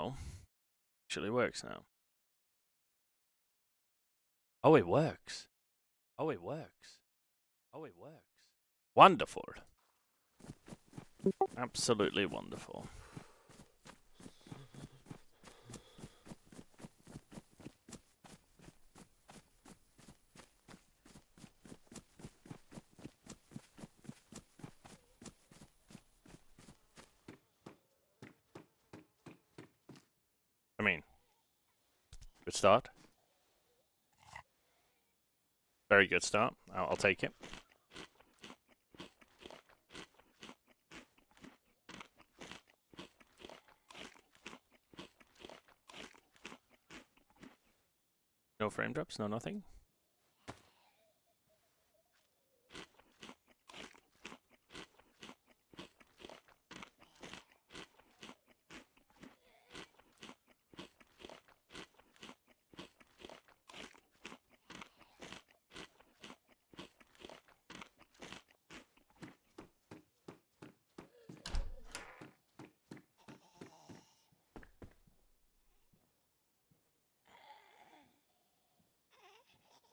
Oh, actually works now. Oh, it works. Oh, it works. Oh, it works. Wonderful. Absolutely wonderful. I mean, good start. Very good start. I'll take it. No frame drops, no nothing.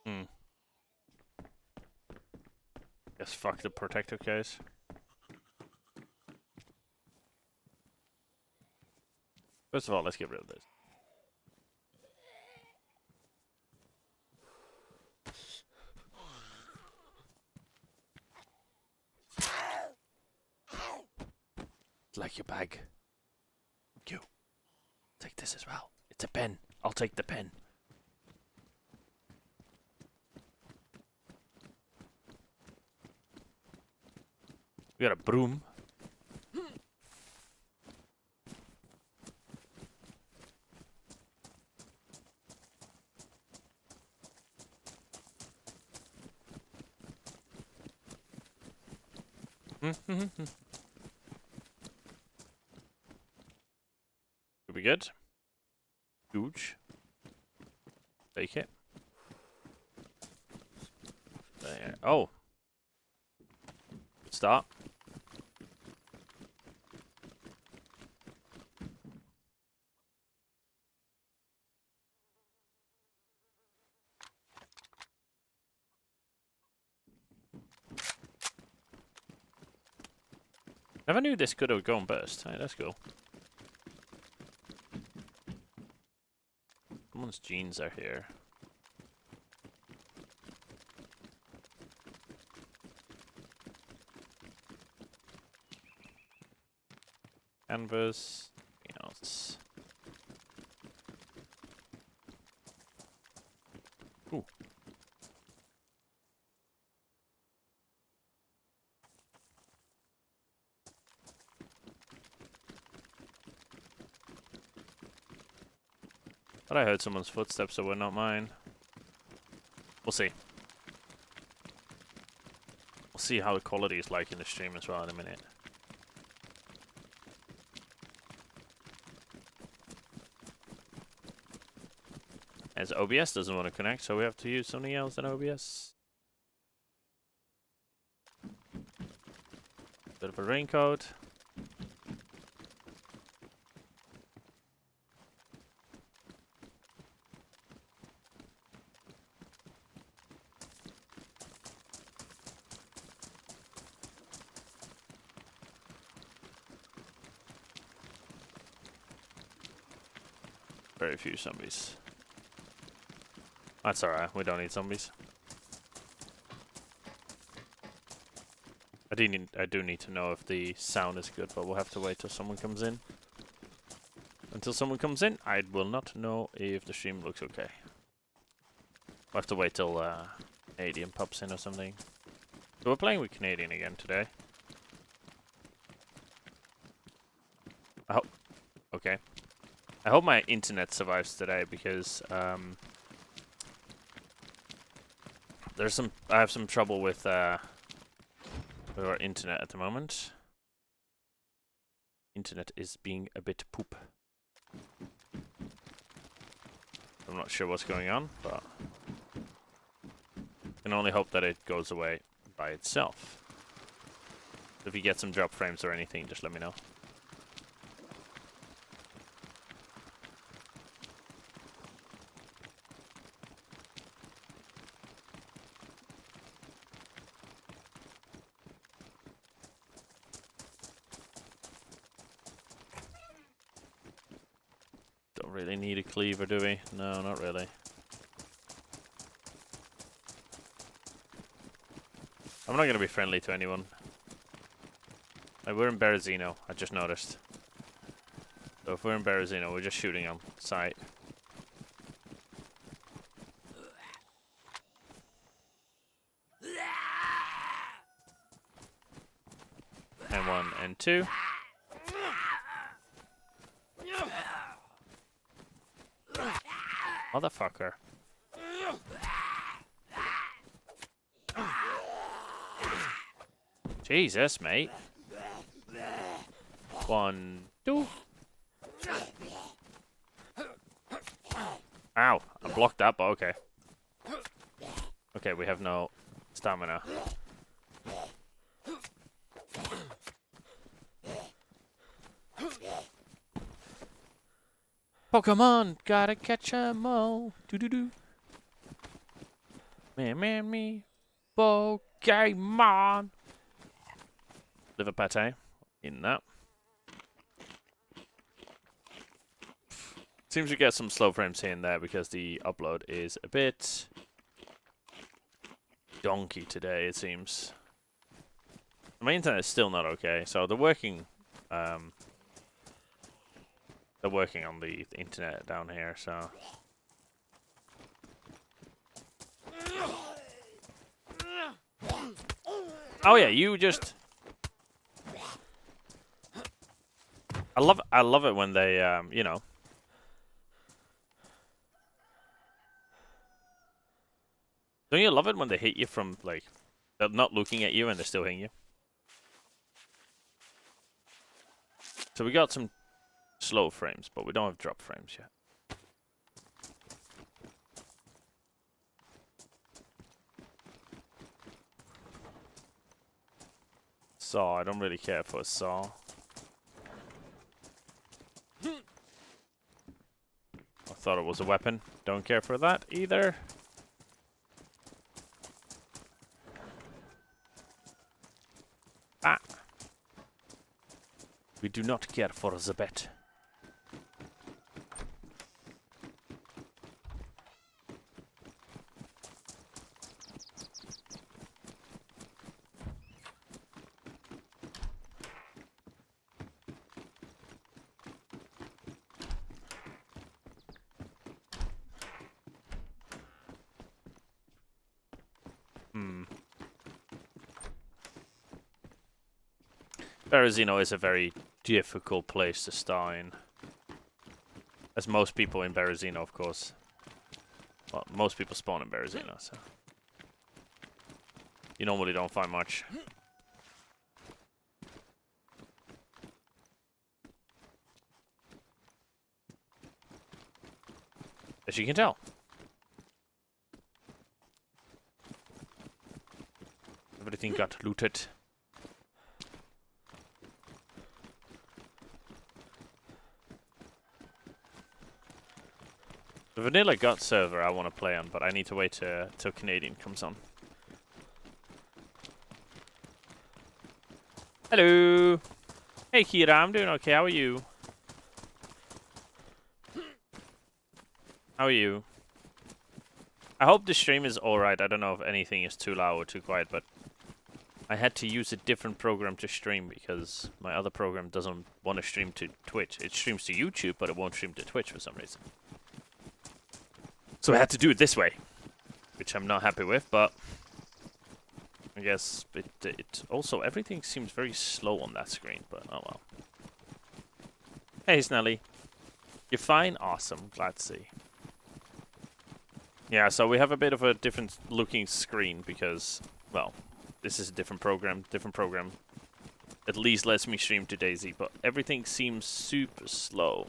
Hmm. Guess fuck the protector case. First of all, let's get rid of this. Like your bag. You. Take this as well. It's a pen. I'll take the pen. We got a broom. Should be good. Huge. Take it. There. Oh. Good start. Never knew this could have gone burst. Hey, that's cool. Someone's jeans are here. Canvas. Anything else? Ooh. But I heard someone's footsteps, so were not mine. We'll see. We'll see how the quality is like in the stream as well in a minute. As OBS doesn't want to connect, so we have to use something else than OBS. Bit of a raincoat. Very few zombies. That's alright, we don't need zombies. I do need to know if the sound is good, but we'll have to wait till someone comes in. Until someone comes in, I will not know if the stream looks okay. We'll have to wait till Canadian pops in or something. So we're playing with Canadian again today. Okay. I hope my internet survives today because I have some trouble with our internet at the moment. Internet is being a bit poop. I'm not sure what's going on, but I can only hope that it goes away by itself. If you get some drop frames or anything, just let me know. really need a cleaver, do we? No, not really. I'm not going to be friendly to anyone. Like, we're in Berezino, I just noticed. So if we're in Berezino, we're just shooting on sight. N1, N2. Motherfucker. Jesus, mate. 1, 2. Ow, I blocked that, but okay. Okay, we have no stamina. Pokemon, gotta catch 'em all. Doo-doo-doo. Me. Pokemon. Liver pate. In that. Seems to get some slow frames here and there because the upload is a bit donkey today, it seems. My internet is still not okay, so they're working on the internet down here, so oh yeah, you just I love it when they you know, don't you love it when they hit you from, like, they're not looking at you and they're still hitting you? So we got some slow frames, but we don't have drop frames yet. Saw, I don't really care for a saw. I thought it was a weapon. Don't care for that either. Ah. We do not care for the bet. Berezino is a very difficult place to start in. As most people in Berezino, of course. Well, most people spawn in Berezino, so you normally don't find much. As you can tell. Everything got looted. The vanilla gut server I want to play on, but I need to wait till Canadian comes on. Hello! Hey Kira, I'm doing okay, how are you? How are you? I hope the stream is alright. I don't know if anything is too loud or too quiet, but I had to use a different program to stream because my other program doesn't want to stream to Twitch. It streams to YouTube, but it won't stream to Twitch for some reason. So I had to do it this way, which I'm not happy with, but I guess it also, everything seems very slow on that screen, but oh well. Hey Snelly. You're fine? Awesome, glad to see. Yeah, so we have a bit of a different looking screen because, well, this is a different program. At least lets me stream to DayZ, but everything seems super slow.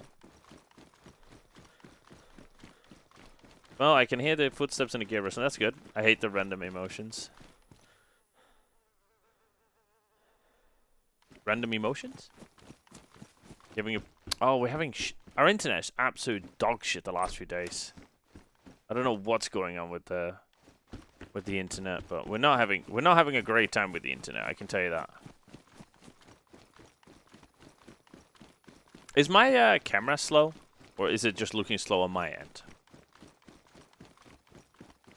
Well, I can hear the footsteps in the gearbox, and that's good. I hate the random emotions. Random emotions? Oh, we're having our internet's absolute dog shit the last few days. I don't know what's going on with the internet, but we're not having a great time with the internet. I can tell you that. Is my camera slow? Or is it just looking slow on my end?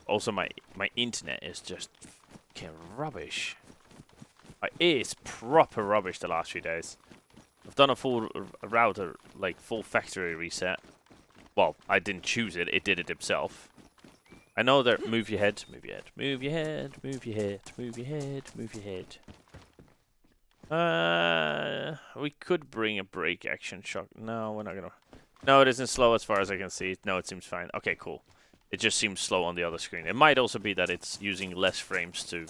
Also, my internet is just fucking rubbish. It is proper rubbish the last few days. I've done a full router, like full factory reset. Well, I didn't choose it. It did it himself. I know that move your head, move your head, move your head, move your head, move your head, move your head. We could bring a brake action shock. No, we're not gonna. No, it isn't slow as far as I can see. No, it seems fine. Okay, cool. It just seems slow on the other screen. It might also be that it's using less frames to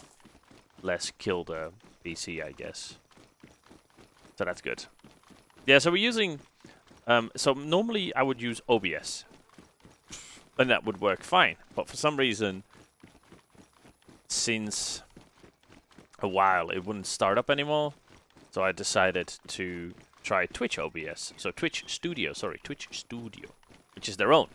less kill the PC, I guess. So that's good. Yeah, so we're using... so normally I would use OBS. And that would work fine. But for some reason, since a while, it wouldn't start up anymore. So I decided to try Twitch OBS. So Twitch Studio, which is their own.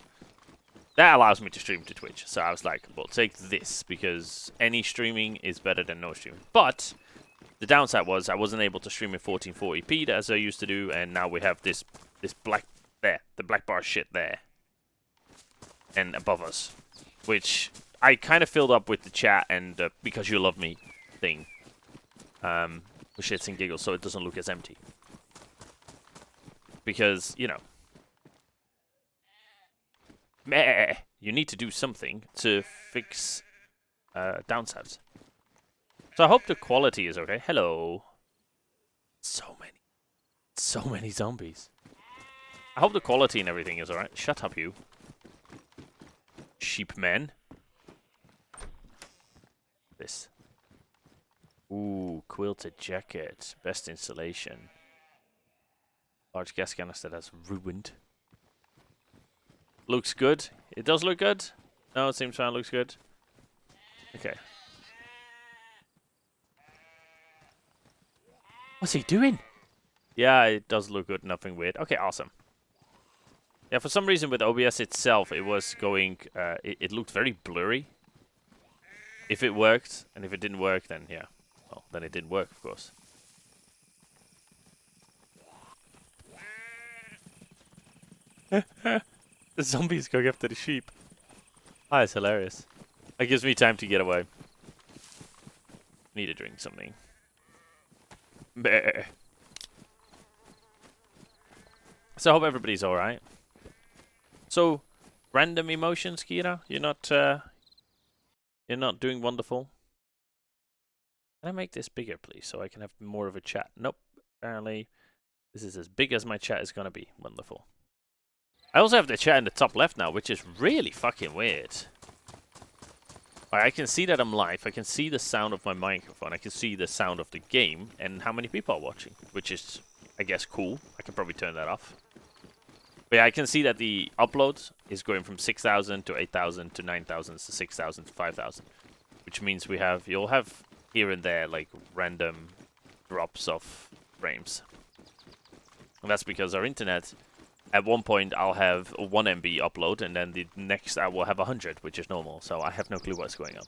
That allows me to stream to Twitch. So I was like, well, take this, because any streaming is better than no streaming. But the downside was I wasn't able to stream in 1440p as I used to do, and now we have this black there, the black bar shit there, and above us, which I kind of filled up with the chat and because you love me thing, with shits and giggles, so it doesn't look as empty. Because, you know, meh, you need to do something to fix downsides. So I hope the quality is okay. Hello. So many zombies. I hope the quality and everything is alright. Shut up, you. Sheep men. This. Ooh, quilted jacket. Best installation. Large gas canister that's ruined. Looks good. It does look good. No, it seems fine. Looks good. Okay. What's he doing? Yeah, it does look good. Nothing weird. Okay, awesome. Yeah, for some reason with OBS itself, it was going... it looked very blurry. If it worked, and if it didn't work, then yeah. Well, then it didn't work, of course. The zombies going after the sheep. Ah, it's hilarious. That gives me time to get away. Need to drink something. Bleh. So I hope everybody's alright. So, random emotions, Kira? You're not doing wonderful? Can I make this bigger, please, so I can have more of a chat? Nope. Apparently, this is as big as my chat is gonna be. Wonderful. I also have the chat in the top left now, which is really fucking weird. I can see that I'm live. I can see the sound of my microphone. I can see the sound of the game and how many people are watching, which is, I guess, cool. I can probably turn that off. But yeah, I can see that the upload is going from 6,000 to 8,000 to 9,000 to 6,000 to 5,000, which means you'll have here and there like random drops of frames. And that's because our internet, at one point I'll have a 1 MB upload, and then the next I will have 100, which is normal. So I have no clue what's going on.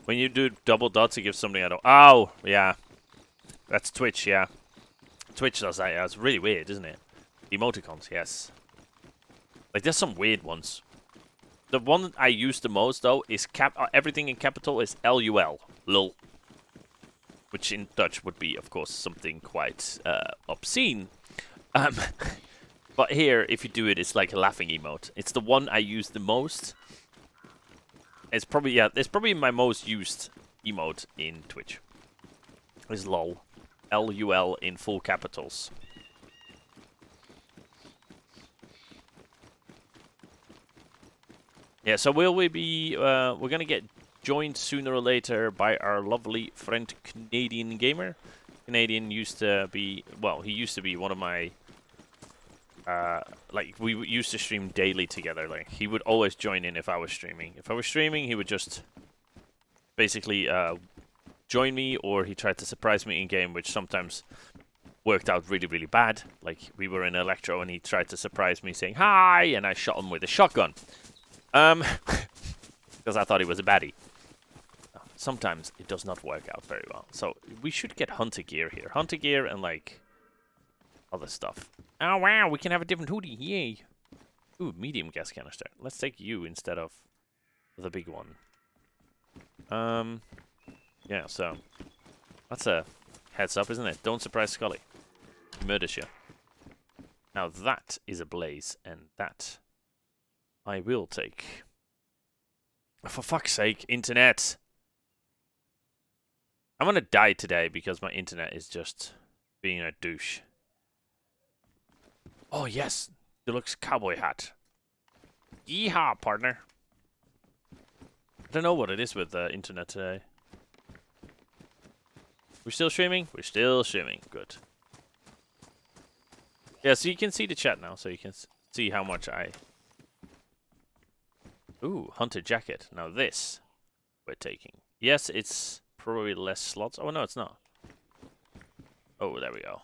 When you do double dots, it gives something I don't... Oh, yeah. That's Twitch, yeah. Twitch does that, yeah. It's really weird, isn't it? Emoticons, yes. Like, there's some weird ones. The one I use the most, though, is everything in capital is LUL. Lol. Which in Dutch would be, of course, something quite obscene. But here, if you do it, it's like a laughing emote. It's the one I use the most. It's probably, yeah, it's probably my most used emote in Twitch. Is LOL. LUL in full capitals. Yeah, so will we be, we're gonna get joined sooner or later by our lovely friend Canadian Gamer. Canadian used to be, well, he used to be one of my, like, we used to stream daily together. Like, he would always join in if I was streaming. If I was streaming, he would just basically join me, or he tried to surprise me in-game, which sometimes worked out really, really bad. Like, we were in Electro, and he tried to surprise me saying, "Hi!" and I shot him with a shotgun. Because I thought he was a baddie. sometimes it does not work out very well. So we should get hunter gear here. Hunter gear and like other stuff. Oh wow, we can have a different hoodie. Yay. Ooh, medium gas canister. Let's take you instead of the big one. Yeah, so that's a heads up, isn't it? Don't surprise Scully. He murders you. Now that is a blaze, and that I will take. For fuck's sake, internet! I'm gonna die today because my internet is just being a douche. Oh yes, deluxe cowboy hat. Yeehaw, partner. I don't know what it is with the internet today. We're still streaming? We're still streaming. Good. Yeah, so you can see the chat now, so you can see how much I... Ooh, hunter jacket. Now this we're taking. Yes, it's probably less slots. Oh, no, it's not. Oh, there we go.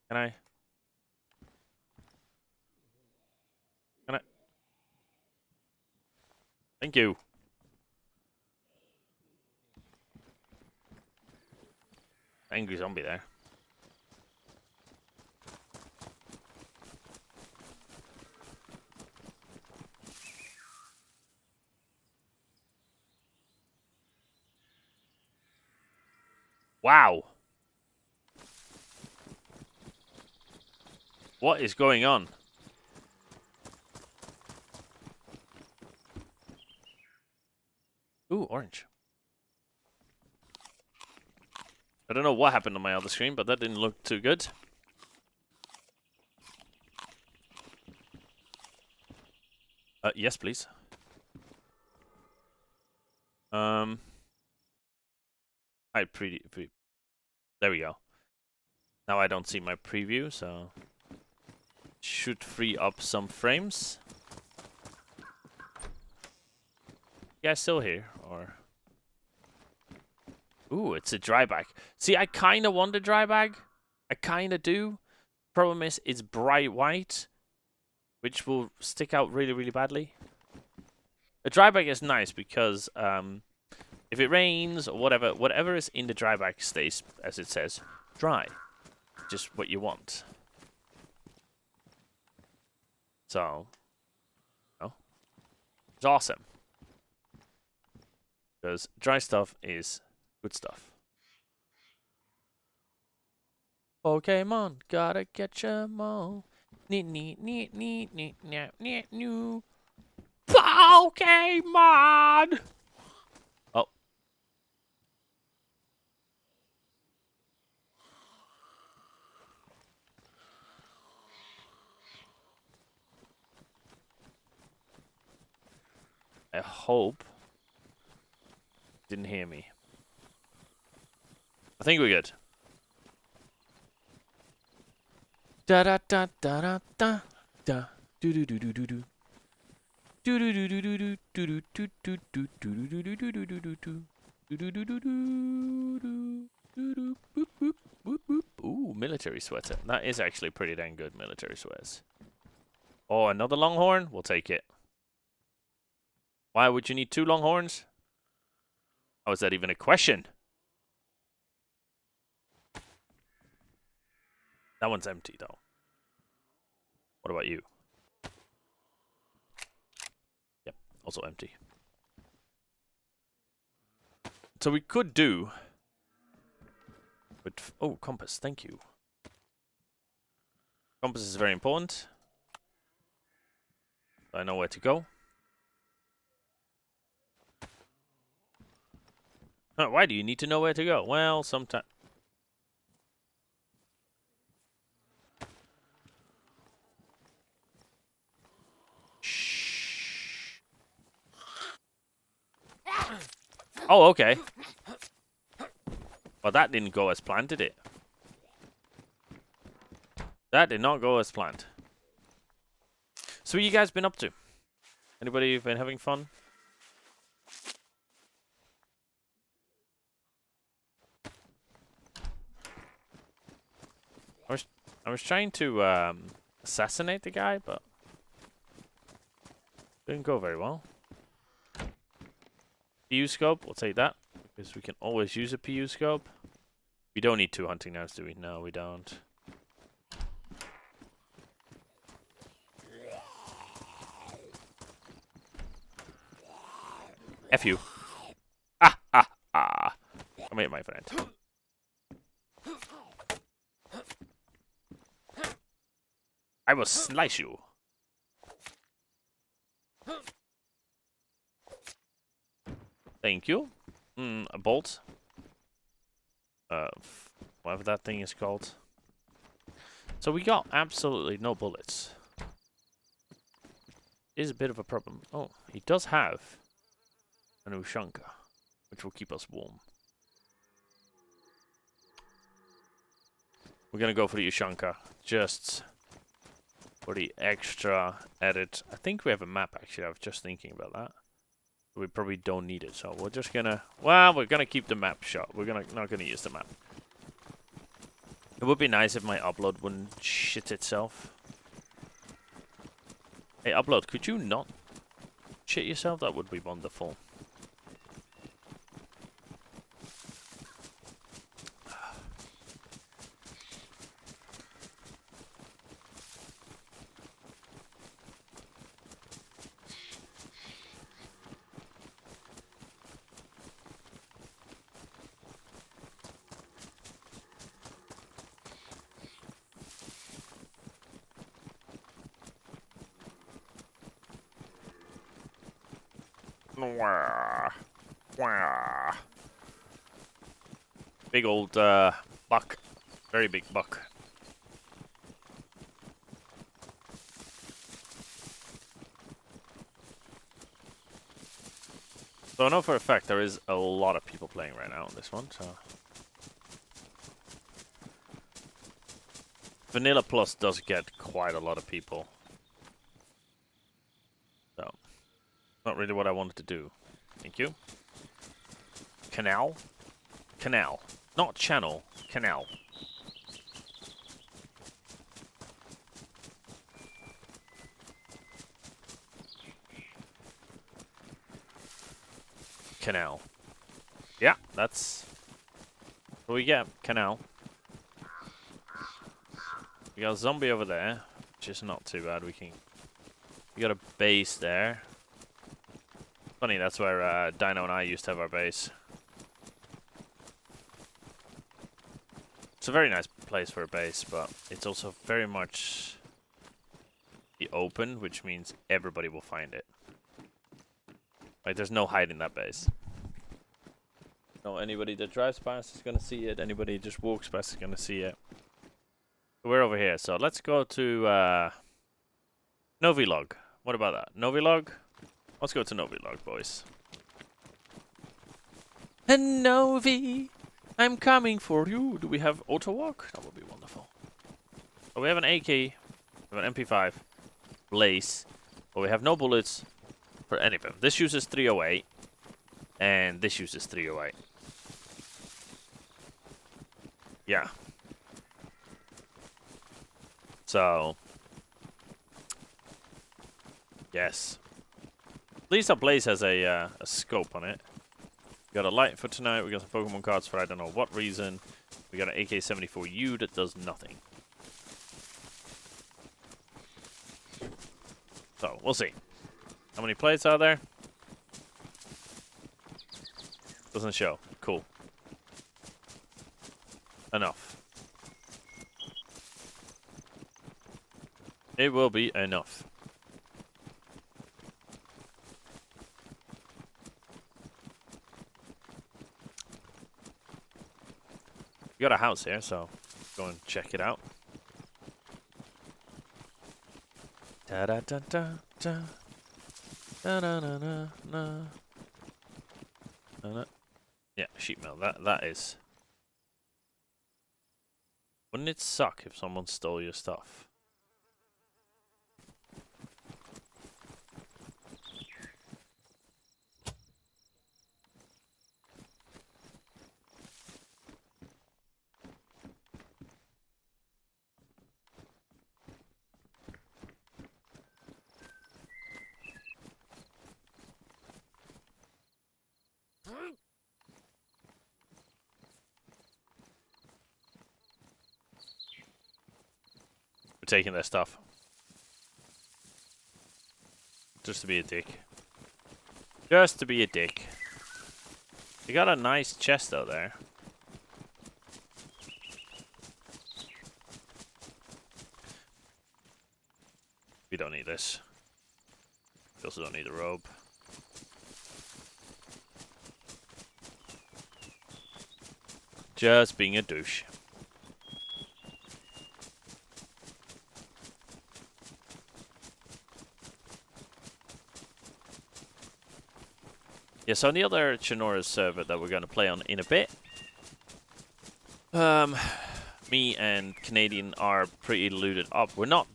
Can I? Can I? Thank you. Angry zombie there. Wow. What is going on? Ooh, orange. I don't know what happened on my other screen, but that didn't look too good. Yes, please. I there we go. Now I don't see my preview, so should free up some frames. You guys still here, or? Ooh, it's a dry bag. See, I kind of want a dry bag. I kind of do. Problem is, it's bright white, which will stick out really, really badly. A dry bag is nice because if it rains or whatever is in the dry bag stays, as it says, dry. Just what you want. So, oh, it's awesome. Because dry stuff is good stuff. Pokemon, gotta catch 'em all. Neat, neat, neat, neat, neat, neat, neat, new. Pokemon! Oh. I hope didn't hear me. I think we're good. Da da da da da da da do do do do do do. Do do do do do do do do do do do do do do do do do do do. Ooh, military sweater. That is actually pretty dang good, military sweaters. Oh, another longhorn? We'll take it. Why would you need 2 longhorns? How is that even a question? That one's empty, though. What about you? Yep, also empty. So we could do... But, oh, compass, thank you. Compass is very important. I know where to go. Why do you need to know where to go? Well, sometimes... Shh. Oh, okay. Well, that didn't go as planned, did it? That did not go as planned. So what you guys been up to? Anybody been having fun? I was trying to assassinate the guy, but didn't go very well. PU scope, we'll take that. Because we can always use a PU scope. We don't need 2 hunting knives, do we? No, we don't. F you. Ah, ah, ah. Come here, my friend. I will slice you. Thank you. A bolt. Whatever that thing is called. So we got absolutely no bullets. Is a bit of a problem. Oh, he does have an Ushanka, which will keep us warm. We're gonna go for the Ushanka, just for the extra edit. I think we have a map actually. I was just thinking about that. We probably don't need it, so we're just gonna. Well, we're gonna keep the map shot. We're not gonna use the map. It would be nice if my upload wouldn't shit itself. Hey, upload, could you not shit yourself? That would be wonderful. Big old buck. Very big buck. So I know for a fact there is a lot of people playing right now on this one, so... Vanilla Plus does get quite a lot of people. So, not really what I wanted to do. Thank you. Canal? Canal. Not channel. Canal. Canal. Yeah, that's what we get. Canal. We got a zombie over there, which is not too bad. We got a base there. Funny, that's where Dino and I used to have our base. It's a very nice place for a base, but it's also very much the open, which means everybody will find it. Like, there's no hiding that base. No, anybody that drives past is gonna see it. Anybody that just walks past is gonna see it. We're over here, so let's go to Novilog. What about that? Novilog? Let's go to Novilog, boys. And Novi, I'm coming for you. Do we have auto walk? That would be wonderful. So we have an AK, we have an MP5, Blaze, but we have no bullets for any of them. This uses 308, and this uses 308. Yeah. So, yes. At least our Blaze has a scope on it. We got a light for tonight. We got some Pokemon cards for I don't know what reason. We got an AK-74U that does nothing. So, we'll see. How many plates are there? Doesn't show. Cool. Enough. It will be enough. We got a house here, so go and check it out. Da da da da da da da da da da. Yeah, sheet metal. That is. Wouldn't it suck if someone stole your stuff? taking their stuff. Just to be a dick. Just to be a dick. You got a nice chest out there. We don't need this. We also don't need a robe. Just being a douche. Yeah, so on the other Chinora's server that we're going to play on in a bit, me and Canadian are pretty looted up. We're not,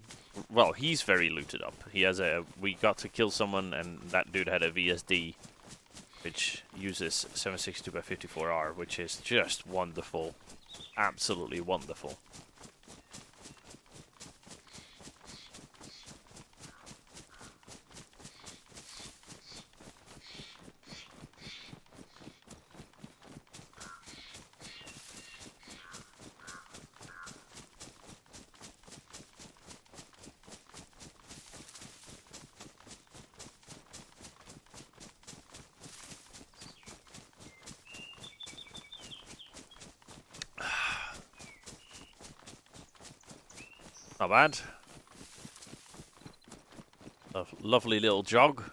well, he's very looted up. He has we got to kill someone and that dude had a VSD, which uses 762x54R, which is just wonderful. Absolutely wonderful. Not bad. Lovely little jog.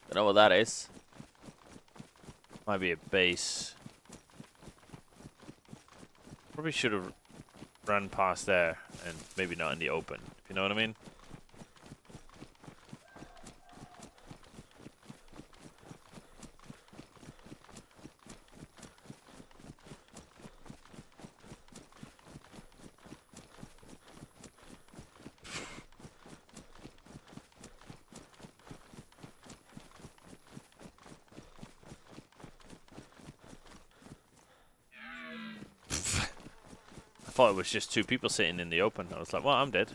Don't know what that is. Might be a base. Probably should have run past there and maybe not in the open. If you know what I mean? I thought it was just two people sitting in the open. I was like, well, I'm dead.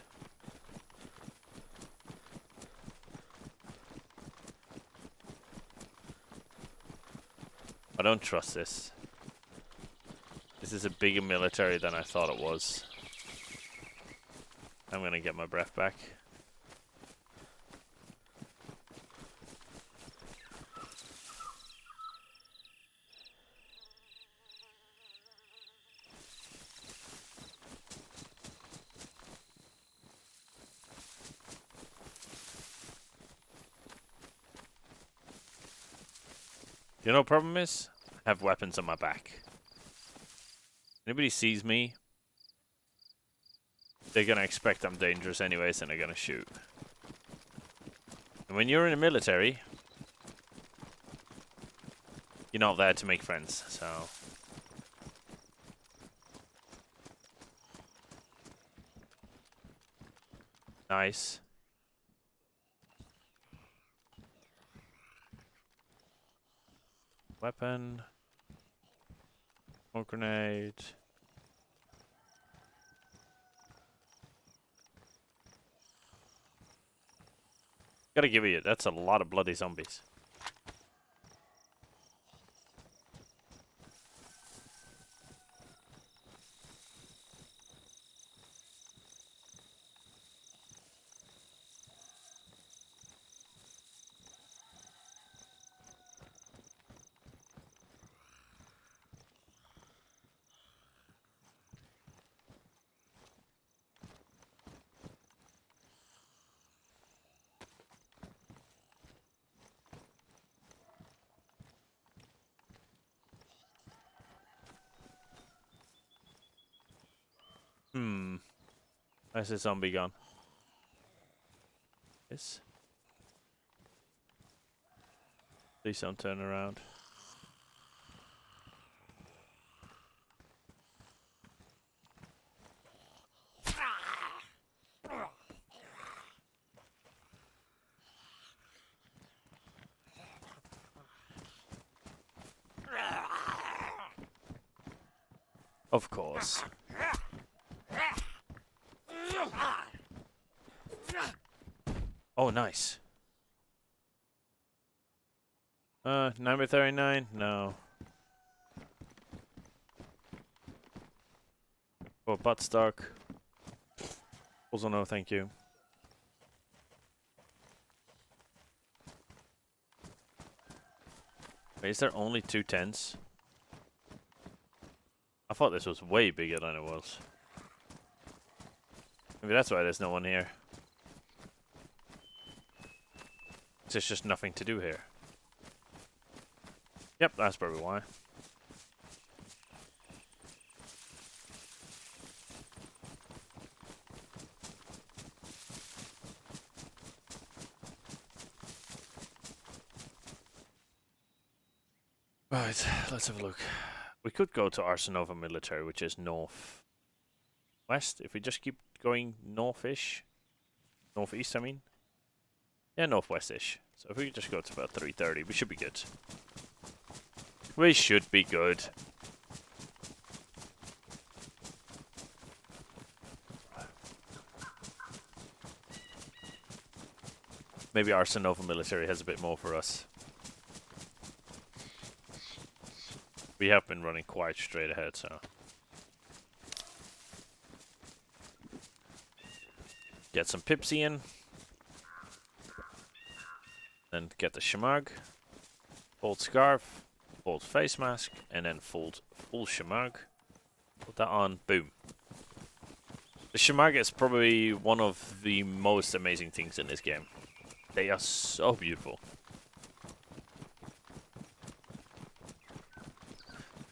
I don't trust this. This is a bigger military than I thought it was. I'm gonna get my breath back. You know what the problem is? I have weapons on my back. Anybody sees me, they're gonna expect I'm dangerous anyways and they're gonna shoot. And when you're in the military, you're not there to make friends, so... Nice. Weapon. Smoke grenade. Gotta give you, that's a lot of bloody zombies. Where's the zombie gone? Yes. Please don't turn around. Of course. Oh, nice. Number 39? No. Oh, butt stuck. Also no, thank you. Wait, is there only 2 tents? I thought this was way bigger than it was. Maybe that's why there's no one here. There's just nothing to do here. Yep, that's probably why. Right, let's have a look. We could go to Arsenova Military, which is north west. If we just keep going north-ish. Northeast, I mean. Yeah, northwest-ish. So if we could just go to about 3:30, we should be good. We should be good. Maybe Arsenova Military has a bit more for us. We have been running quite straight ahead, so... Get some Pipsy in. Then get the Shamag. Fold Scarf. Fold Face Mask. And then fold full Shamag. Put that on. Boom. The Shamag is probably one of the most amazing things in this game. They are so beautiful.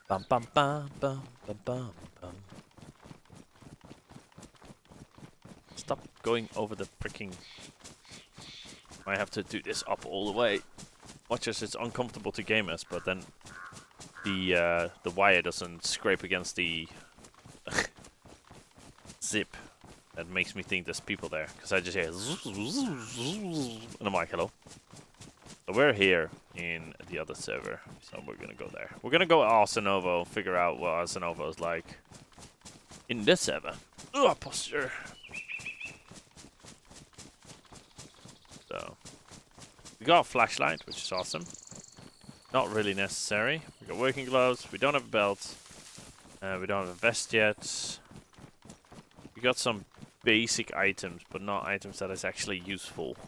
Bum bum bum bum bum bum bum. Stop going over the freaking... I have to do this up all the way. Much as it's uncomfortable to game as, but then the wire doesn't scrape against the zip. That makes me think there's people there, because I just hear and I'm like, hello. So we're here in the other server, so we're gonna go there. We're gonna go Arsenovo, figure out what Arsenovo is like in this server. Ugh, posture. So we got a flashlight, which is awesome. Not really necessary. We got working gloves. We don't have a belt. We don't have a vest yet. We got some basic items, but not items that is actually useful.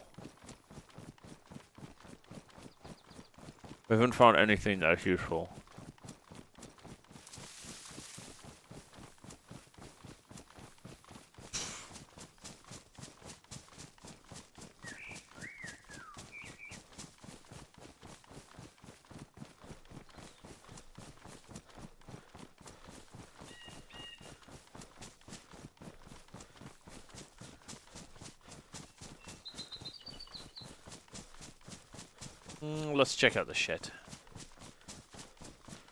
We haven't found anything that's useful. Let's check out the shed.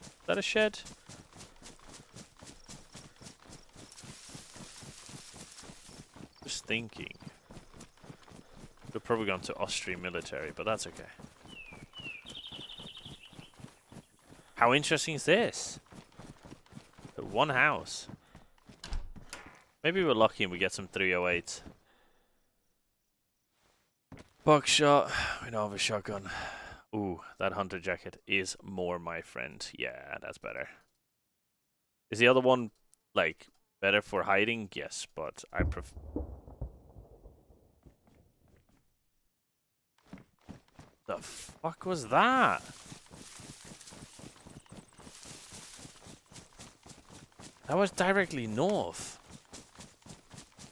Is that a shed? Just thinking. We're probably gone to Austrian military, but that's okay. How interesting is this? One house. Maybe we're lucky and we get some 308. Buckshot. We don't have a shotgun. Ooh, that hunter jacket is more my friend. Yeah, that's better. Is the other one, like, better for hiding? Yes, but I prefer... The fuck was that? That was directly north.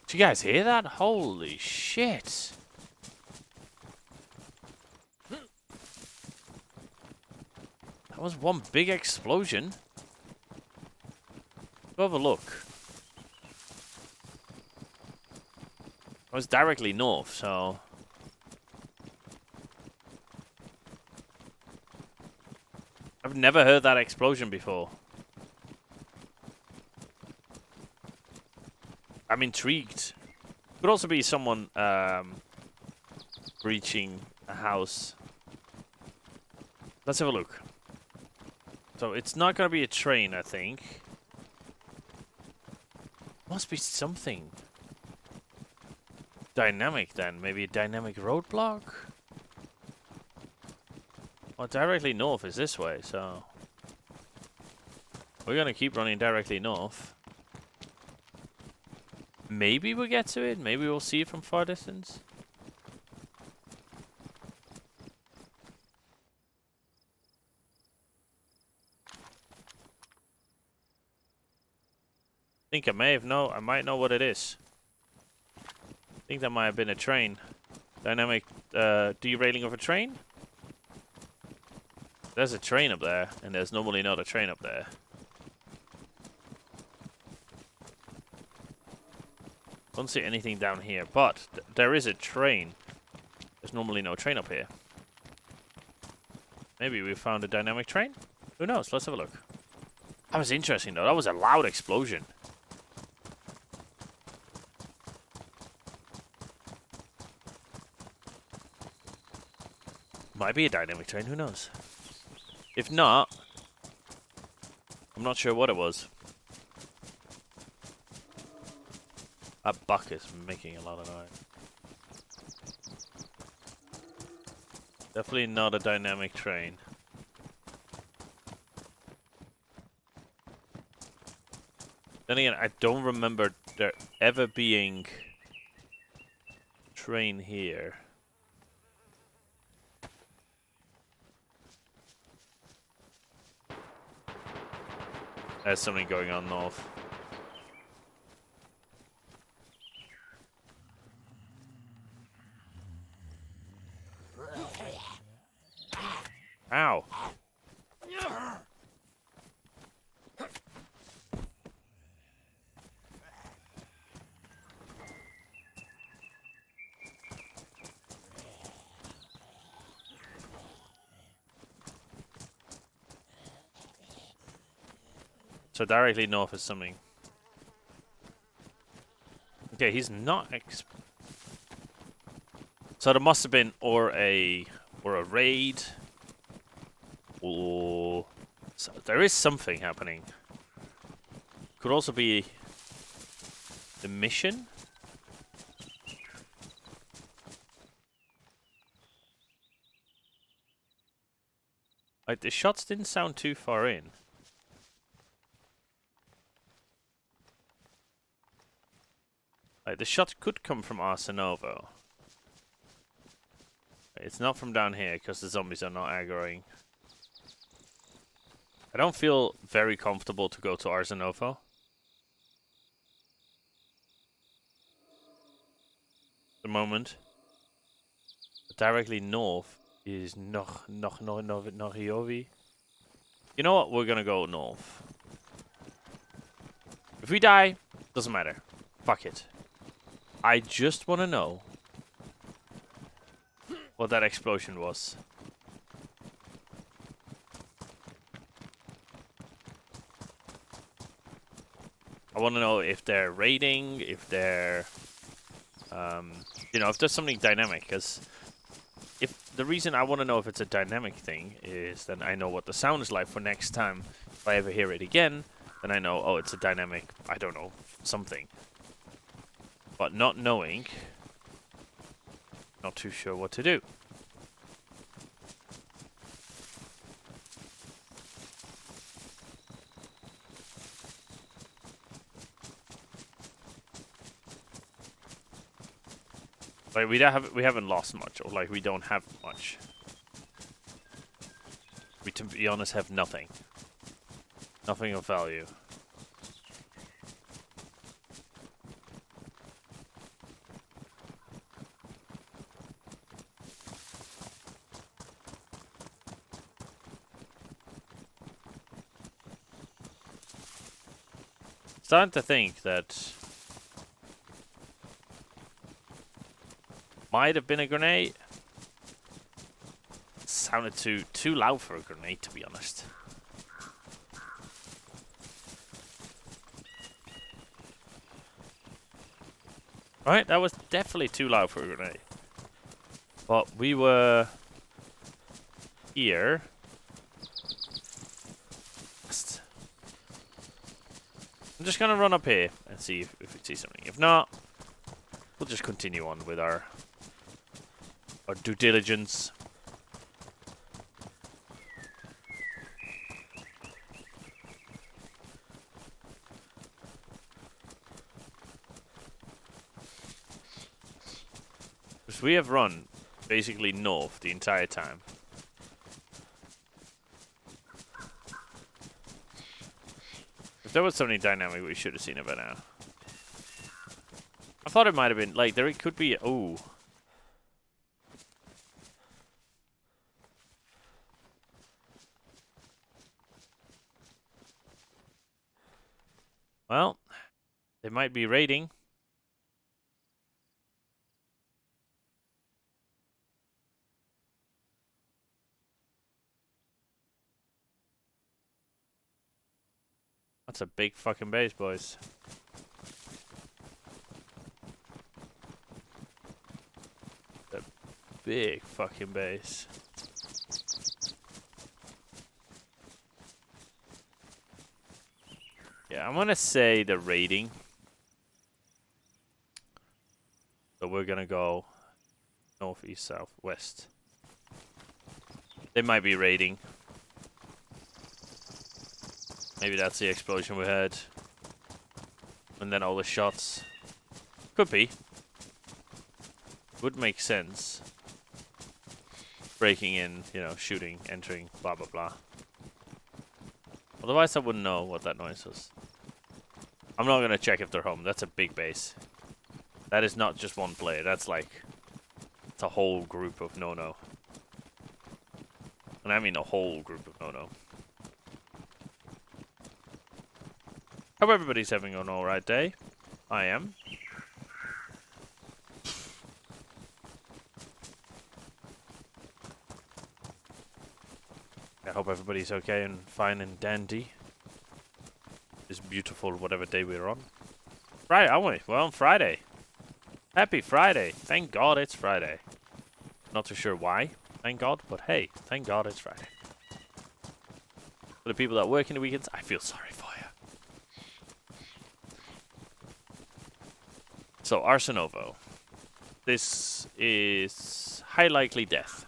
Did you guys hear that? Holy shit. That was one big explosion. Go have a look. It was directly north, so... I've never heard that explosion before. I'm intrigued. Could also be someone breaching a house. Let's have a look. So it's not gonna be a train, I think. Must be something dynamic then. Maybe a dynamic roadblock? Well, directly north is this way, so... We're gonna keep running directly north. Maybe we'll get to it. Maybe we'll see it from far distance. I think I might know what it is. I think that might have been a train. Dynamic derailing of a train? There's a train up there, and there's normally not a train up there. Don't see anything down here, but there is a train. There's normally no train up here. Maybe we found a dynamic train? Who knows? Let's have a look. That was interesting though. That was a loud explosion. Might be a dynamic train, who knows? If not, I'm not sure what it was. That buck is making a lot of noise. Definitely not a dynamic train. Then again, I don't remember there ever being train here. There's something going on north. Ow. So directly north is something. Okay, he's not so there must have been or a raid or so there is something happening. Could also be the mission. Like the shots didn't sound too far in. Like the shot could come from Arsenovo. It's not from down here because the zombies are not aggroing. I don't feel very comfortable to go to Arsenovo. At the moment. Directly north is Noriovi. You know what? We're gonna go north. If we die, doesn't matter. Fuck it. I just want to know what that explosion was. I want to know if they're raiding, if they're, you know, if there's something dynamic. Because if the reason I want to know if it's a dynamic thing is then I know what the sound is like for next time. If I ever hear it again, then I know, oh, it's a dynamic, I don't know, something. But not knowing, not too sure what to do. Like we haven't lost much, or like we don't have much. We, to be honest, have nothing. Nothing of value. Starting to think that might have been a grenade. It sounded too loud for a grenade, to be honest. Right, that was definitely too loud for a grenade. But we were here. I'm just gonna run up here and see if we see something. If not, we'll just continue on with our due diligence. Because we have run basically north the entire time. If there was something dynamic, we should have seen it by now. I thought it might have been, like, there could be, oh. Well, they might be raiding. That's a big fucking base, boys. A big fucking base. Yeah, I'm gonna say the raiding. So we're gonna go north, east, south, west. They might be raiding. Maybe that's the explosion we had. And then all the shots. Could be. Would make sense. Breaking in, you know, shooting, entering, blah blah blah. Otherwise I wouldn't know what that noise was. I'm not gonna check if they're home. That's a big base. That is not just one player. That's like... it's a whole group of no-no. And I mean a whole group of no-no. Hope everybody's having an alright day. I am. I hope everybody's okay and fine and dandy. This beautiful whatever day we're on. Right, aren't we? Well, on Friday. Happy Friday. Thank God it's Friday. Not too sure why, thank God, but hey, thank God it's Friday. For the people that work in the weekends, I feel sorry for you. So, Arsenovo. This is high likely death.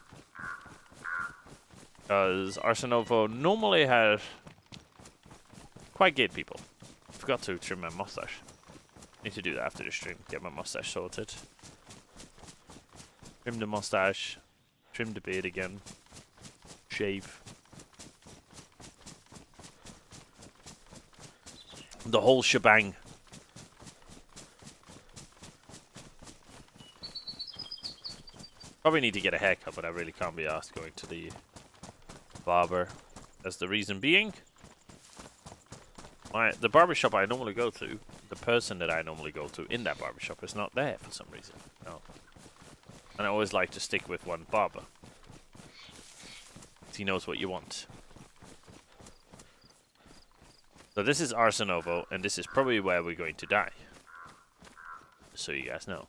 Because Arsenovo normally has quite good people. Forgot to trim my mustache. Need to do that after the stream. Get my mustache sorted. Trim the mustache. Trim the beard again. Shave. The whole shebang. Probably need to get a haircut, but I really can't be asked going to the barber. That's the reason being. The barbershop I normally go to, the person that I normally go to in that barbershop is not there for some reason. No. And I always like to stick with one barber. He knows what you want. So this is Arsenovo, and this is probably where we're going to die. Just so you guys know.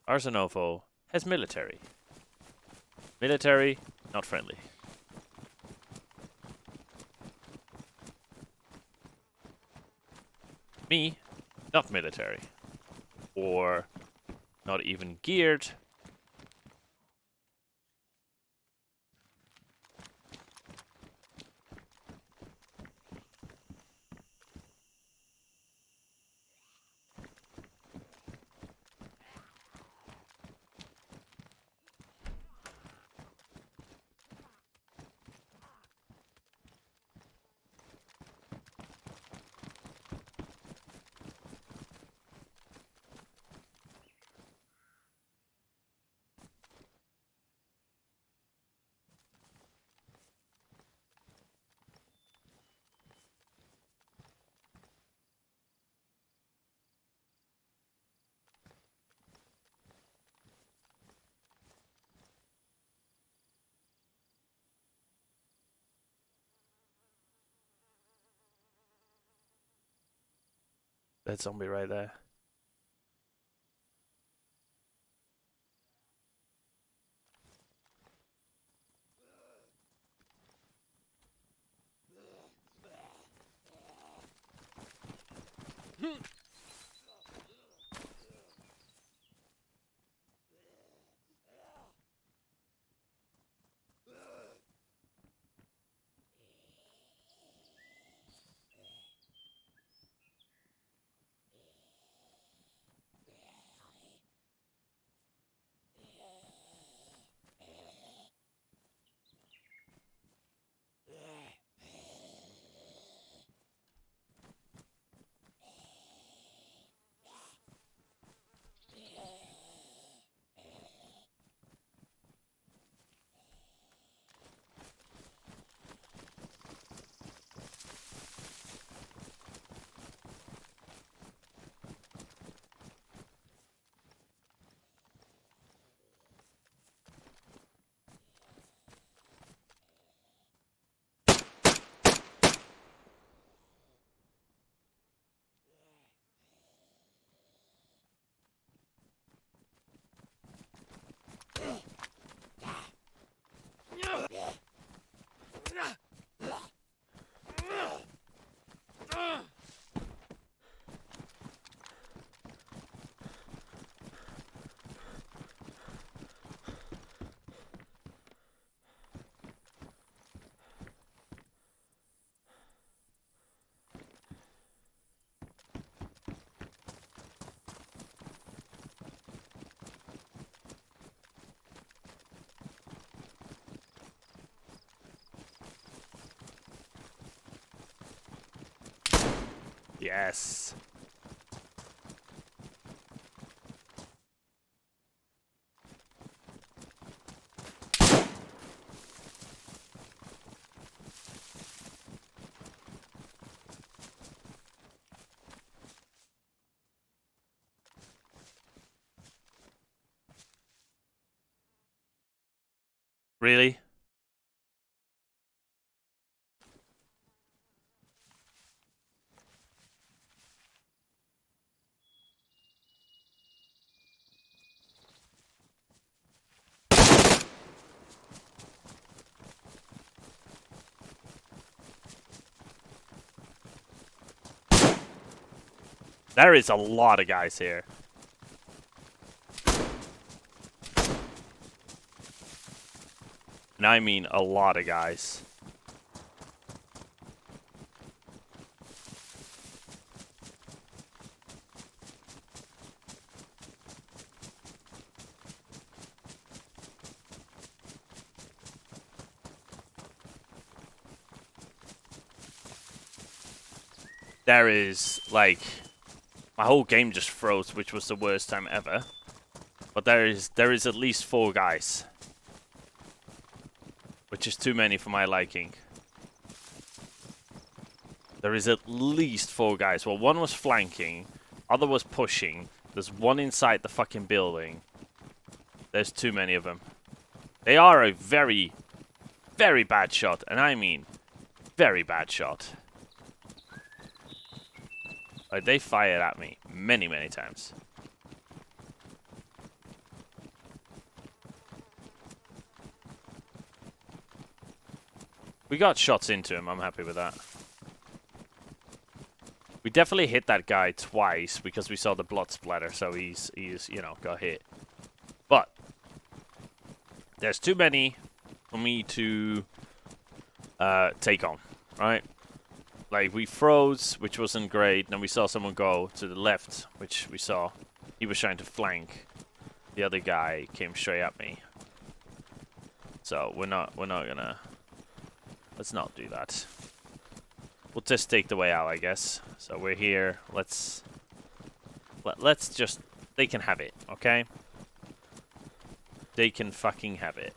Arsenovo has military. Military, not friendly. Me, not military. Or not even geared. That zombie right there. Yes. Really? There is a lot of guys here. And I mean a lot of guys. There is, like, my whole game just froze, which was the worst time ever. But there is at least 4 guys. Which is too many for my liking. There is at least 4 guys. Well, one was flanking, other was pushing. There's one inside the fucking building. There's too many of them. They are a very, very bad shot, and I mean very bad shot. Like, they fired at me many, many times. We got shots into him, I'm happy with that. We definitely hit that guy twice because we saw the blood splatter, so he's you know, got hit. But there's too many for me to take on, right? Like, we froze, which wasn't great. Then we saw someone go to the left, which we saw. He was trying to flank. The other guy came straight at me. So we're not gonna. Let's not do that. We'll just take the way out, I guess. So we're here. Let's just. They can have it, okay? They can fucking have it.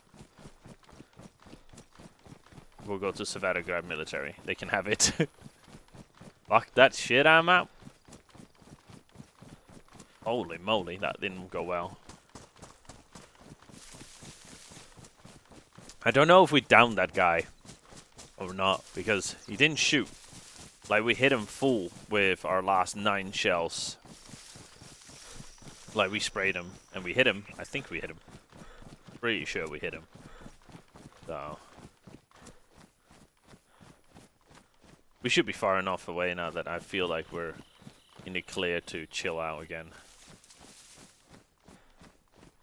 We'll go to Savannah military. They can have it. Fuck that shit, I'm out. Holy moly, that didn't go well. I don't know if we downed that guy or not, because he didn't shoot. Like, we hit him full with our last 9 shells. Like, we sprayed him, and we hit him. I think we hit him. Pretty sure we hit him. So we should be far enough away now that I feel like we're in the clear to chill out again.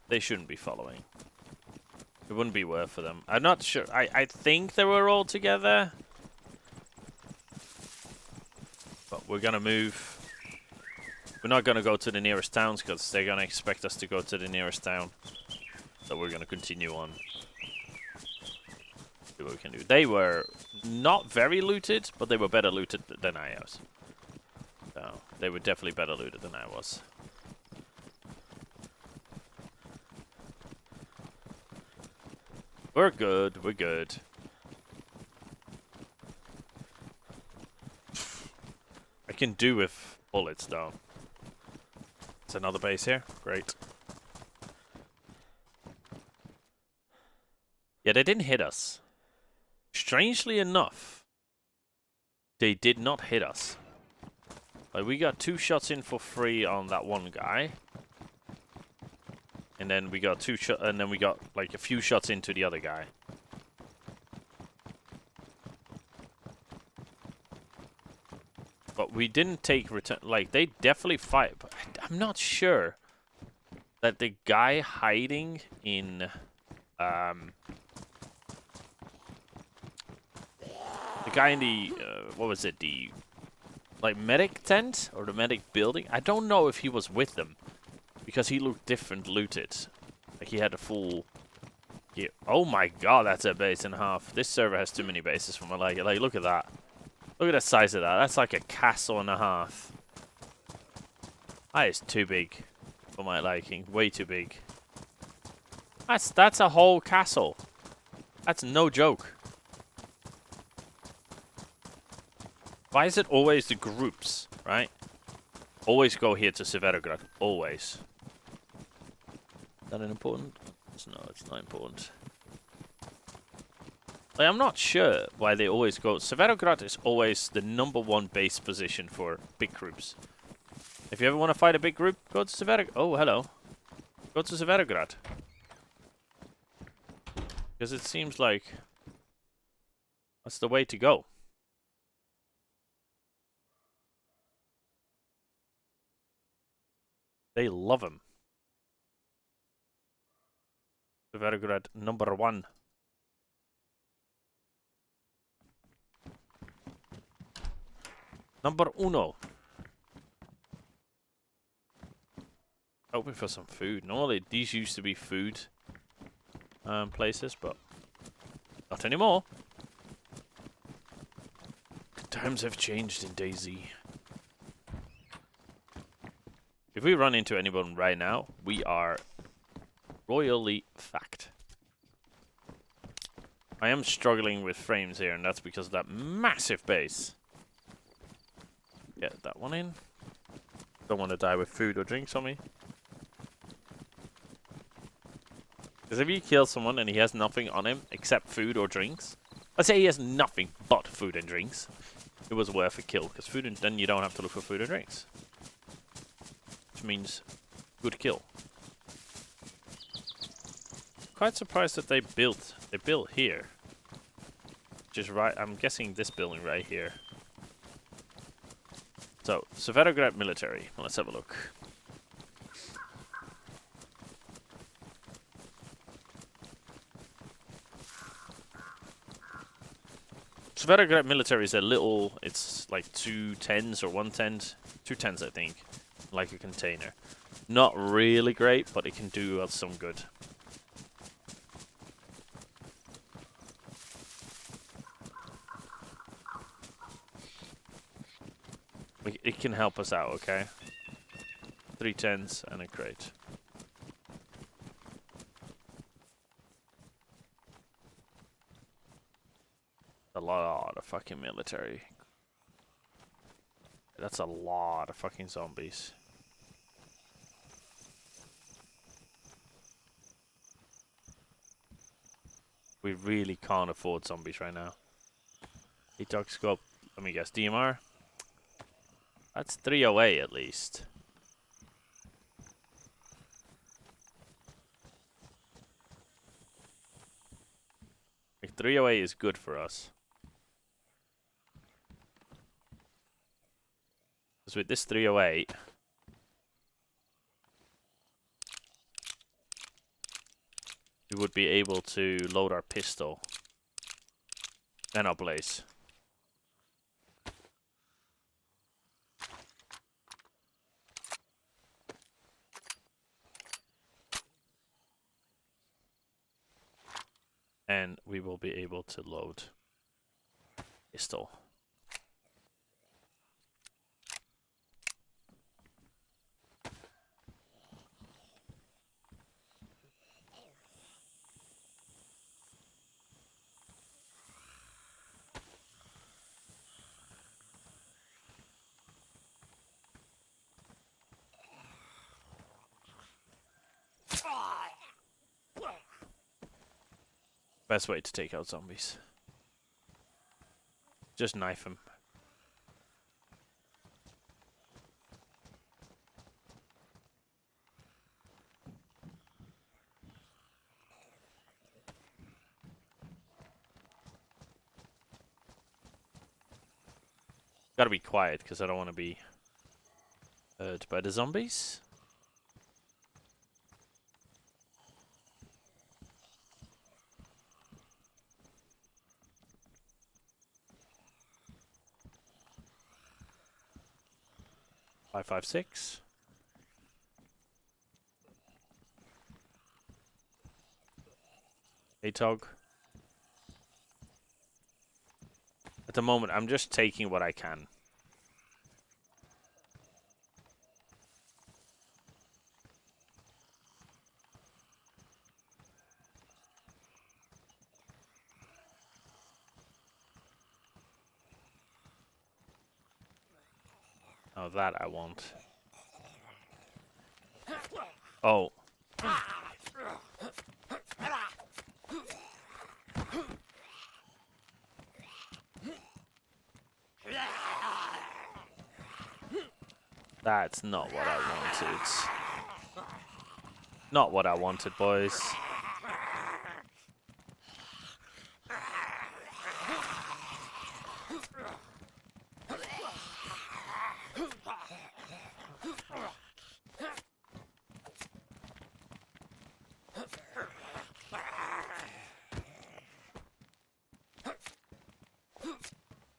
They shouldn't be following. It wouldn't be worth for them. I'm not sure. I think they were all together. But we're gonna move. We're not gonna go to the nearest towns because they're gonna expect us to go to the nearest town. So we're gonna continue on. See what we can do. They were not very looted, but they were better looted than I was. So they were definitely better looted than I was. We're good. We're good. I can do with bullets, though. It's another base here. Great. Yeah, they didn't hit us. Strangely enough, they did not hit us. Like, we got 2 shots in for free on that one guy. And then we got like a few shots into the other guy. But we didn't take return. Like, they definitely fight. But I'm not sure that the guy hiding in the guy in the what was it, the like medic tent or the medic building? I don't know if he was with them because he looked different looted. Like, he had a full gear. Oh my god, that's a base and a half. This server has too many bases for my liking. Like, look at that. Look at the size of that. That's like a castle and a half. That is too big for my liking. Way too big. That's a whole castle. That's no joke. Why is it always the groups, right? Always go here to Severograd. Always. Is that important? No, it's not important. Like, I'm not sure why they always go. Severograd is always the #1 base position for big groups. If you ever want to fight a big group, go to Severograd. Oh, hello. Go to Severograd. Because it seems like that's the way to go. They love him. Severograd #1. Number uno. Hoping for some food. Normally these used to be food places, but not anymore. Times have changed in DayZ. If we run into anyone right now, we are royally fucked. I am struggling with frames here, and that's because of that massive base. Get that one in. Don't want to die with food or drinks on me. Because if you kill someone and he has nothing on him except food or drinks, let's say he has nothing but food and drinks, it was worth a kill, because food and then you don't have to look for food and drinks. Which means good kill. Quite surprised that they built here. Which is right, I'm guessing this building right here. So, Severograd military. Let's have a look. Severograd military is a little, it's like 2 10s or 1 10, 2 10s I think, like a container. Not really great, but it can do us some good. It can help us out, okay? 3 10s and a crate. A lot of fucking military. That's a lot of fucking zombies. We really can't afford zombies right now. Dog scope, let me guess, DMR? That's 308 at least. Like 308 is good for us. Because with this 308, we would be able to load our pistol and our blaze. And we will be able to load pistol. Best way to take out zombies. Just knife them. Gotta be quiet, because I don't want to be hurt by the zombies. Five, 5, 6. ATOG. the moment, I'm just taking what I can. Oh, that I want. Oh. That's not what I wanted. Not what I wanted, boys.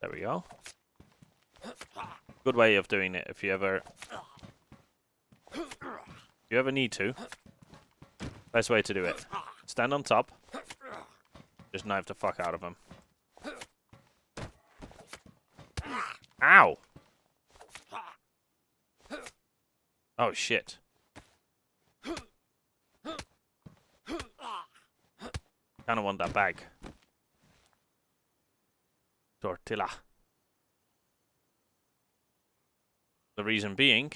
There we go. Good way of doing it if you ever need to. Best way to do it. Stand on top. Just knife the fuck out of him. Ow! Oh shit. Kinda want that bag. Tortilla. The reason being,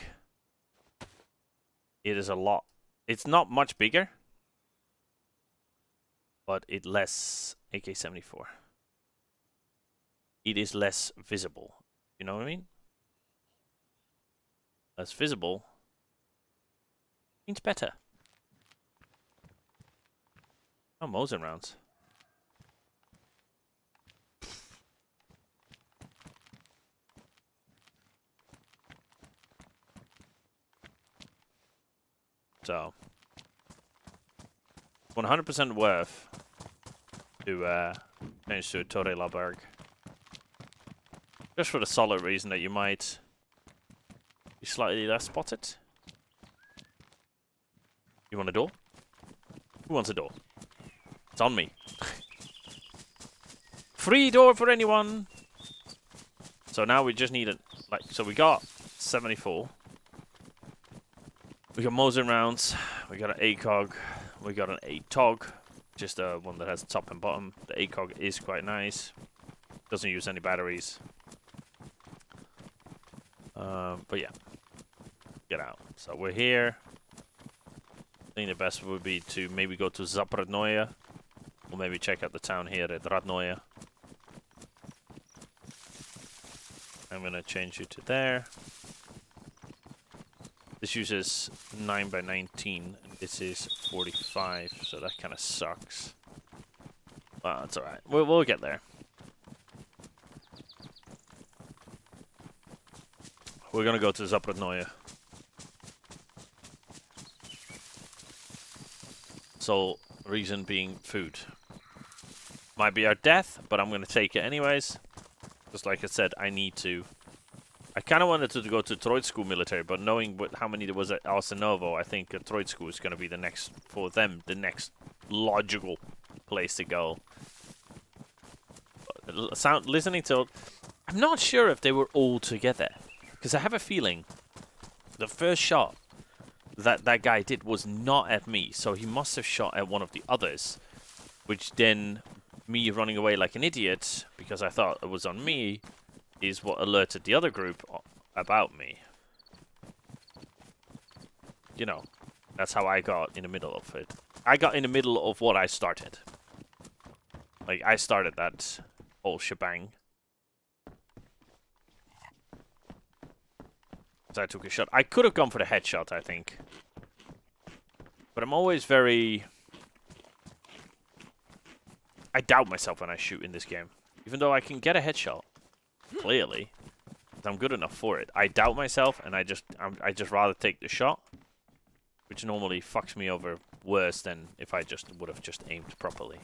it is a lot. It's not much bigger, but it less AK-74. It is less visible. You know what I mean? Less visible means better. Oh, Mosin rounds. So, 100% worth to change to a Torre Berg. Just for the solid reason that you might be slightly less spotted. You want a door? Who wants a door? It's on me. Free door for anyone! So now we just need a... so we got 74. We got Mosin rounds, we got an ACOG, we got an ATOG, just one that has top and bottom. The ACOG is quite nice, doesn't use any batteries. But yeah, get out. So we're here. I think the best would be to maybe go to Zapradnoye, or maybe check out the town here at Radnoye. I'm gonna change you to there. This uses 9x19, and this is 45, so that kind of sucks. Well, that's alright. We'll get there. We're gonna go to Zapradnoye. So, reason being food. Might be our death, but I'm gonna take it anyways. Just like I said, I need to. I kind of wanted to go to Troitsku military, but knowing how many there was at Arsenovo, I think Troitsku is going to be the next, for them, the next logical place to go. Listening to... I'm not sure if they were all together, because I have a feeling the first shot that guy did was not at me, so he must have shot at one of the others, which then, me running away like an idiot, because I thought it was on me, is what alerted the other group about me. You know, that's how I got in the middle of it. I got in the middle of what I started. Like, I started that whole shebang. So I took a shot. I could have gone for the headshot, I think. But I'm always very... I doubt myself when I shoot in this game. Even though I can get a headshot. Clearly, I'm good enough for it. I doubt myself, and I just rather take the shot, which normally fucks me over worse than if I just would have just aimed properly.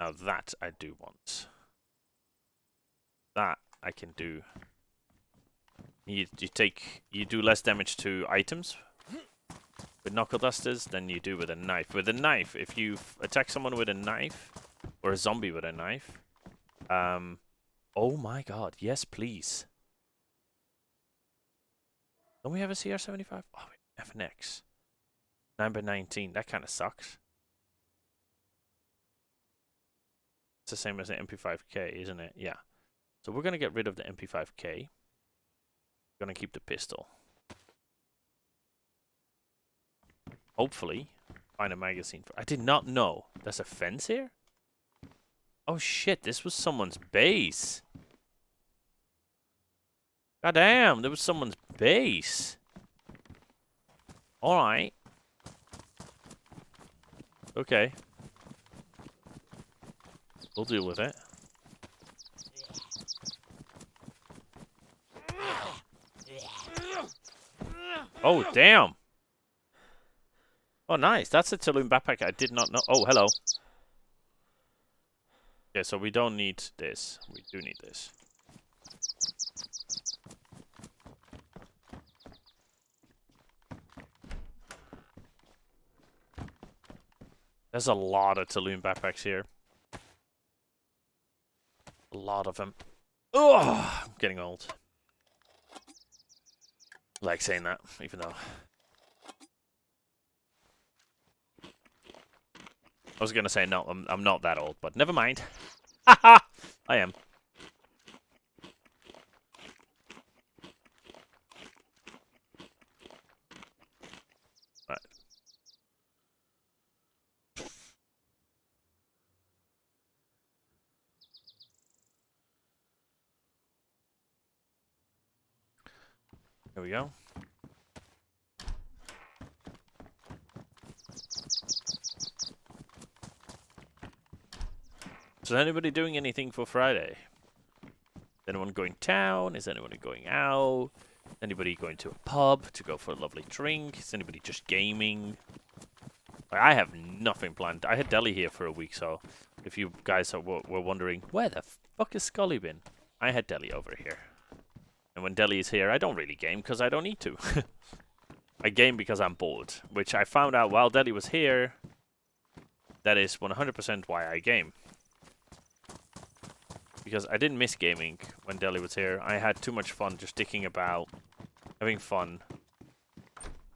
Now that I do want. That I can do. You do less damage to items. with knuckle dusters than you do with a knife. With a knife, if you attack someone with a knife, or a zombie with a knife, oh my god, yes please. Don't we have a CR75? Oh, wait, FNX. 9x19, that kind of sucks. It's the same as the MP5K, isn't it? Yeah. So we're going to get rid of the MP5K. We're going to keep the pistol. Hopefully, find a magazine. I did not know. There's a fence here? Oh shit, this was someone's base. God damn, there was someone's base. Alright. Okay. We'll deal with it. Oh, damn. Oh, nice. That's a Tulum backpack I did not know. Oh, hello. Okay, so we don't need this. We do need this. There's a lot of Tulum backpacks here. A lot of them. Ugh, I'm getting old. I like saying that, even though... I was gonna say no, I'm not that old, but never mind. Haha! I am. Right. Here we go. Is anybody doing anything for Friday? Is anyone going town? Is anybody going out? Anybody going to a pub to go for a lovely drink? Is anybody just gaming? I have nothing planned. I had Deli here for a week, so if you guys were wondering, where the fuck has Scully been? I had Deli over here. And when Deli is here, I don't really game because I don't need to. I game because I'm bored, which I found out while Deli was here. That is 100% why I game. Because I didn't miss gaming when Deli was here. I had too much fun just dicking about, having fun,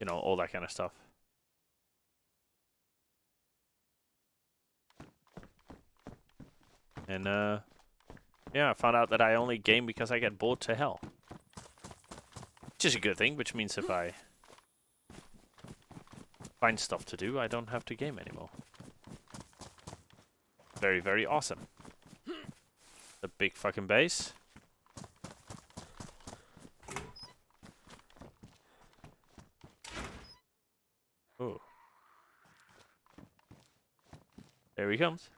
you know, all that kind of stuff. And, yeah, I found out that I only game because I get bored to hell. Which is a good thing, which means if I find stuff to do, I don't have to game anymore. Very, very awesome. The big fucking base. Oh. There he comes.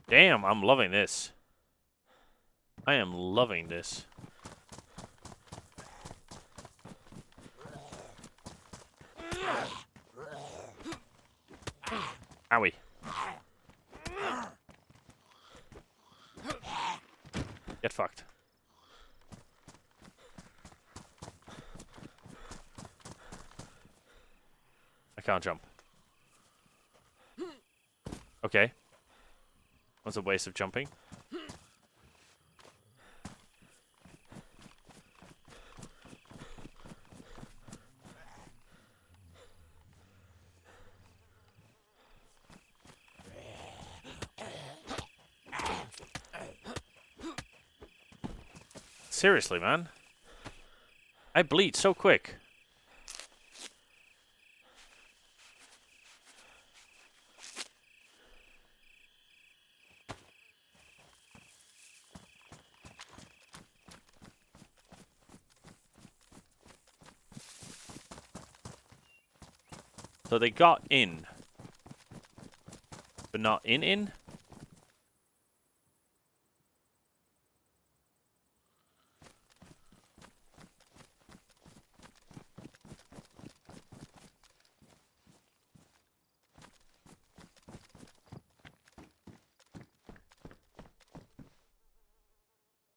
Damn, I'm loving this. I am loving this. Owie. Get fucked. I can't jump. Okay. That's a waste of jumping. Seriously, man. I bleed so quick. So they got in. But not in?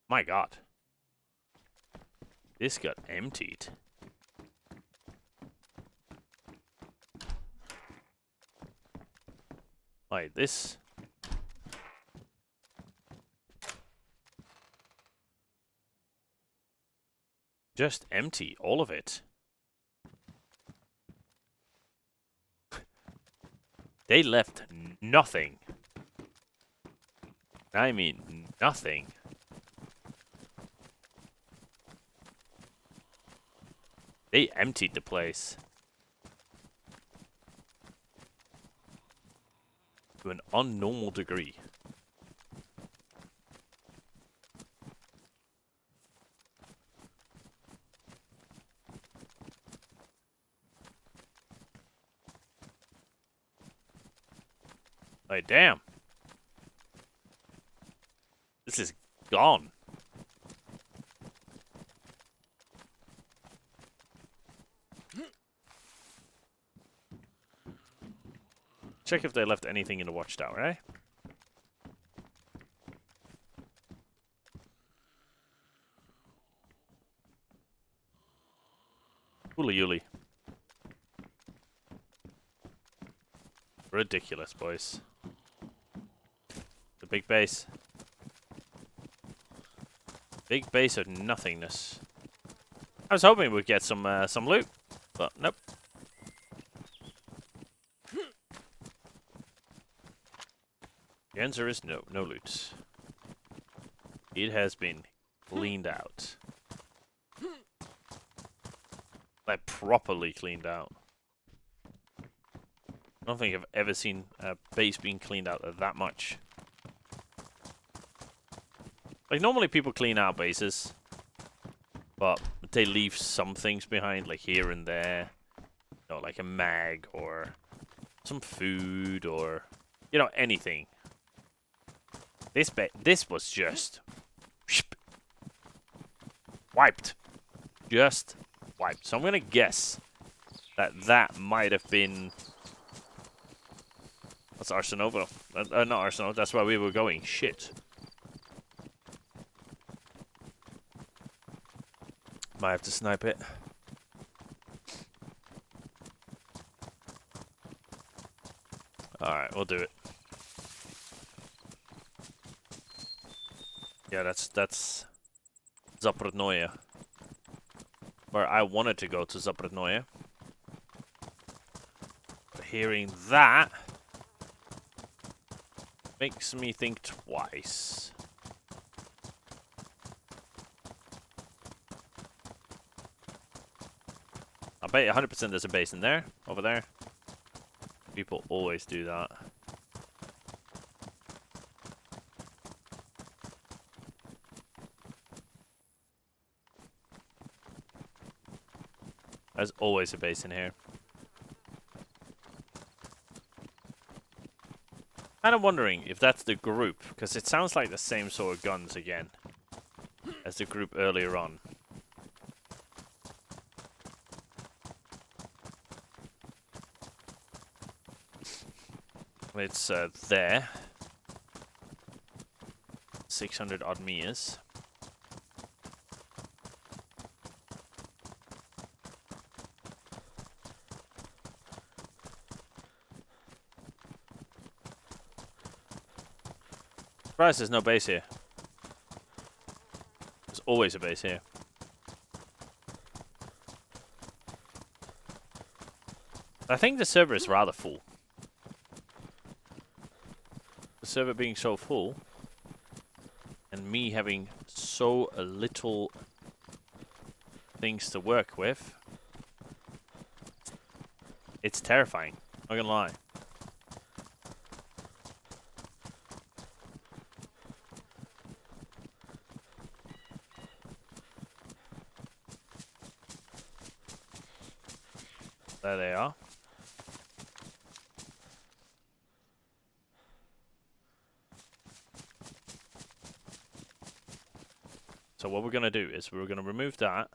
My god. This got emptied. Like this. Just empty, all of it. They left nothing. I mean, nothing. They emptied the place. To an unnormal degree. Like, damn. This is gone. Check if they left anything in the watchtower, eh? Hooly yooly. Ridiculous, boys. The big base. Big base of nothingness. I was hoping we'd get some loot, but nope. The answer is no loot. It has been cleaned out. Like, properly cleaned out. I don't think I've ever seen a base being cleaned out that much. Like, normally people clean out bases, but they leave some things behind, like here and there. You know, like a mag, or some food, or, you know, anything. This was just wiped. Just wiped. So I'm gonna guess that might have been... That's Arsenovo. Not Arsenovo, that's where we were going. Shit. Might have to snipe it. Alright, we'll do it. Yeah, that's Zaprodnoye. Where I wanted to go to Zaprodnoye. But hearing that makes me think twice. I bet you 100% there's a base in there, over there. People always do that. There's always a base in here. Kind of wondering if that's the group, because it sounds like the same sort of guns again as the group earlier on. It's there. 600 odd meters. Surprised there's no base here. There's always a base here. I think the server is rather full. The server being so full, and me having so little things to work with, it's terrifying. Not gonna lie. There they are. So what we're going to do is we're going to remove that,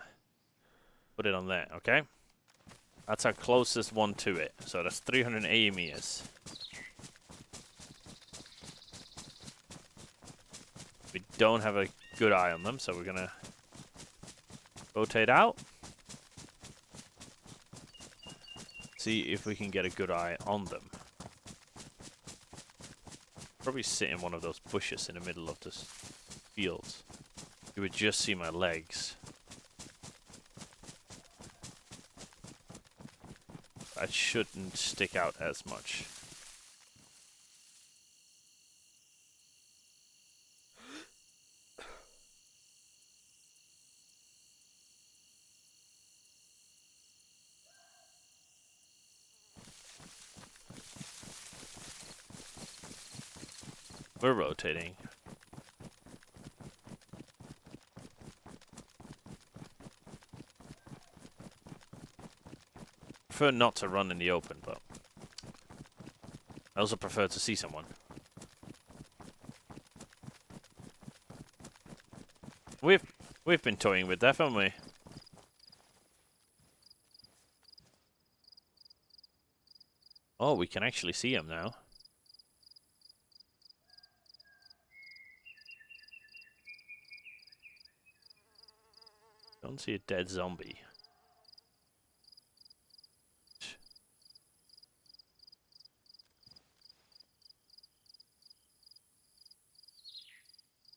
put it on there, okay? That's our closest one to it. So that's 380 meters. We don't have a good eye on them, so we're gonna rotate out. See if we can get a good eye on them. Probably sit in one of those bushes in the middle of this field. You would just see my legs. I shouldn't stick out as much. We're rotating. Prefer not to run in the open, but I also prefer to see someone. We've been toying with that, haven't we? Oh, we can actually see him now. Don't see a dead zombie.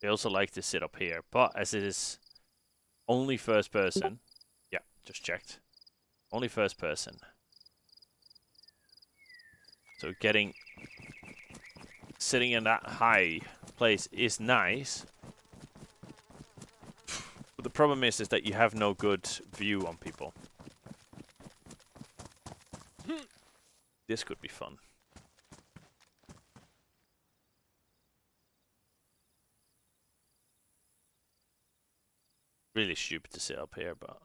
They also like to sit up here, but as it is only first person, yeah, just checked. Only first person. So sitting in that high place is nice. But the problem is that you have no good view on people. This could be fun. Really stupid to sit up here, but...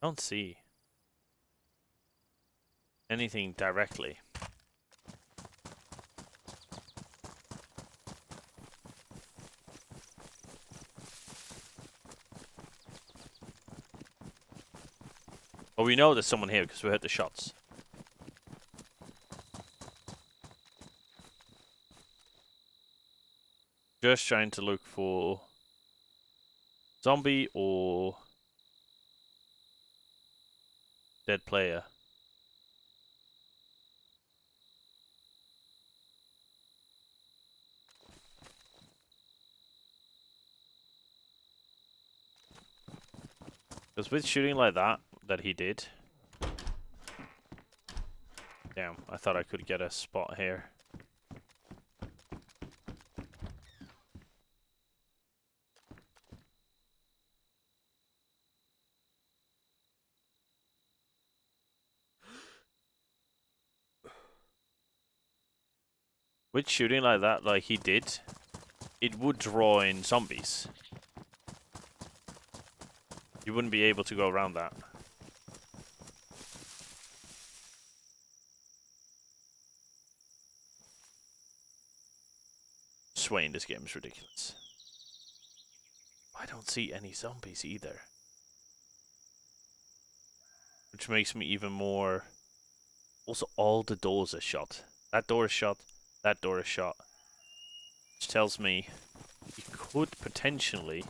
I don't see anything directly. But we know there's someone here because we heard the shots. Just trying to look for zombie or dead player. Because with shooting like that he did. Damn, I thought I could get a spot here. With shooting like that, like he did, it would draw in zombies. You wouldn't be able to go around that. Swaying this game is ridiculous. I don't see any zombies either. Which makes me even more... Also, all the doors are shut. That door is shut. That door is shut. Which tells me he could potentially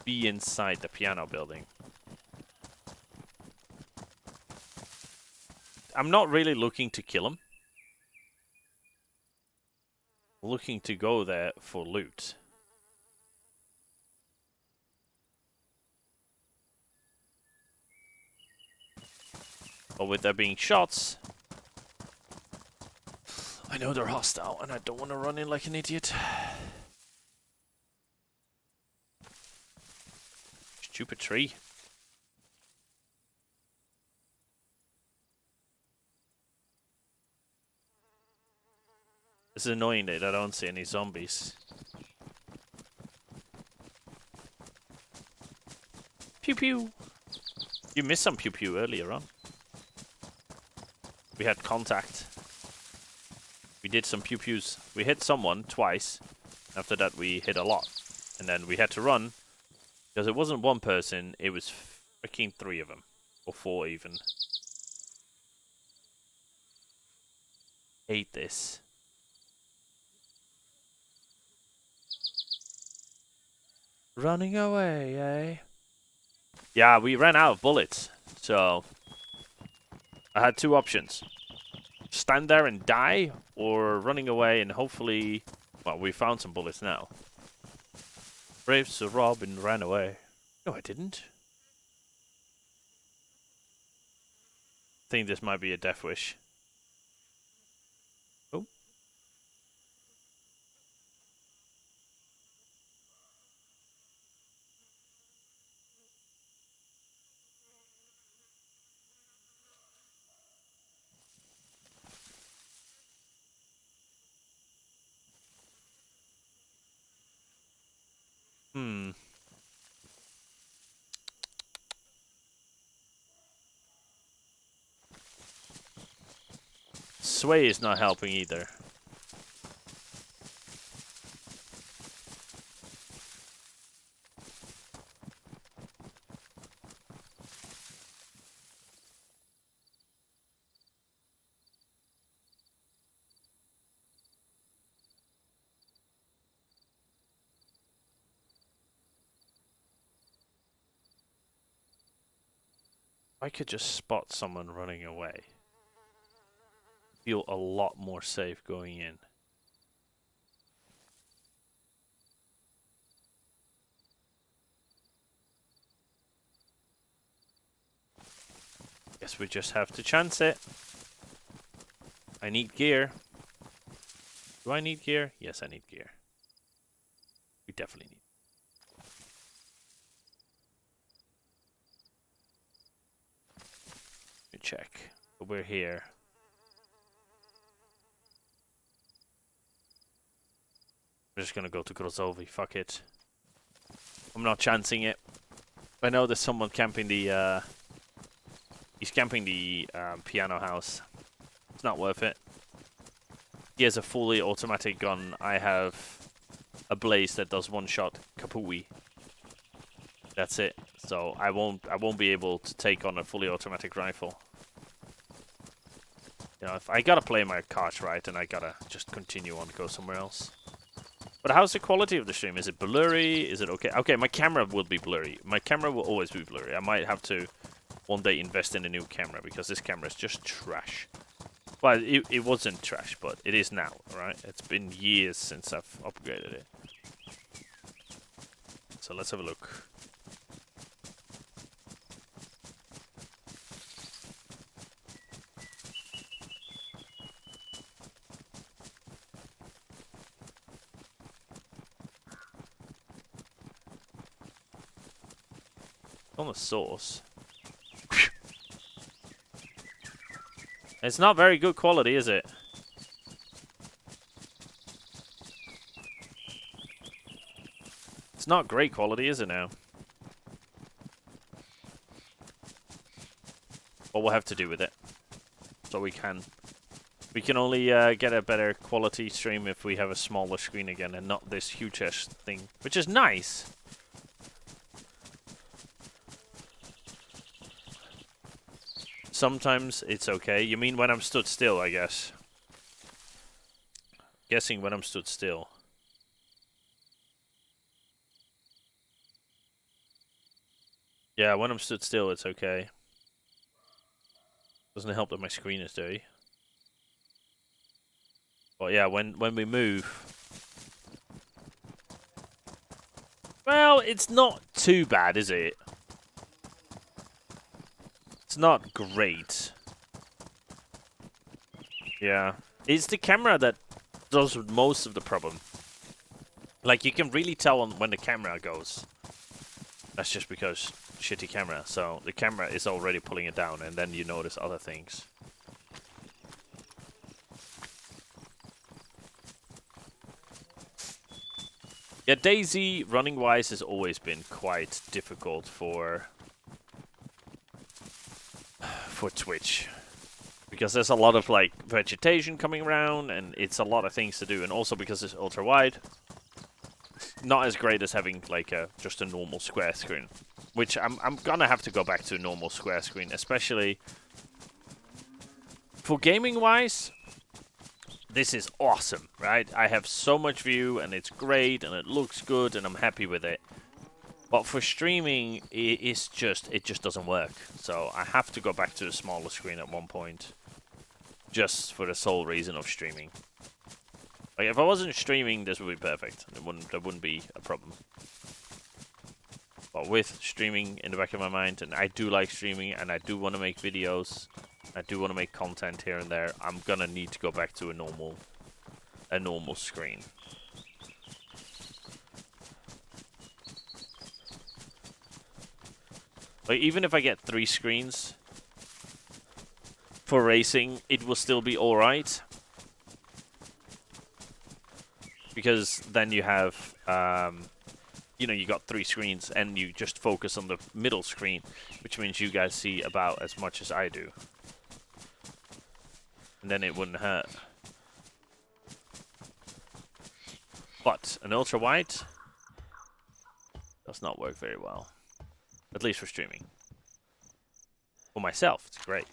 be inside the piano building. I'm not really looking to kill him. I'm looking to go there for loot. But with there being shots, I know they're hostile and I don't want to run in like an idiot. Stupid tree. It's annoying that I don't see any zombies. Pew pew. You missed some pew pew earlier on. We had contact. We did some pew pews. We hit someone twice. After that we hit a lot. And then we had to run, because it wasn't one person, it was freaking 3 of them. Or 4 even. Hate this. Running away, eh? Yeah, we ran out of bullets, so I had 2 options. Stand there and die, or running away and hopefully... Well, we found some bullets now. Brave Sir Robin ran away. No, I didn't. I think this might be a death wish. Oh. Hmm. Sway is not helping either. I could just spot someone running away. Feel a lot more safe going in. Guess we just have to chance it. I need gear. Do I need gear? Yes, I need gear. We definitely need. Let me check. But we're here. I'm just gonna go to Grozovi. Fuck it. I'm not chancing it. I know there's someone camping the. He's camping the piano house. It's not worth it. He has a fully automatic gun. I have a blaze that does 1-shot kapooey. That's it. So I won't be able to take on a fully automatic rifle. You know, if I gotta play my cards right, and I gotta just continue on, go somewhere else. But how's the quality of the stream? Is it blurry? Is it okay? Okay, my camera will be blurry. My camera will always be blurry. I might have to one day invest in a new camera, because this camera is just trash. Well, it wasn't trash, but it is now, right? It's been years since I've upgraded it. So let's have a look. On the source. It's not very good quality, is it? It's not great quality, is it now? But we'll have to do with it. So we can only get a better quality stream if we have a smaller screen again and not this huge-ass thing, which is nice. Sometimes it's okay. You mean when I'm stood still, I guess. Guessing when I'm stood still. Yeah, when I'm stood still, it's okay. Doesn't help that my screen is dirty. But yeah, when we move... Well, it's not too bad, is it? It's not great. Yeah. It's the camera that does most of the problem. Like, you can really tell when the camera goes. That's just because shitty camera. So the camera is already pulling it down, and then you notice other things. Yeah, Daisy, running-wise, has always been quite difficult for Twitch. Because there's a lot of, like, vegetation coming around, and it's a lot of things to do. And also because it's ultra-wide. not as great as having like just a normal square screen, which I'm gonna have to go back to a normal square screen, especially for gaming wise. This is awesome, right? I have so much view and it's great and it looks good and I'm happy with it. But for streaming, it just doesn't work. So I have to go back to the smaller screen at one point, just for the sole reason of streaming. Like if I wasn't streaming, this would be perfect. There wouldn't be a problem. But with streaming in the back of my mind, and I do like streaming, and I do want to make videos, I do want to make content here and there, I'm gonna need to go back to a normal screen. Like even if I get 3 screens for racing, it will still be alright. Because then you have, you know, you got 3 screens and you just focus on the middle screen, which means you guys see about as much as I do. And then it wouldn't hurt. But an ultra wide does not work very well. At least for streaming. For myself, it's great.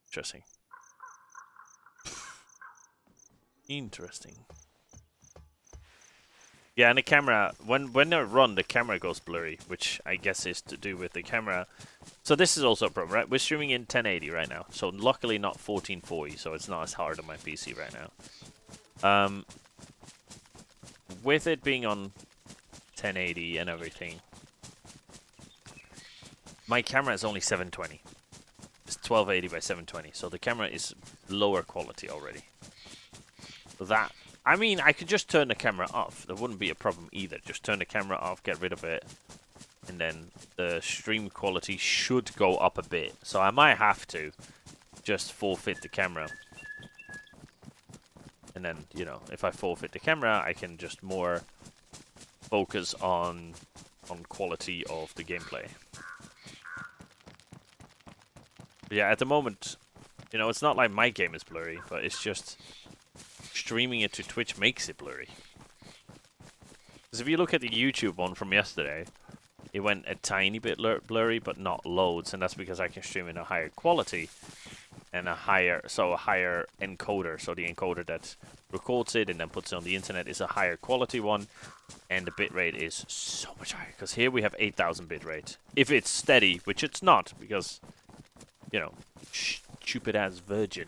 Interesting. Interesting. Yeah, and the camera, when I run, the camera goes blurry, which I guess is to do with the camera. So this is also a problem, right? We're streaming in 1080 right now. So luckily not 1440, so it's not as hard on my PC right now. With it being on 1080 and everything, my camera is only 720. It's 1280 by 720, so the camera is lower quality already. So that, I mean, I could just turn the camera off. There wouldn't be a problem either. Just turn the camera off, get rid of it, and then the stream quality should go up a bit. So I might have to just forfeit the camera. And then, you know, if I forfeit the camera, I can just more focus on quality of the gameplay. But yeah, at the moment, you know, it's not like my game is blurry, but it's just streaming it to Twitch makes it blurry. Because if you look at the YouTube one from yesterday, it went a tiny bit blurry, but not loads, and that's because I can stream in a higher quality and a higher encoder. So the encoder that records it and then puts it on the internet is a higher quality one, and the bitrate is so much higher. Because here we have 8,000 bitrate. If it's steady, which it's not, because, you know, stupid ass Virgin.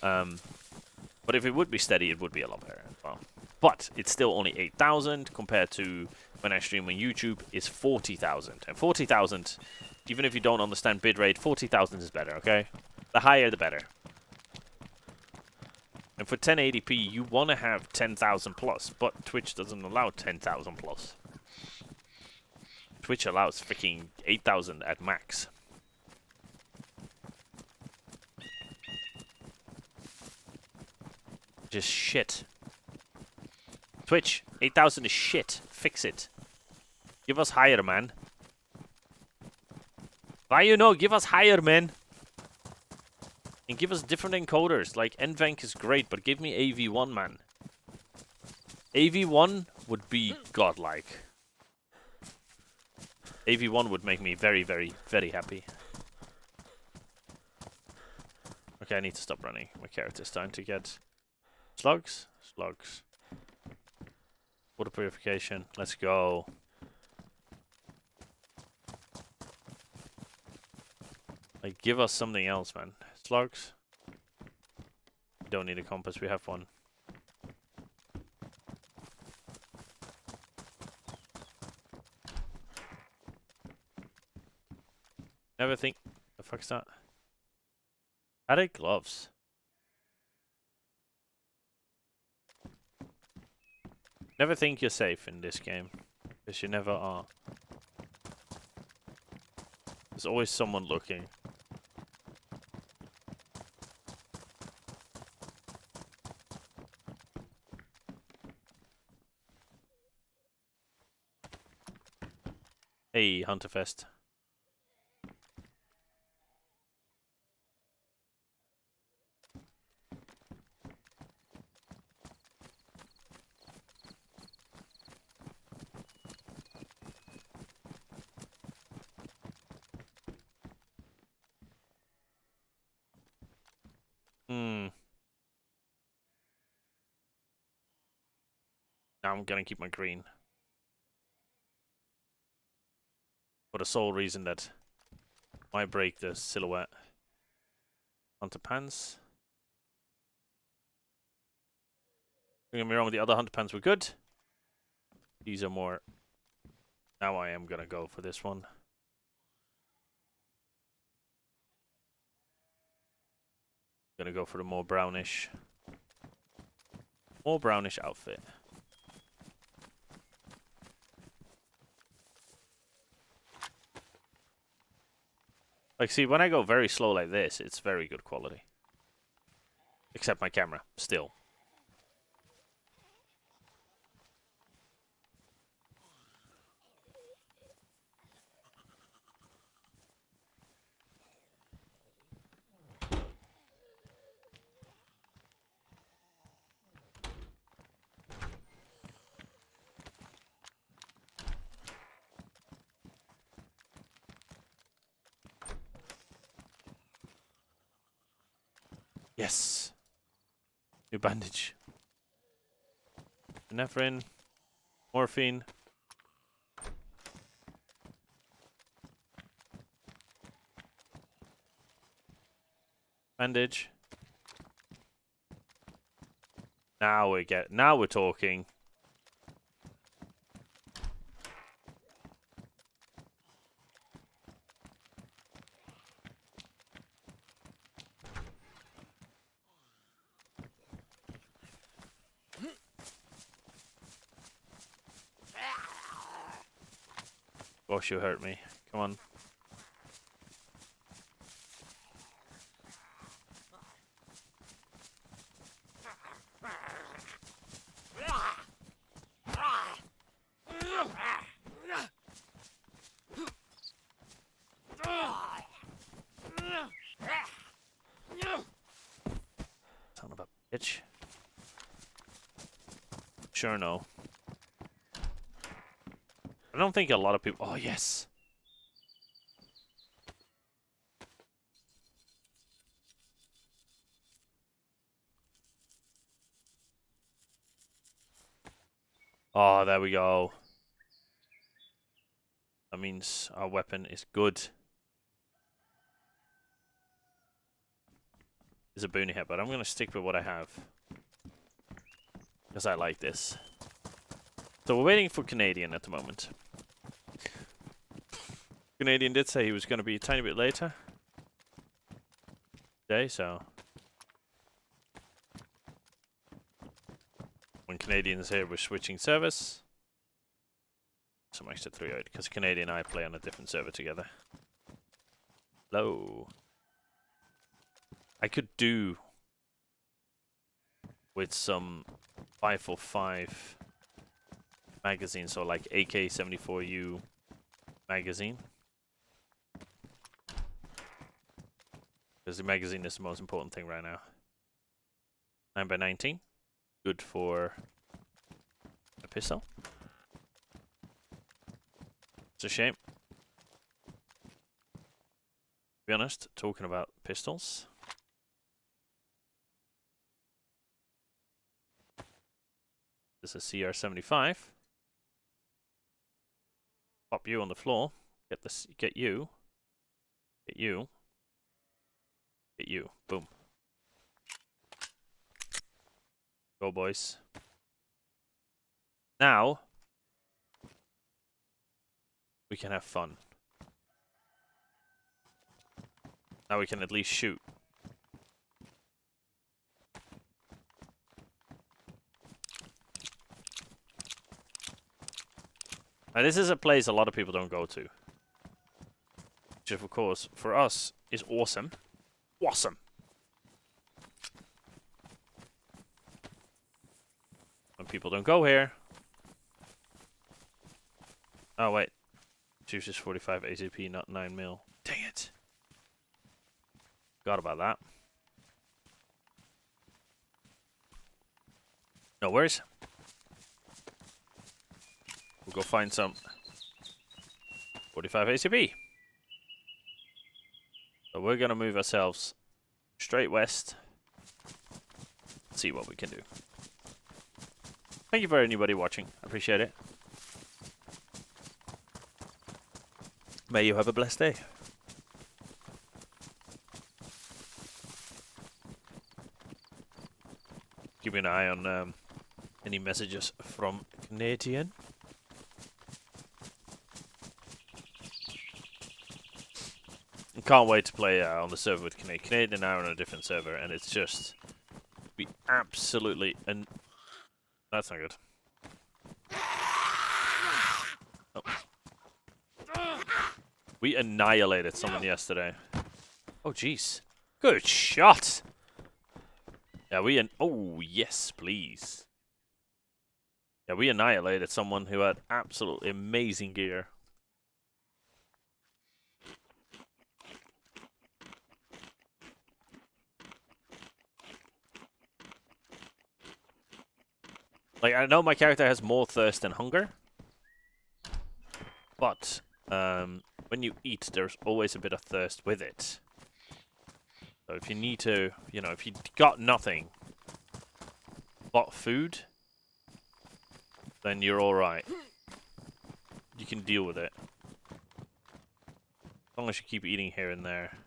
But if it would be steady, it would be a lot better as well. But it's still only 8,000 compared to when I stream on YouTube is 40,000. And 40,000, even if you don't understand bitrate, 40,000 is better, okay? The higher, the better. And for 1080p, you want to have 10,000 plus, but Twitch doesn't allow 10,000 plus. Twitch allows freaking 8,000 at max. Just shit. Twitch, 8,000 is shit. Fix it. Give us higher, man. Why you know? Give us higher, man. And give us different encoders. Like, NVENC is great, but give me AV1, man. AV1 would be godlike. AV1 would make me very, very, very happy. Okay, I need to stop running. My character's starting to get... Slugs? Slugs. Water purification. Let's go. Like, give us something else, man. Slugs? We don't need a compass, we have one. Never think... The fuck's that? Added gloves. Never think you're safe in this game. Because you never are. There's always someone looking. Hey, Hunterfest. Hmm. Now I'm gonna keep my green. For the sole reason that might break the silhouette. Hunter pants. Don't get me wrong, the other hunter pants were good. These are more... Now I am gonna go for this one. Gonna go for the more brownish outfit. Like, see, when I go very slow like this, it's very good quality. Except my camera, still. Yes. New bandage. Epinephrine. Morphine. Bandage. Now we're talking. Gosh, you hurt me. Come on. Son of a bitch. Sure, no. I don't think a lot of people... Oh, yes! Oh, there we go. That means our weapon is good. It's a boonie head, but I'm going to stick with what I have. Because I like this. So we're waiting for Canadian at the moment. Canadian did say he was going to be a tiny bit later today, so when Canadian's here, we're switching service. Some extra 308 because Canadian and I play on a different server together. Hello. I could do with some 545 magazine, so like AK-74U magazine. Because the magazine is the most important thing right now. 9x19. Good for a pistol. It's a shame. To be honest, talking about pistols. This is CR75. Pop you on the floor. Get this. Get you. Get you. Get you. Boom. Go, boys. Now we can have fun. Now we can at least shoot. Now this is a place a lot of people don't go to. Which of course, for us, is awesome. Awesome! When people don't go here. Oh wait. Chooses 45 ACP, not 9mm. Dang it. Forgot about that. No worries. We'll go find some 45 ACP. So we're gonna move ourselves straight west see what we can do. Thank you for anybody watching. I appreciate it. May you have a blessed day. Keep an eye on any messages from Canadian. Can't wait to play on the server with Canadian. Canadian are on a different server, and it's just we absolutely and that's not good. Oh. We annihilated someone yesterday. Oh jeez, good shot. Yeah, oh yes, please. Yeah, we annihilated someone who had absolutely amazing gear. Like, I know my character has more thirst than hunger, but when you eat, there's always a bit of thirst with it. So if you need to, you know, if you got nothing but food, then you're alright. You can deal with it. As long as you keep eating here and there.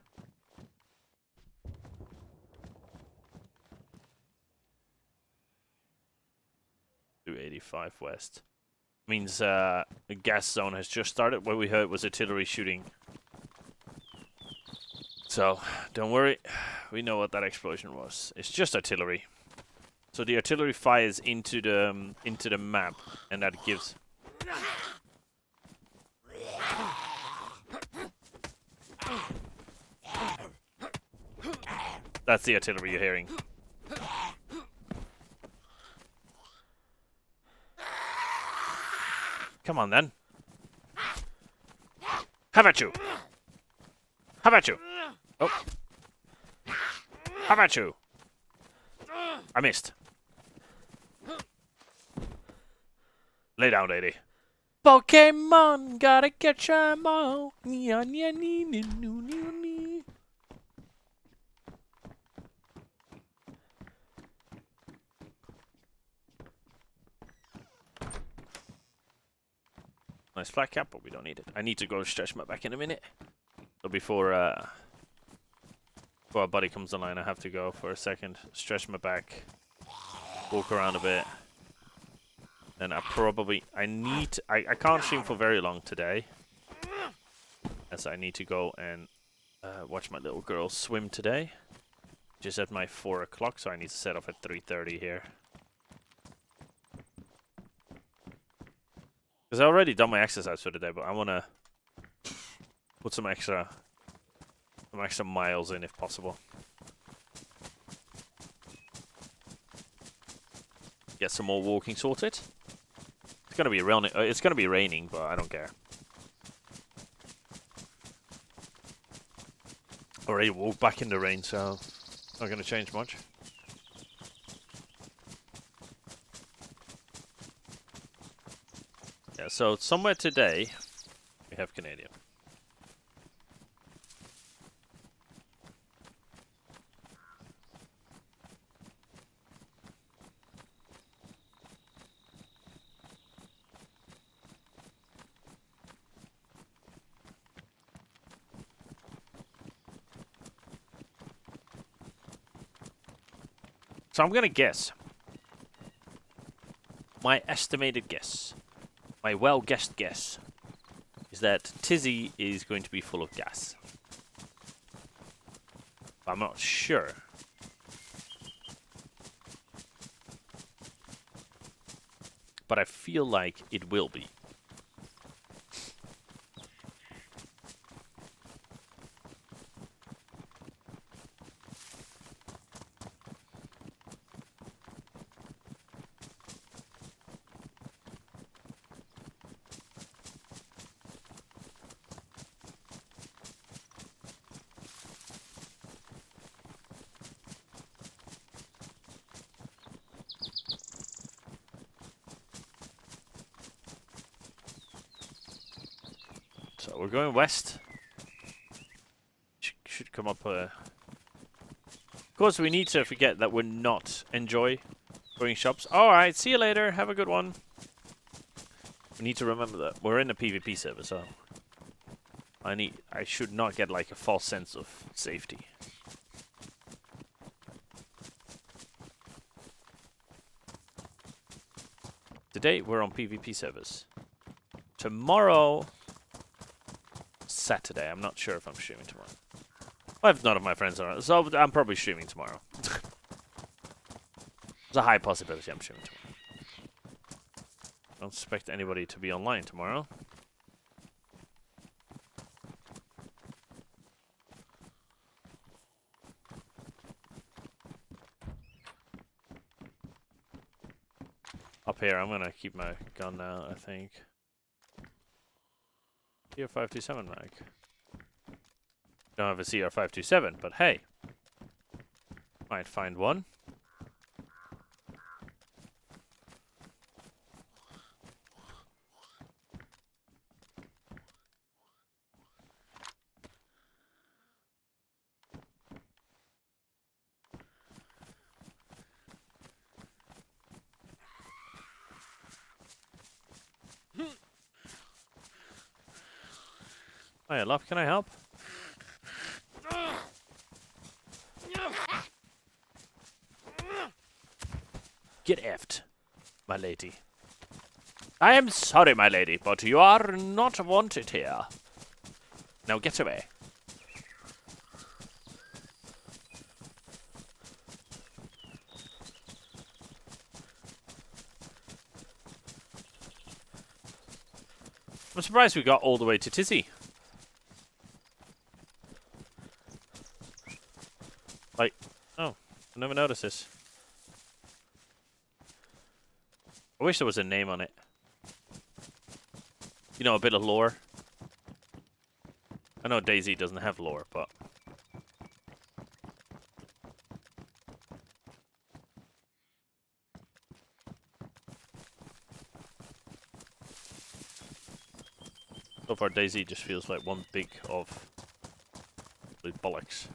285 west. Means a gas zone has just started. What we heard was artillery shooting. So, don't worry. We know what that explosion was. It's just artillery. So the artillery fires into the map, and that gives... That's the artillery you're hearing. Come on, then. How about you? How about you? Oh. How about you? I missed. Lay down, lady. Pokemon, gotta catch 'em all. Nice flat cap, but we don't need it. I need to go stretch my back in a minute. So before our buddy comes online, I have to go for a second, stretch my back, walk around a bit. Then I can't stream for very long today, as I need to go and watch my little girl swim today. Just at my 4 o'clock, so I need to set off at 3:30 here. Because I already done my exercise for the day, but I want to put some extra miles in if possible. Get some more walking sorted. It's gonna be raining, but I don't care. Already walked back in the rain, so not gonna change much. Yeah, so somewhere today we have Canadian. So I'm gonna guess. My estimated guess. My well-guessed guess is that Tizzy is going to be full of gas. I'm not sure. But I feel like it will be. So we're going west. Should come up Of course, we need to forget that we're not enjoy going shops. Alright, see you later. Have a good one. We need to remember that we're in a PvP server, so I should not get like a false sense of safety. Today we're on PvP servers. Tomorrow, Saturday. I'm not sure if I'm streaming tomorrow. Well, if none of my friends are, so I'm probably streaming tomorrow. There's a high possibility I'm streaming tomorrow. Don't expect anybody to be online tomorrow. Up here, I'm gonna keep my gun now, I think. CR527 mag. Don't have a CR527, but hey. Might find one. Hiya, love, can I help? Get effed, my lady. I am sorry, my lady, but you are not wanted here. Now get away. I'm surprised we got all the way to Tizzy. Like, oh, I never noticed this. I wish there was a name on it. You know, a bit of lore. I know DayZ doesn't have lore, but... So far, DayZ just feels like one big of... bollocks.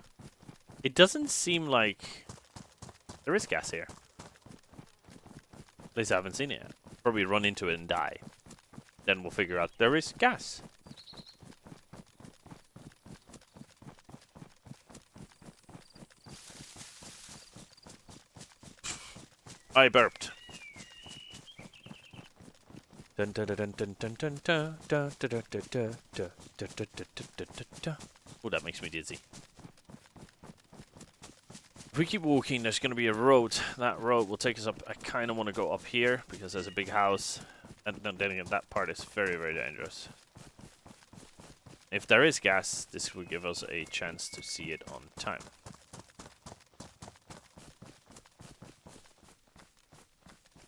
It doesn't seem like... there is gas here. At least I haven't seen it yet. Probably run into it and die. Then we'll figure out there is gas. I burped. Dun dun dun dun dun dun dun dun dun dun dun dun dun. Oh, that makes me dizzy. If we keep walking, there's going to be a road. That road will take us up. I kind of want to go up here because there's a big house. And then again, that part is very, very dangerous. If there is gas, this will give us a chance to see it on time.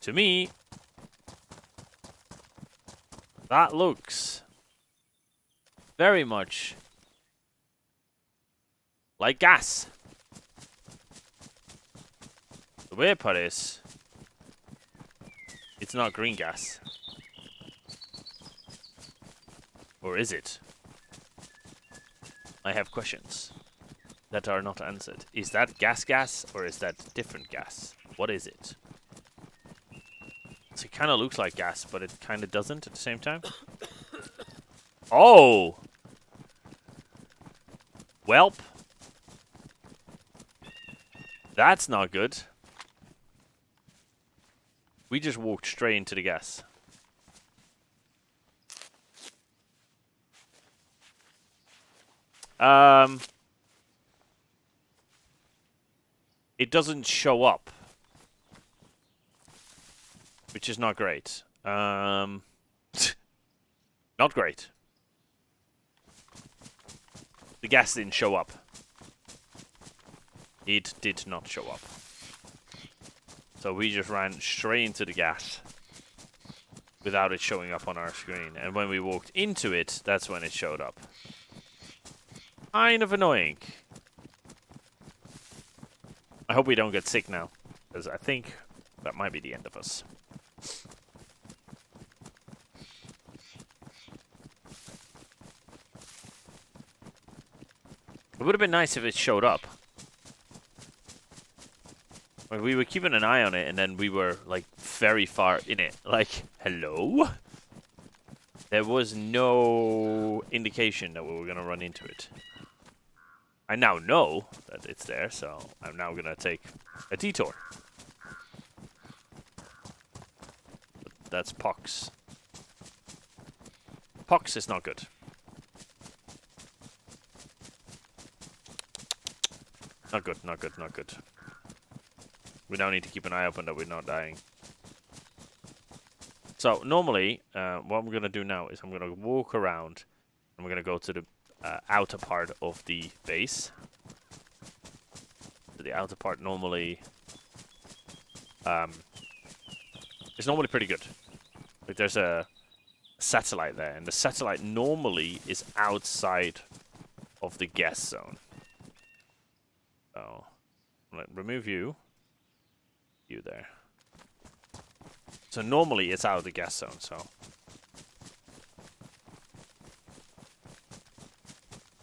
To me, that looks very much like gas. The weird part is, it's not green gas. Or is it? I have questions that are not answered. Is that gas or is that different gas? What is it? So it kind of looks like gas, but it kind of doesn't at the same time. Oh! Welp. That's not good. We just walked straight into the gas. It doesn't show up, which is not great. Not great. The gas didn't show up. It did not show up. So we just ran straight into the gas without it showing up on our screen. And when we walked into it, that's when it showed up. Kind of annoying. I hope we don't get sick now, because I think that might be the end of us. It would have been nice if it showed up. Like, we were keeping an eye on it, and then we were, like, very far in it. Like, hello? There was no indication that we were going to run into it. I now know that it's there, so I'm now going to take a detour. But that's Pox. Pox is not good. Not good, not good, not good. We now need to keep an eye open that we're not dying. So, normally, what I'm going to do now is I'm going to walk around, and we're going to go to the outer part of the base. So the outer part normally is normally pretty good. Like, there's a satellite there, and the satellite normally is outside of the gas zone. So, remove you. You there. So normally it's out of the gas zone, so.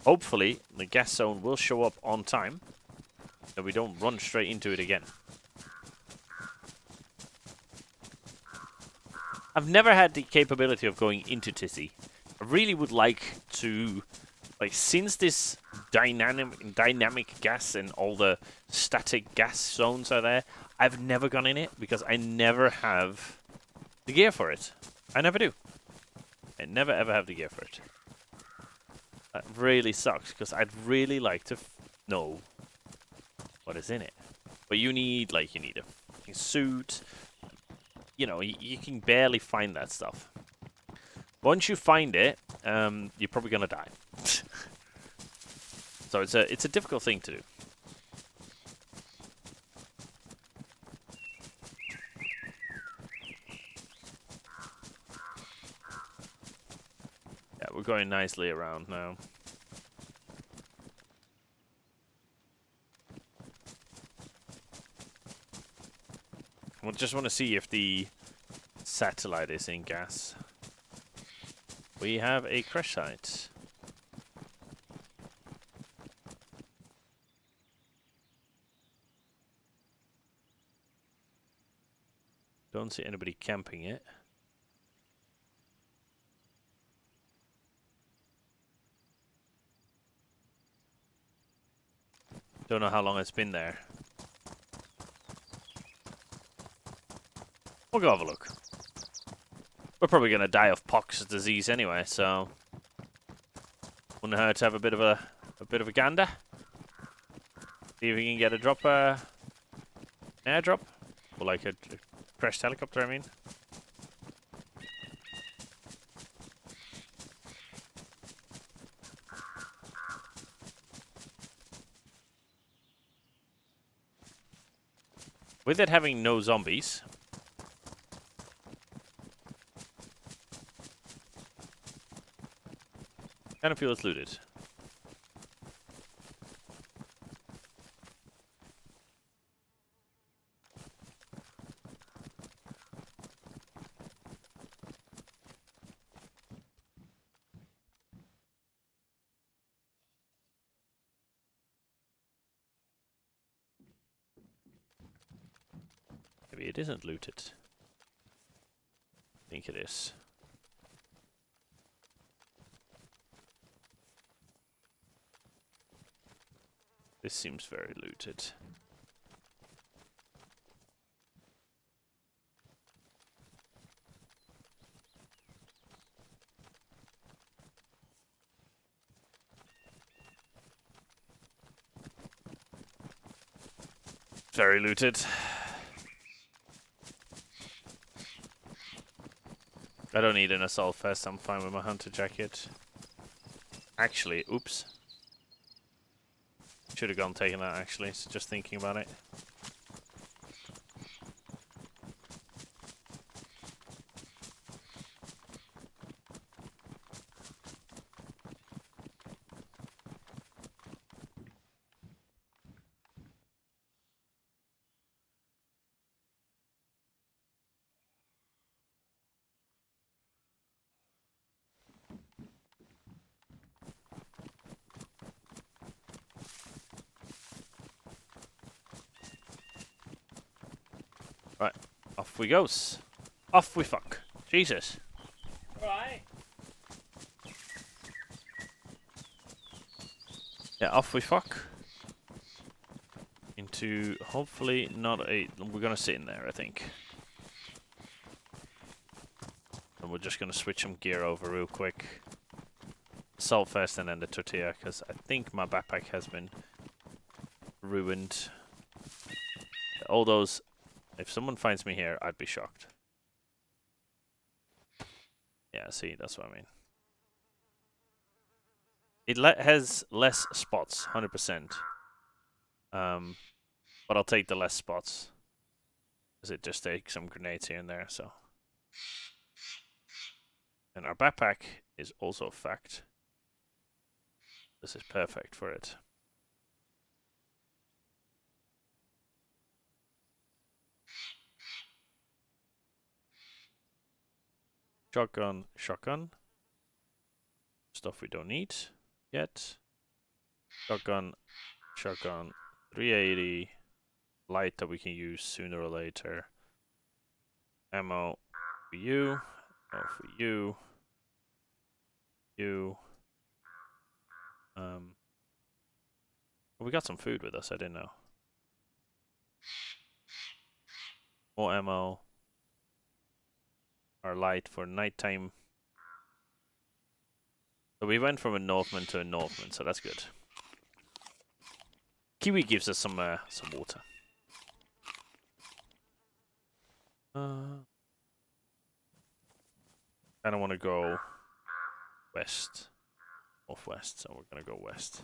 Hopefully the gas zone will show up on time, and we don't run straight into it again. I've never had the capability of going into Tizzy. I really would like to, like, since this dynamic gas and all the static gas zones are there, I've never gone in it because I never have the gear for it. I never do. I never ever have the gear for it. That really sucks because I'd really like to know what is in it. But you need, like, you need a fucking suit. You know, you can barely find that stuff. Once you find it, you're probably gonna die. So it's a difficult thing to do. Yeah, we're going nicely around now. We just want to see if the satellite is in gas. We have a crash site. Don't see anybody camping it. Don't know how long it's been there. We'll go have a look. We're probably gonna die of pox disease anyway, so wouldn't hurt to have a bit of a gander. See if we can get a drop, airdrop, or like a crashed helicopter. I mean. With it having no zombies, kind of feel it's looted. Maybe it isn't looted. I think it is. This seems very looted. Very looted. I don't need an assault vest, I'm fine with my hunter jacket. Actually, oops. Should have gone taking that actually, so just thinking about it. Right, off we goes. Off we fuck. Jesus. Right. Yeah, off we fuck. Into hopefully not a. We're gonna sit in there, I think. And we're just gonna switch some gear over real quick. Salt first and then the tortilla, because I think my backpack has been ruined. All those. If someone finds me here, I'd be shocked. Yeah, see, that's what I mean. It has less spots, 100%. But I'll take the less spots. Because it just takes some grenades here and there, so. And our backpack is also a fact. This is perfect for it. Shotgun, shotgun. Stuff we don't need yet. Shotgun, shotgun. 380. Light that we can use sooner or later. Ammo for you. Ammo for you. You. Well, we got some food with us, I didn't know. More ammo. Our light for nighttime. So we went from a Northman to a Northman, so that's good. Kiwi gives us some water. I don't want to go west, northwest, so we're gonna go west.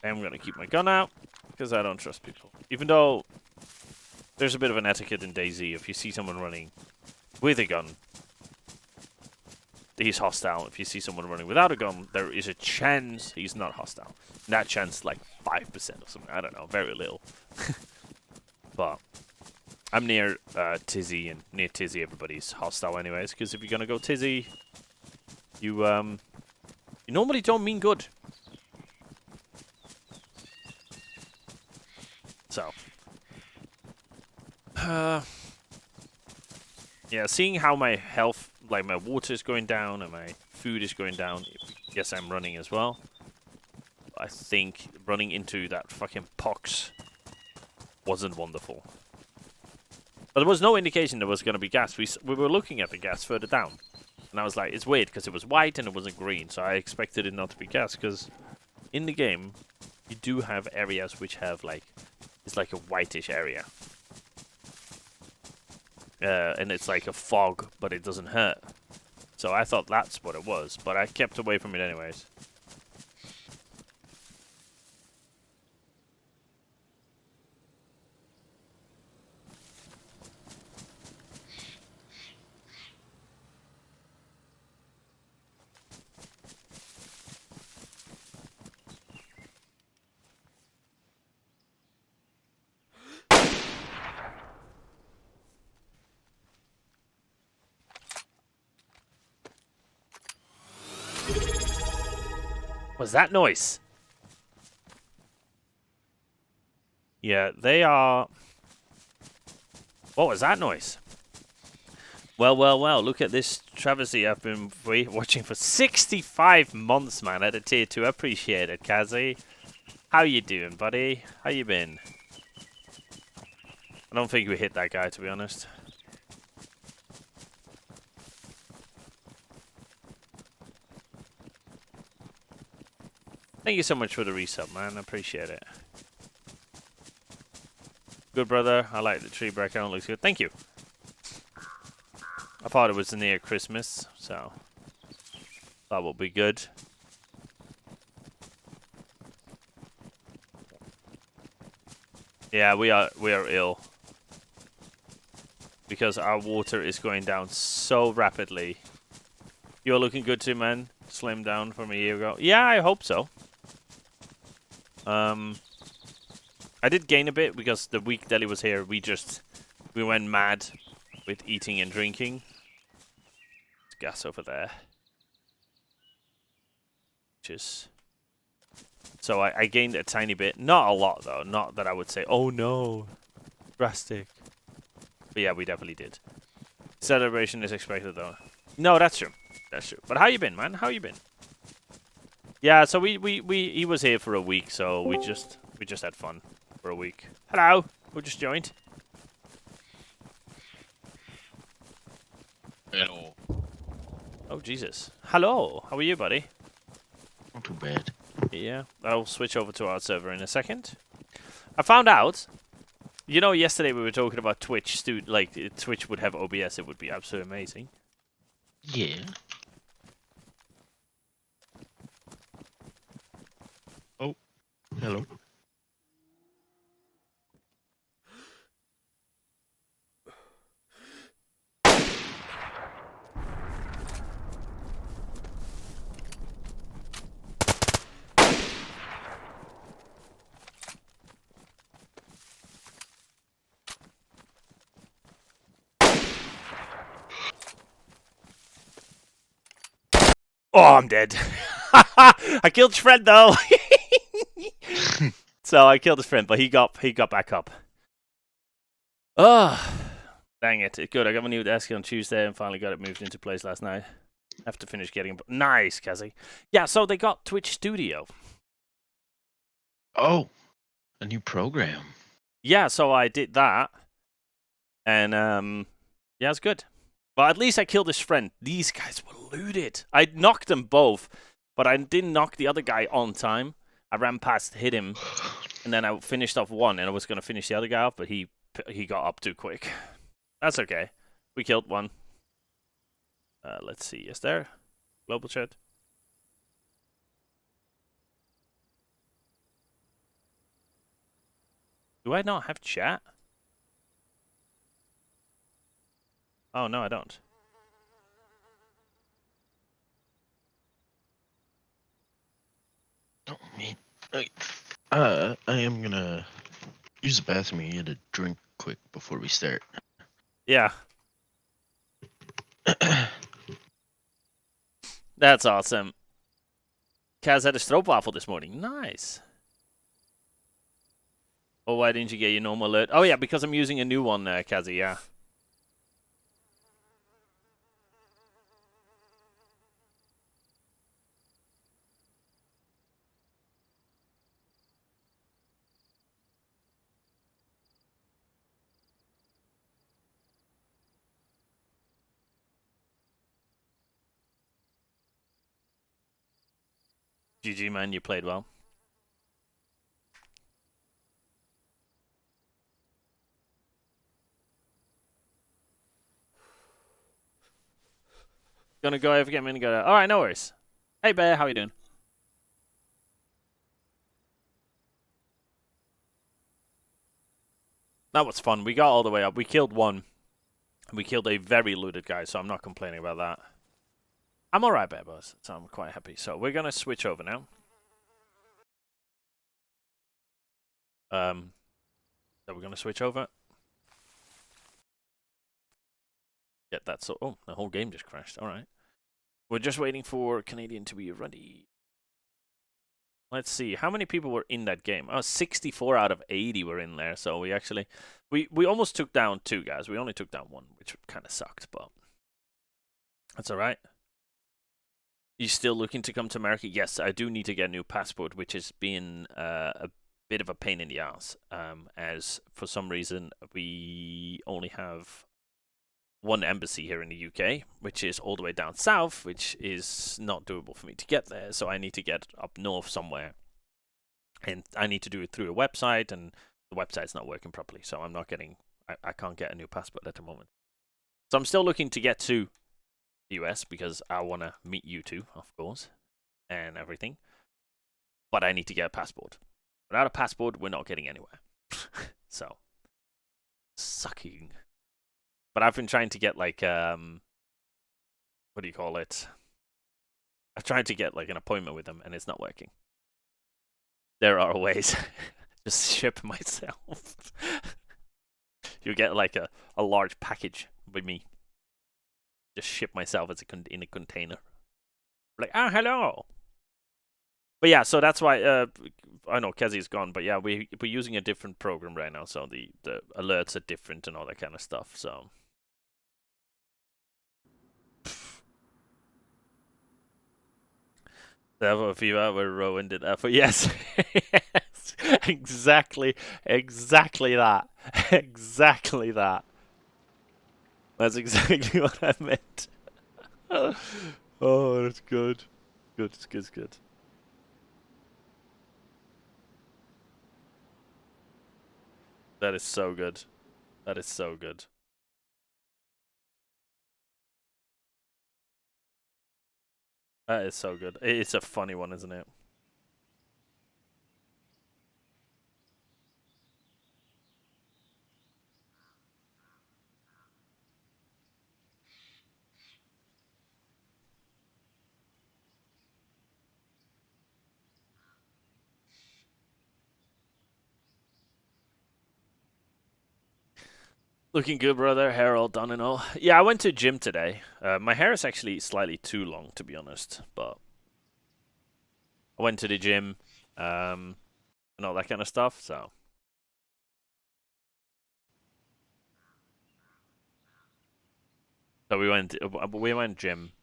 I'm gonna keep my gun out because I don't trust people. Even though there's a bit of an etiquette in DayZ, if you see someone running with a gun, he's hostile. If you see someone running without a gun, there is a chance he's not hostile. And that chance is like 5% or something. I don't know, very little. But I'm near Tizzy, and near Tizzy everybody's hostile anyways, because if you're gonna go Tizzy, you normally don't mean good. So yeah, seeing how my health, like my water is going down and my food is going down, yes, I'm running as well. I think running into that fucking pox wasn't wonderful. But there was no indication there was going to be gas. We were looking at the gas further down. And I was like, it's weird because it was white and it wasn't green. So I expected it not to be gas because in the game, you do have areas which have like, it's like a whitish area. And it's like a fog, but it doesn't hurt. So I thought that's what it was, but I kept away from it anyways. Was that noise? Yeah, they are... What was that noise? Well, well, well, look at this travesty I've been watching for 65 months, man, at a tier 2. I appreciate it, Kazi. How you doing, buddy? How you been? I don't think we hit that guy, to be honest. Thank you so much for the resub, man. I appreciate it. Good, brother. I like the tree background. Looks good. Thank you. I thought it was near Christmas, so that will be good. Yeah, we are ill because our water is going down so rapidly. You're looking good too, man. Slimmed down from a year ago. Yeah, I hope so. I did gain a bit because the week Deli was here, we went mad with eating and drinking. There's gas over there. So I gained a tiny bit. Not a lot, though. Not that I would say, oh no, drastic. But yeah, we definitely did. Celebration is expected though. No, that's true. That's true. But how you been, man? How you been? Yeah, so he was here for a week, so we just had fun for a week. Hello, who just joined? Hello. Oh Jesus. Hello, how are you, buddy? Not too bad. Yeah, I'll switch over to our server in a second. I found out. You know, yesterday we were talking about Twitch. Like, if Twitch would have OBS, it would be absolutely amazing. Yeah. Oh, hello. Oh, I'm dead. I killed his friend though. So I killed his friend, but he got back up. Oh, dang it! Good. I got my new desk on Tuesday and finally got it moved into place last night. Have to finish getting nice, Kazzy. Yeah. So they got Twitch Studio. Oh, a new program. Yeah. So I did that, and yeah, it's good. But at least I killed his friend. These guys were looted. I knocked them both, but I didn't knock the other guy on time. I ran past, hit him, and then I finished off one, and I was going to finish the other guy off, but he got up too quick. That's okay. We killed one. Let's see. Is there global chat? Do I not have chat? Oh, no, I don't. Oh man. I am gonna use the bathroom and get a drink quick before we start. Yeah. That's awesome. Kaz had a stroopwafel this morning. Nice. Oh, why didn't you get your normal alert? Oh, yeah, because I'm using a new one, Kazzy, yeah. GG, man, you played well. Gonna go over, get me and go. Alright, no worries. Hey, Bear, how you doing? That was fun. We got all the way up. We killed one. We killed a very looted guy, so I'm not complaining about that. I'm alright, Bear Boss, so I'm quite happy. So we're gonna switch over now. So we're gonna switch over. Get that. So, oh, the whole game just crashed. All right. We're just waiting for Canadian to be ready. Let's see. How many people were in that game? Oh, 64 out of 80 were in there. So we actually... We almost took down 2 guys. We only took down 1, which kind of sucked, but... That's alright. You still looking to come to America? Yes, I do need to get a new passport, which has been a bit of a pain in the ass. As for some reason, we only have... one embassy here in the UK, which is all the way down south, which is not doable for me to get there. So I need to get up north somewhere, and I need to do it through a website, and the website's not working properly. So I'm not getting, I can't get a new passport at the moment. So I'm still looking to get to the US because I want to meet you two, of course, and everything. But I need to get a passport. Without a passport, we're not getting anywhere. So, sucking. But I've been trying to get, like, what do you call it? I've tried to get, like, an appointment with them, and it's not working. There are ways. Just ship myself. You get, like, a large package with me. Just ship myself as in a container. Like, hello. But yeah, so that's why I know Kezi's gone, but yeah, we're using a different program right now, so the alerts are different and all that kind of stuff. So Therefore, if you ever ruined it, therefore, yes, yes, exactly, exactly that, exactly that. That's exactly what I meant. Oh, that's good. Good, it's good, it's good. That is so good. That is so good. That is so good. It's a funny one, isn't it? Looking good, brother. Hair all done and all. Yeah, I went to gym today. My hair is actually slightly too long, to be honest. But I went to the gym, and all that kind of stuff. So we went gym,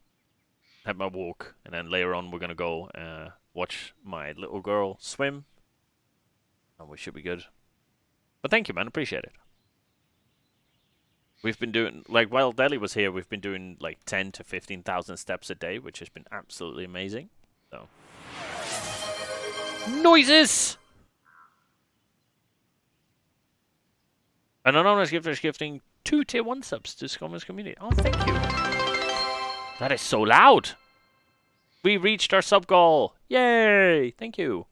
had my walk, and then later on we're gonna go watch my little girl swim, and we should be good. But thank you, man. Appreciate it. We've been doing like while Deli was here, we've been doing like 10 to 15,000 steps a day, which has been absolutely amazing. So noises. An anonymous gifter is gifting 2 tier 1 subs to Scummer's community. Oh, thank you. That is so loud. We reached our sub goal. Yay! Thank you.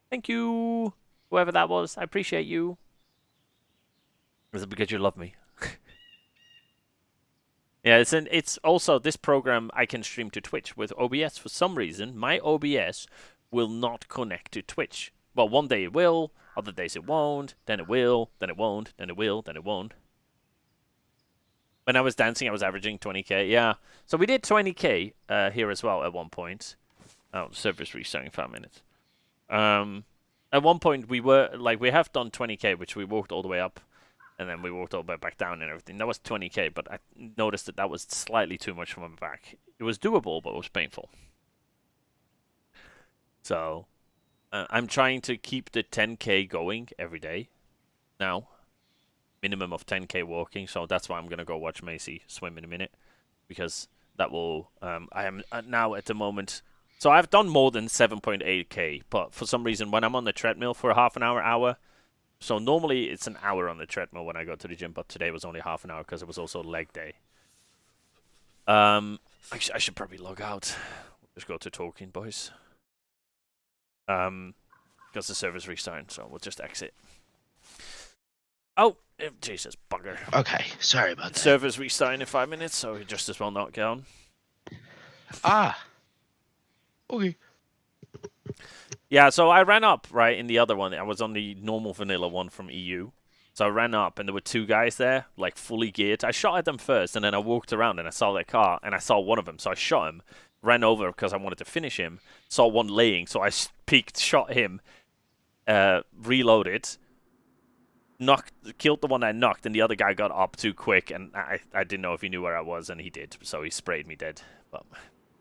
Thank you. Whoever that was, I appreciate you. Is it because you love me? Yeah, it's also this program I can stream to Twitch with OBS. For some reason, my OBS will not connect to Twitch. Well, one day it will, other days it won't, then it will, then it won't, then it will, then it won't. When I was dancing, I was averaging 20k. Yeah, so we did 20k here as well at one point. Oh, the server's restarting in 5 minutes. At one point we were like we have done 20k, which we walked all the way up, and then we walked all the way back down and everything. That was 20k, but I noticed that was slightly too much for my back. It was doable, but it was painful. So I'm trying to keep the 10k going every day now, minimum of 10k walking. So that's why I'm gonna go watch Macy swim in a minute, because that will. I am now at the moment. So I've done more than 7.8k, but for some reason when I'm on the treadmill for half an hour. So normally it's an hour on the treadmill when I go to the gym, but today was only half an hour because it was also leg day. I should probably log out. Just go to talking, boys. Because the server's restarting, so we'll just exit. Oh, Jesus, bugger. Okay, sorry about that. Server's restarting in 5 minutes, so we just as well not get on. Ah. Okay. Yeah, so I ran up, right, in the other one. I was on the normal vanilla one from EU. So I ran up, and there were 2 guys there, like, fully geared. I shot at them first, and then I walked around, and I saw their car, and I saw one of them. So I shot him, ran over because I wanted to finish him, saw one laying, so I peeked, shot him, reloaded, killed the one I knocked, and the other guy got up too quick, and I didn't know if he knew where I was, and he did, so he sprayed me dead. But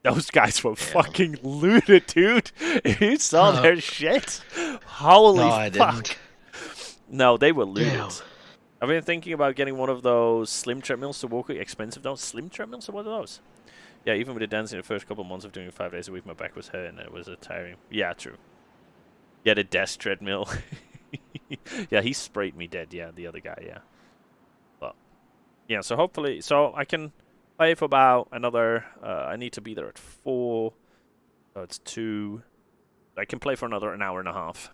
those guys were fucking looted, dude. You saw their shit? Holy fuck. No, they were looted. Damn. I've been thinking about getting one of those slim treadmills to walk. Expensive though. Slim treadmills, or what are those? Yeah, even with the dancing the first couple of months of doing it 5 days a week, my back was hurting and it was tiring. Yeah, true. Yeah, the desk treadmill. Yeah, he sprayed me dead. Yeah, the other guy, yeah. But, yeah, so hopefully, so I can play for about another, I need to be there at 4. So it's 2. I can play for another an hour and a half.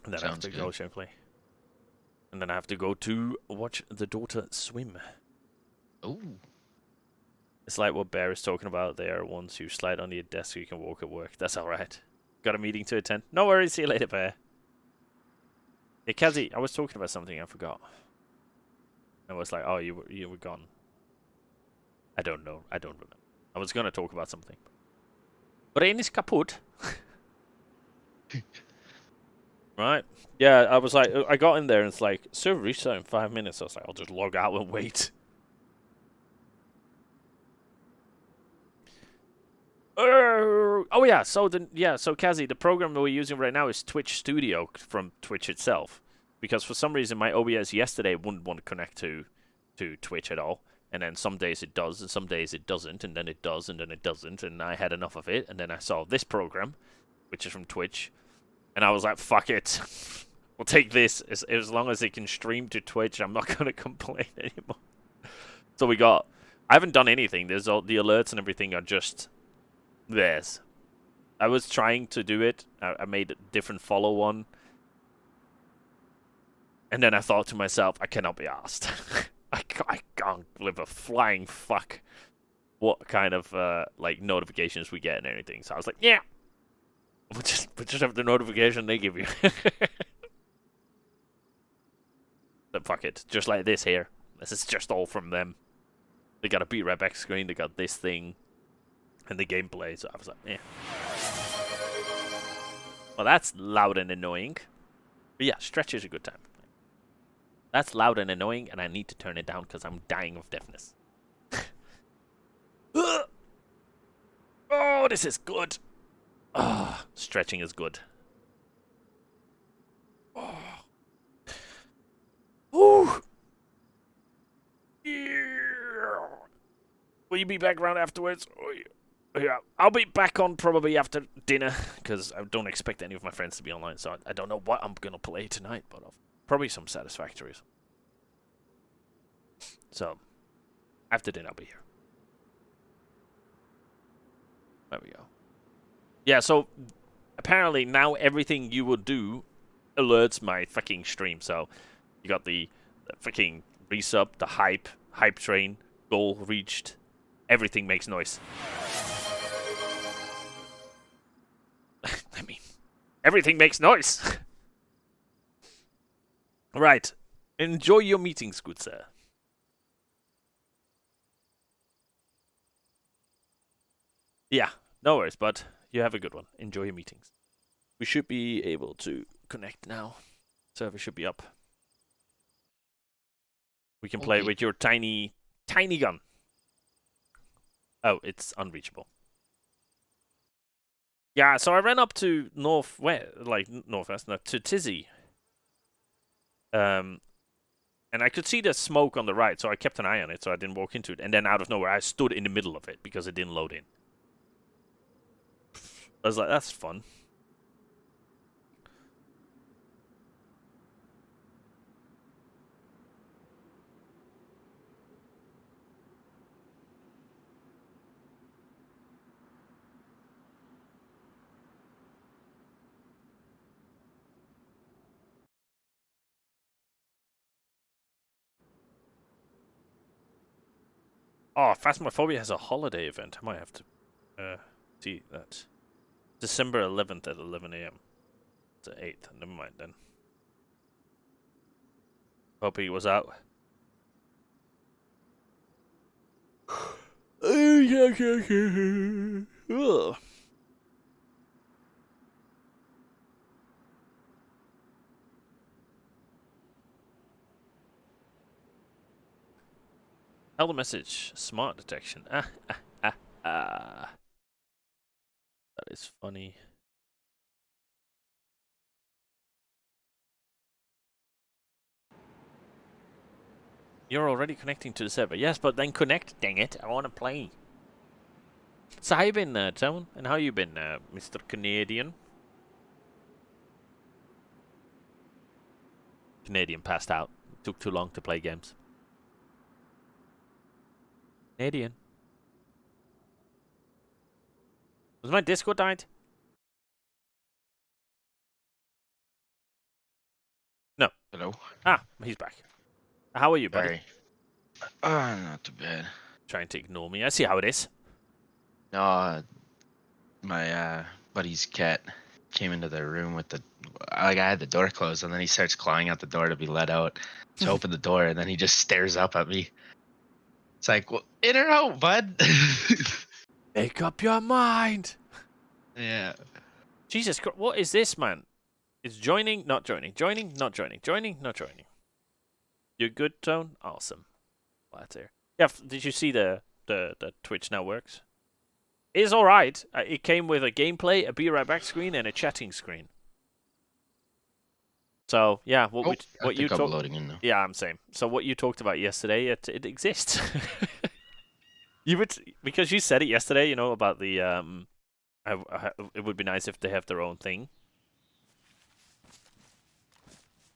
And then I have to go simply. And then I have to go to watch the daughter swim. Oh. It's like what Bear is talking about there. Once you slide on your desk so you can walk at work. That's alright. Got a meeting to attend. No worries. See you later, Bear. Yeah, Kazi, I was talking about something I forgot. I was like, oh, you were gone. I don't know. I don't remember. I was going to talk about something. Brain is kaput. Right. Yeah, I was like, I got in there and it's like, server restart in 5 minutes. I was like, I'll just log out and wait. Oh yeah, so Kazi, the program that we're using right now is Twitch Studio from Twitch itself, because for some reason my OBS yesterday wouldn't want to connect to Twitch at all, and then some days it does, and some days it doesn't, and then it does, and then it doesn't, and I had enough of it, and then I saw this program, which is from Twitch, and I was like, fuck it, we'll take this as long as it can stream to Twitch. I'm not gonna complain anymore. So I haven't done anything. There's all the alerts and everything are just. Yes. I was trying to do it. I made a different follow one. And then I thought to myself, I cannot be asked. I can't give a flying fuck what kind of like notifications we get and anything. So I was like, yeah. We'll just have the notification they give you. But fuck it. Just like this here. This is just all from them. They got a beat right back screen, they got this thing. And the gameplay, so I was like, eh. Well, that's loud and annoying. But yeah, stretch is a good time. That's loud and annoying, and I need to turn it down because I'm dying of deafness. Oh, this is good. Oh, stretching is good. Oh. Ooh. Yeah. Will you be back around afterwards? Oh, yeah. Yeah, I'll be back on probably after dinner, because I don't expect any of my friends to be online, so I don't know what I'm going to play tonight, but probably some Satisfactories. So, after dinner I'll be here. There we go. Yeah, so, apparently now everything you would do alerts my fucking stream, so you got the fucking resub, the hype train, goal reached, everything makes noise. I mean, everything makes noise. Right. Enjoy your meetings, good sir. Yeah, no worries, bud. You have a good one. Enjoy your meetings. We should be able to connect now. Server should be up. We can play with your tiny gun. Oh, it's unreachable. Yeah, so I ran up to northwest, no, to Tizzy. And I could see the smoke on the right, so I kept an eye on it, so I didn't walk into it. And then out of nowhere, I stood in the middle of it because it didn't load in. I was like, that's fun. Oh, Phasmophobia has a holiday event. I might have to see that. December 11th at 11 a.m. It's the 8th. Never mind then. Hope he was out. Ugh. Elder message. Smart detection. That is funny. You're already connecting to the server. Yes, but then connect, dang it. I want to play. So how you been, Tone? And how you been, Mr. Canadian? Canadian passed out. Took too long to play games. Canadian. Was my Discord died? No. Hello. Ah, he's back. How are you, buddy? Sorry. Not too bad. Trying to ignore me. I see how it is. No, my buddy's cat came into the room with the I had the door closed, and then he starts clawing out the door to be let out. To open the door, and then he just stares up at me. It's like, well, in or out, bud? Make up your mind. Yeah. Jesus Christ, what is this, man? It's joining, not joining, joining, not joining, joining, not joining. You good, Tone? Awesome. Glad to hear. Yeah, did you see the Twitch now works? It's alright. It came with a gameplay, a be right back screen, and a chatting screen. So yeah, what I you think I'm talked. loading in now. Yeah, I'm same. So what you talked about yesterday, it exists. You would because you said it yesterday. You know about the it would be nice if they have their own thing.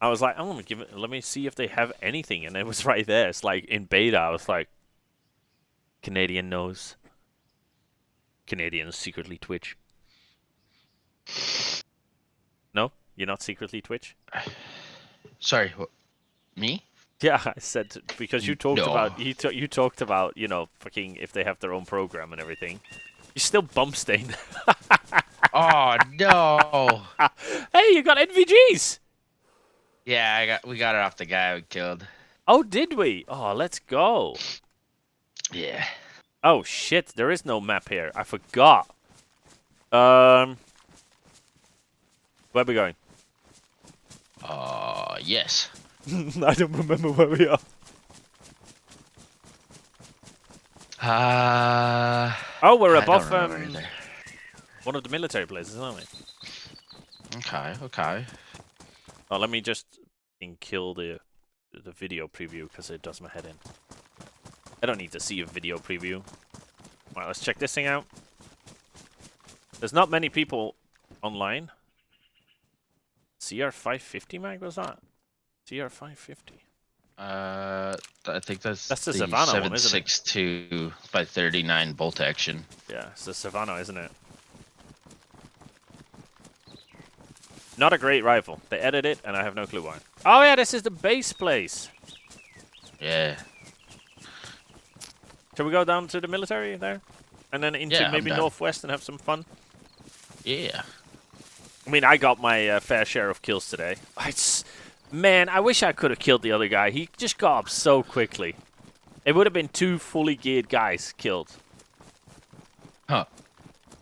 I was like, I'm gonna give it. Let me see if they have anything, and it was right there. It's like in beta. I was like, Canadian knows. Canadians secretly Twitch. No, you're not secretly Twitch. Sorry, what? Me? Yeah, I said because you talked No. about you talked about fucking if they have their own program and everything. You're still bump stained. Oh no. Hey, you got NVGs. Yeah, we got it off the guy we killed. Oh, did we? Oh, let's go. Yeah. Oh shit, there is no map here. I forgot. Where are we going? Yes. I don't remember where we are. Oh, we're above one of the military places, aren't we? Okay. Oh, let me just kill the video preview because it does my head in. I don't need to see a video preview. Alright, let's check this thing out. There's not many people online. CR550 mag, was that? CR550. I think that's the the Savannah one, isn't it? 7.62 by 39 bolt action. Yeah, it's the Savannah, isn't it? Not a great rifle. They edited it, and I have no clue why. Oh yeah, this is the base place. Yeah. Shall we go down to the military there? And then into maybe northwest and have some fun? Yeah. I mean, I got my fair share of kills today. Man, I wish I could have killed the other guy. He just got up so quickly. It would have been 2 fully geared guys killed. Huh.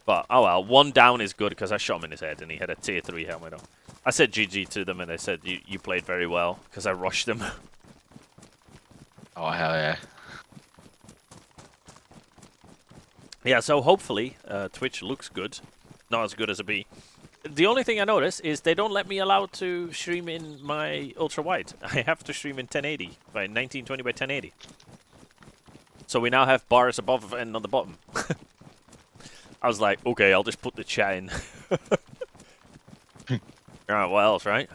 But, oh well, 1 down is good because I shot him in his head and he had a tier 3 helmet on. I said GG to them and they said, you played very well because I rushed them. Oh, hell yeah. Yeah, so hopefully Twitch looks good. Not as good as a B. The only thing I notice is they don't let me allow to stream in my ultra wide. I have to stream in 1080 by 1920 by 1080. So we now have bars above and on the bottom. I was like, okay, I'll just put the chat in. Alright, what else, right?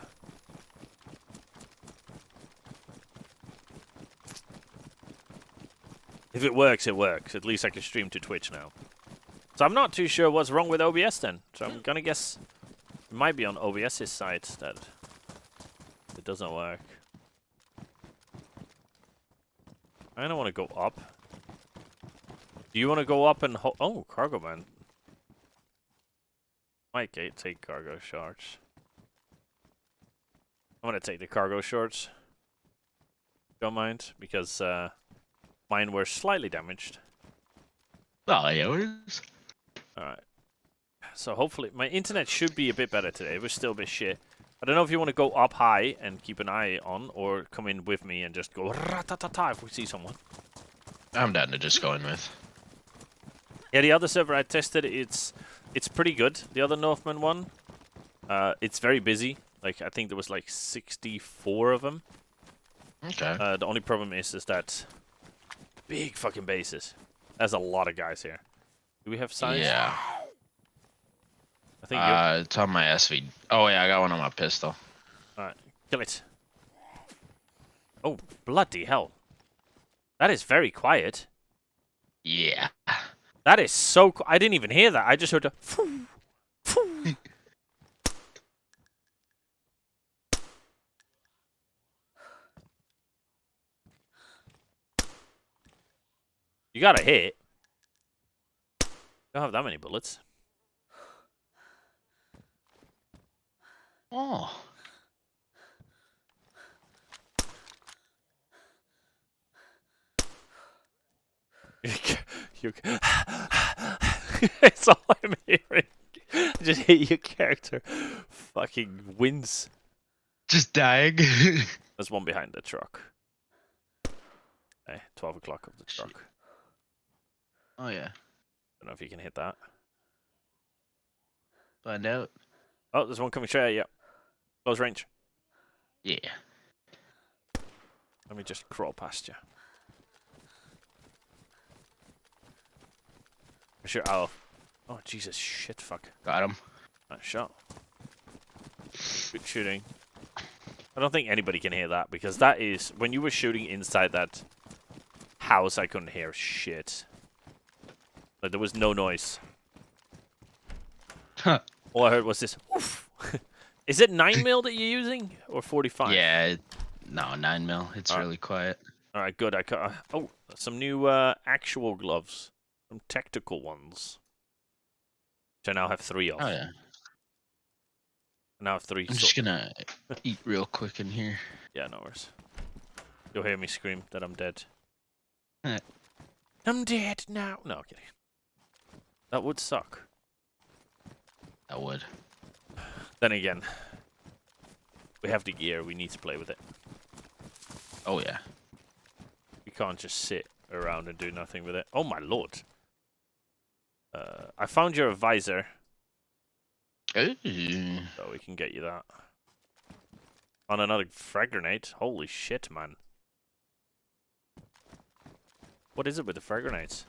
If it works, it works. At least I can stream to Twitch now. So I'm not too sure what's wrong with OBS then. So I'm gonna guess it might be on OBS's side that it doesn't work. I don't want to go up. Do you want to go up and oh, cargo man. Might take cargo shorts. I'm gonna take the cargo shorts. Don't mind because mine were slightly damaged. Oh, yeah, it is. Alright. So hopefully my internet should be a bit better today. It was still a bit shit. I don't know if you want to go up high and keep an eye on or come in with me and just go ra-ta-ta-ta if we see someone. I'm down to just go in with. Yeah, the other server I tested, it's pretty good. The other Northman one, it's very busy. Like I think there was like 64 of them. Okay. The only problem is that big fucking bases. There's a lot of guys here. Do we have size? Yeah. I think it's on my SV. Oh yeah, I got one on my pistol. Alright, kill it. Oh, bloody hell. That is very quiet. Yeah. That is so I didn't even hear that. I just heard a phoo, phoo. You got a hit. Don't have that many bullets. Oh. It's all I'm hearing. just hit your character. Fucking wins. Just dying. There's one behind the truck. Hey, 12 o'clock of the truck. Oh yeah. Don't know if you can hit that. Find out. Oh, there's one coming straight at you. Close range. Yeah. Let me just crawl past you. Sure. Oh, Jesus, shit, fuck. Got him. Nice shot. Good shooting. I don't think anybody can hear that because that is when you were shooting inside that house. I couldn't hear shit. Like there was no noise. Huh. All I heard was this. Oof. Is it 9mm that you're using or 45? Yeah. No, 9mm. It's really quiet. All right, good. Oh, some new actual gloves, some tactical ones. Which I now have 3 of. Oh yeah. I now have 3. I'm just gonna eat real quick in here. Yeah, no worries. You'll hear me scream that I'm dead. Eh. I'm dead now. No, kidding. That would suck. I would. Then again, we have the gear. We need to play with it. Oh yeah. We can't just sit around and do nothing with it. Oh my lord. I found your visor. Ooh. So we can get you that. On another frag grenade. Holy shit, man. What is it with the frag grenades?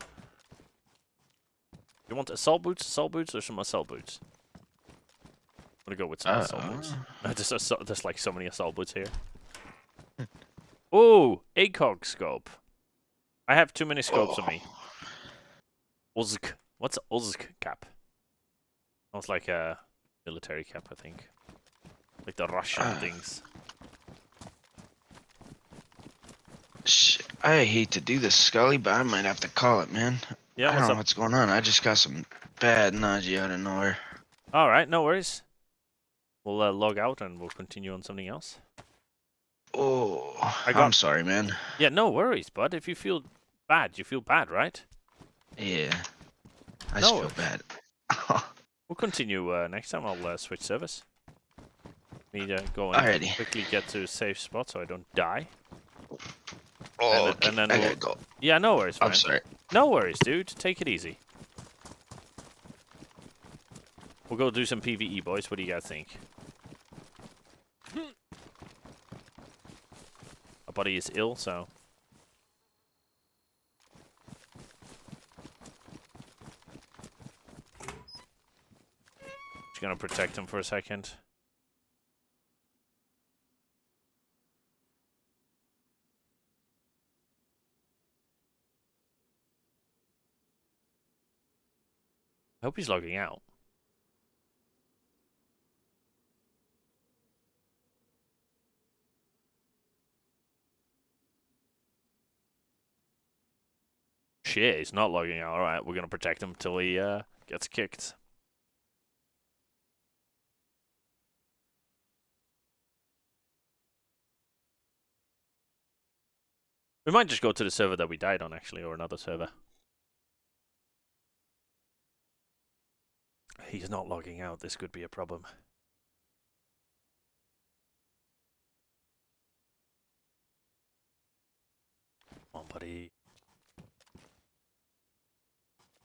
You want assault boots, or some assault boots? I'm gonna go with some assault boots. There's like so many assault boots here. Oh, ACOG scope. I have too many scopes on me. Uzk. What's Uzk cap? Sounds like a military cap, I think. Like the Russian things. Shit. I hate to do this, Scully, but I might have to call it, man. Yeah, I don't know what's going on. I just got some bad nausea out of nowhere. Alright, no worries. We'll log out and we'll continue on something else. Oh, I'm sorry, man. Yeah, no worries, bud. If you feel bad, you feel bad, right? Yeah. I just feel bad. We'll continue next time. I'll switch service. Need to go and Alrighty. quickly get to a safe spot so I don't die. Oh, and then I we'll... gotta go. Yeah, no worries, man. I'm sorry. No worries, dude. Take it easy. We'll go do some PvE, boys. What do you guys think? Our buddy is ill, so... Just gonna protect him for a second. I hope he's logging out. Shit, he's not logging out. Alright, we're gonna protect him till he gets kicked. We might just go to the server that we died on, actually, or another server. He's not logging out. This could be a problem. Come on, buddy.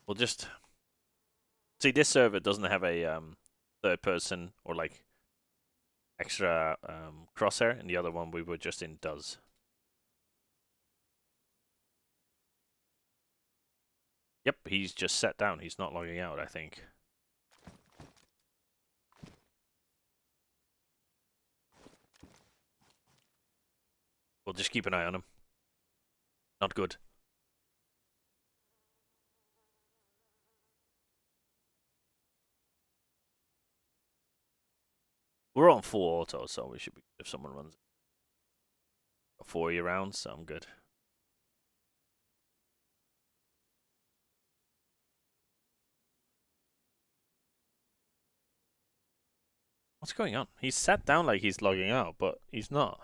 We'll just... See, this server doesn't have a third person or, like, extra crosshair, and the other one we were just in does. Yep, he's just sat down. He's not logging out, I think. We'll just keep an eye on him. Not good. We're on full auto, so we should be if someone runs 4 rounds, so I'm good. What's going on? He's sat down like he's logging out, but he's not.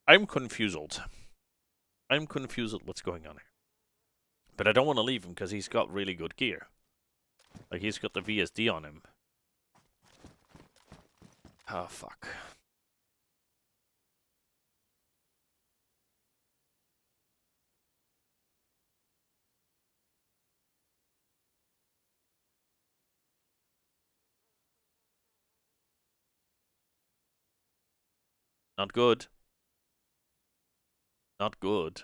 I'm confused. I'm confused what's going on here. But I don't want to leave him because he's got really good gear. Like, he's got the VSD on him. Oh, fuck. Not good. Not good.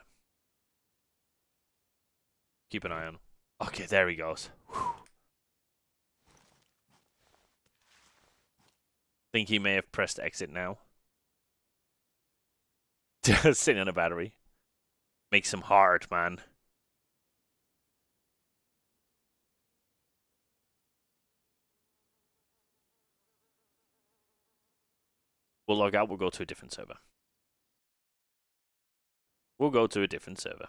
Keep an eye on him. Okay, there he goes. Whew. Think he may have pressed exit now. Sitting on a battery. Makes him hard, man. We'll log out, we'll go to a different server. We'll go to a different server.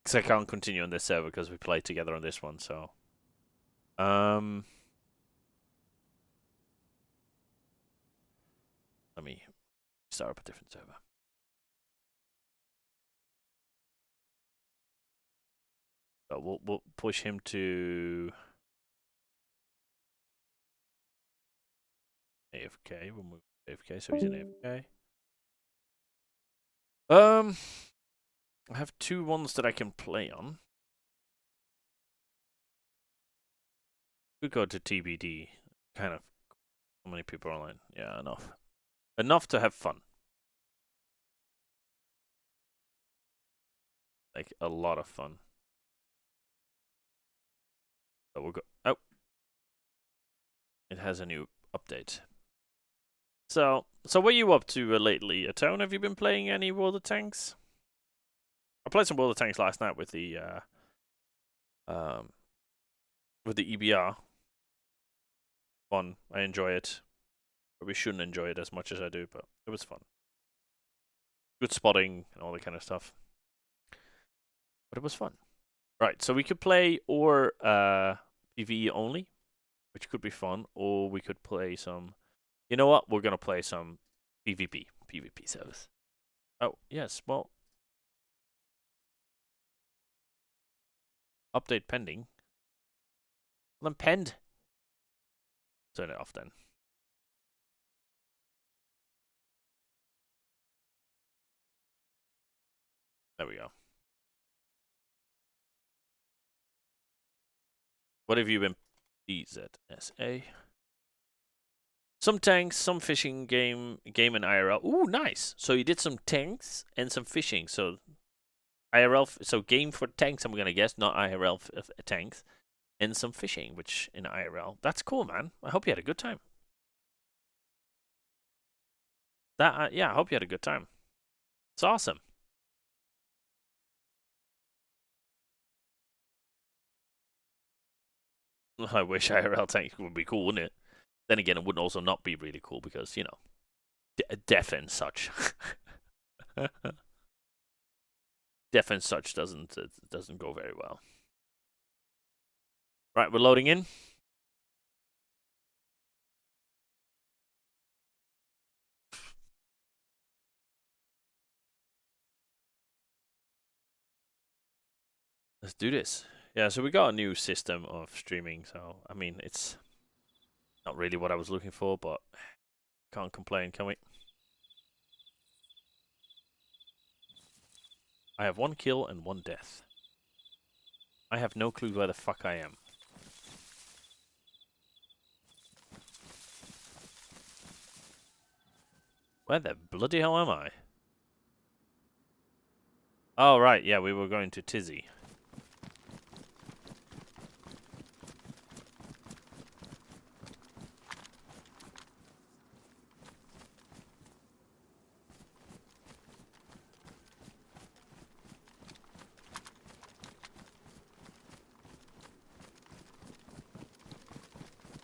Because I can't continue on this server because we played together on this one, so... Let me start up a different server. So we'll push him to... AFK. We'll move AFK, so he's in AFK. I have 2 ones that I can play on. Could go to TBD. Kind of. How many people are online? Yeah, enough. Enough to have fun. Like, a lot of fun. So we'll go... Oh! It has a new update. So what are you up to lately, Atone? Have you been playing any World of Tanks? I played some World of Tanks last night with the EBR. Fun. I enjoy it. Probably shouldn't enjoy it as much as I do, but it was fun. Good spotting and all that kind of stuff. But it was fun. Right, so we could play or PvE only, which could be fun, or we could play some... You know what? We're going to play some PvP service. Oh, yes, well... Update pending. Well, then penned. Turn it off then. There we go. What have you been... EZSA. Some tanks, some fishing game and IRL. Ooh, nice. So you did some tanks and some fishing. So IRL, so game for tanks, I'm gonna guess, not IRL tanks, and some fishing, which in IRL. That's cool, man. I hope you had a good time. Yeah, I hope you had a good time. It's awesome. I wish IRL tanks would be cool, wouldn't it? Then again, it would also not be really cool because, you know, death and such. Death and such doesn't go very well. Right, we're loading in. Let's do this. Yeah, so we got a new system of streaming, so, I mean, it's not really what I was looking for, but can't complain, can we? I have 1 kill and 1 death. I have no clue where the fuck I am. Where the bloody hell am I? Oh, right, yeah, we were going to Tizzy.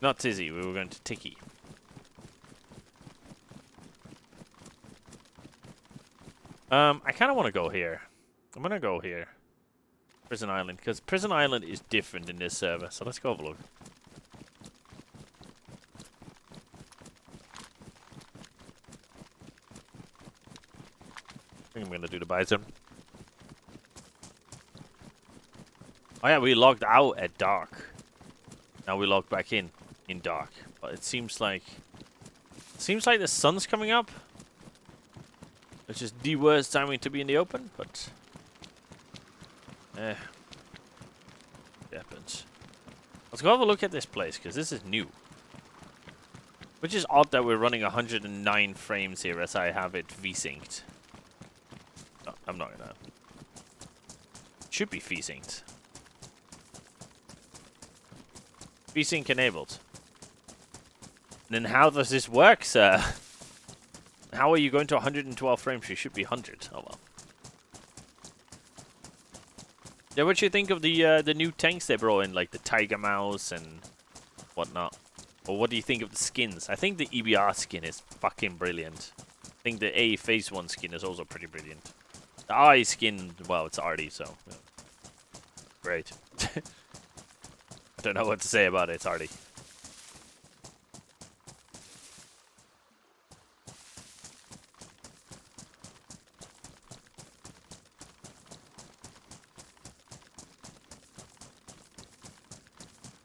Not Tizzy, we were going to Tiki. I kind of want to go here. I'm going to go here. Prison Island, because Prison Island is different in this server, so let's go have a look. I think I'm going to do the bison. Oh yeah, we logged out at dark. Now we log back in dark. But it seems like the sun's coming up. Which is the worst timing to be in the open, but it happens. Let's go have a look at this place, because this is new. Which is odd that we're running 109 frames here as I have it V-synced. No, I'm not gonna. Should be V-synced. V-sync enabled. Then how does this work, sir? How are you going to 112 frames? You should be 100. Oh well. Yeah, what you think of the new tanks they brought in, like the Tiger Mouse and whatnot? Or what do you think of the skins? I think the EBR skin is fucking brilliant. I think the A Phase 1 skin is also pretty brilliant. The I skin, well, it's arty, so yeah. Great. I don't know what to say about it. It's arty.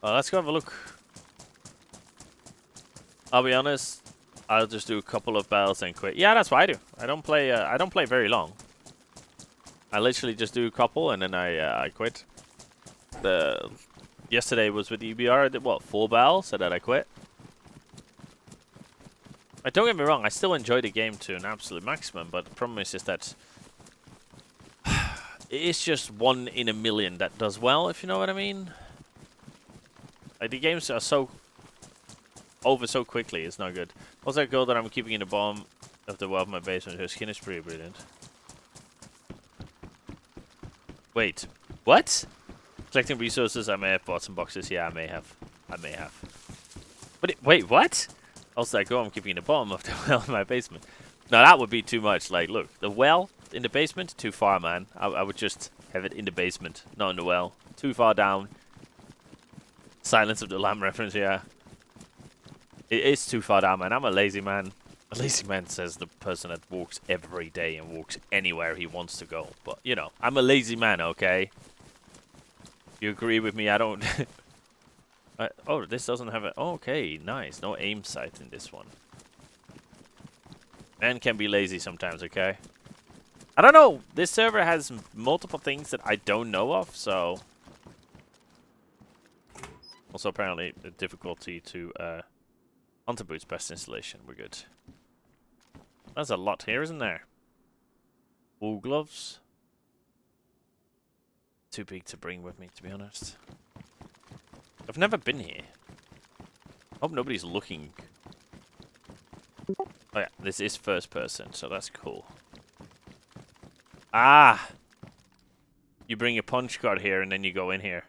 Let's go have a look. I'll be honest, I'll just do a couple of battles and quit. Yeah, that's what I do. I don't play very long. I literally just do a couple and then I quit. Yesterday was with EBR. I did what, 4 battles, and then I quit. Don't get me wrong, I still enjoy the game to an absolute maximum, but the problem is just that it's just 1 in a million that does well, if you know what I mean. Like, the games are so over so quickly, it's not good. Also, that gold that I'm keeping in the bottom of the well of my basement, her skin is pretty brilliant. Wait, what? Collecting resources, I may have bought some boxes. Yeah, I may have. But wait, what? Also, that gold I'm keeping in the bottom of the well in my basement. Now, that would be too much. Like, look, the well in the basement, too far, man. I would just have it in the basement, not in the well. Too far down. Silence of the Lamb reference, yeah. It is too far down, man. I'm a lazy man. A lazy man says the person that walks every day and walks anywhere he wants to go. But, you know, I'm a lazy man, okay? You agree with me? I don't... oh, this doesn't have a... Oh, okay, nice. No aim sight in this one. Man can be lazy sometimes, okay? I don't know. This server has multiple things that I don't know of, so... Also, apparently, the difficulty to... Hunter Boots best installation. We're good. There's a lot here, isn't there? Wool gloves. Too big to bring with me, to be honest. I've never been here. Hope nobody's looking. Oh yeah, this is first person, so that's cool. Ah! You bring your punch card here and then you go in here.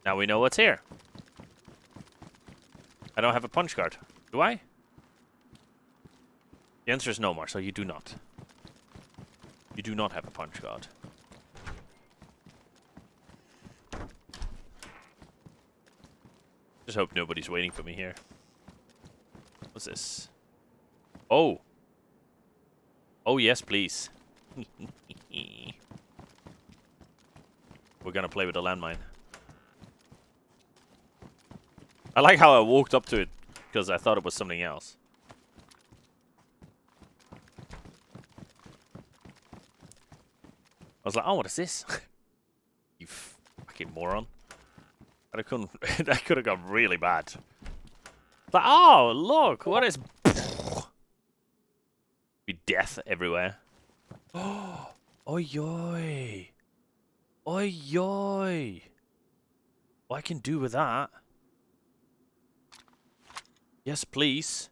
Now we know what's here. I don't have a punch card. Do I? The answer is no, Marcel. You do not. You do not have a punch card. Just hope nobody's waiting for me here. What's this? Oh! Oh, yes, please. We're gonna play with the landmine. I like how I walked up to it because I thought it was something else. I was like, oh, what is this? You fucking moron. That could have gone really bad. But oh, look, what is... Be death everywhere. Oh, oi yoy. Oi yoy. What I can do with that? Yes, please.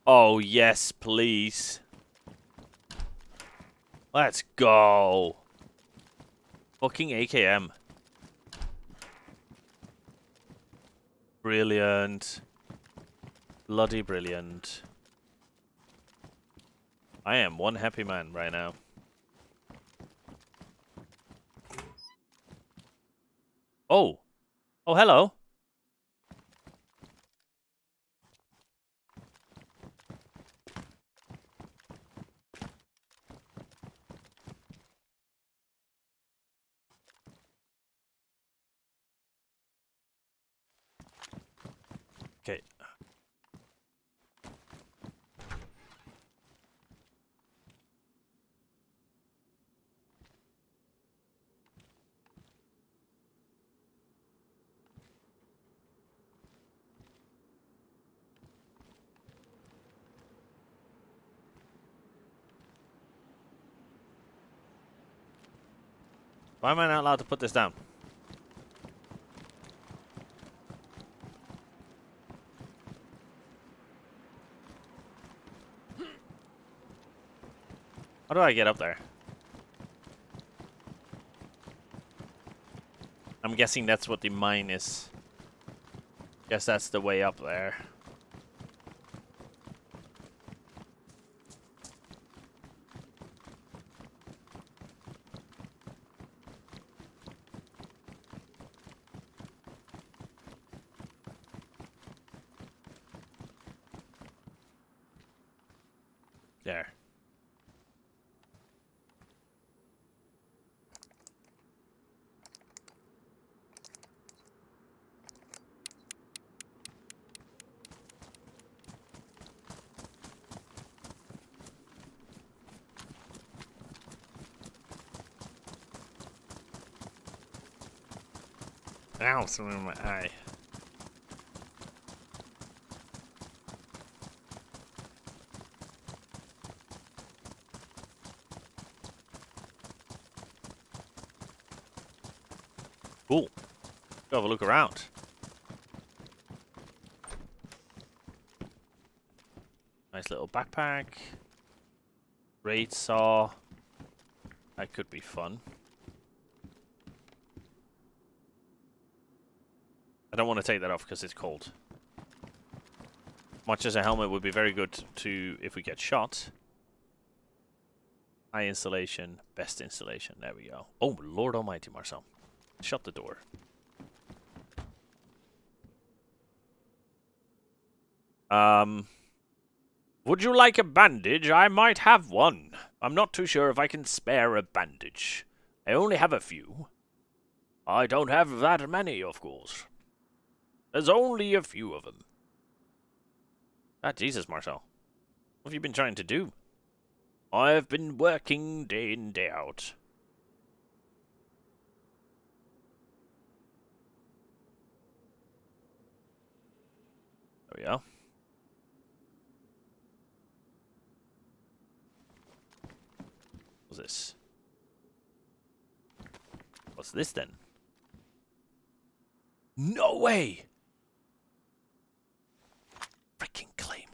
Oh, yes, please. Let's go. Fucking AKM. Brilliant. Bloody brilliant. I am one happy man right now. Oh. Oh, hello. Okay. Why am I not allowed to put this down? How do I get up there? I'm guessing that's what the mine is. Guess that's the way up there. There. Ow, something in my eye. Cool. Go have a look around. Nice little backpack. Raid saw. That could be fun. I don't want to take that off because it's cold. Much as a helmet would be very good to if we get shot. High installation, best installation. There we go. Oh, Lord Almighty, Marcel. Shut the door. Would you like a bandage? I might have one. I'm not too sure if I can spare a bandage. I only have a few. I don't have that many, of course. There's only a few of them. Ah, Jesus, Marcel. What have you been trying to do? I've been working day in, day out. There we are. What's this? What's this then? No way! Freaking Claymore.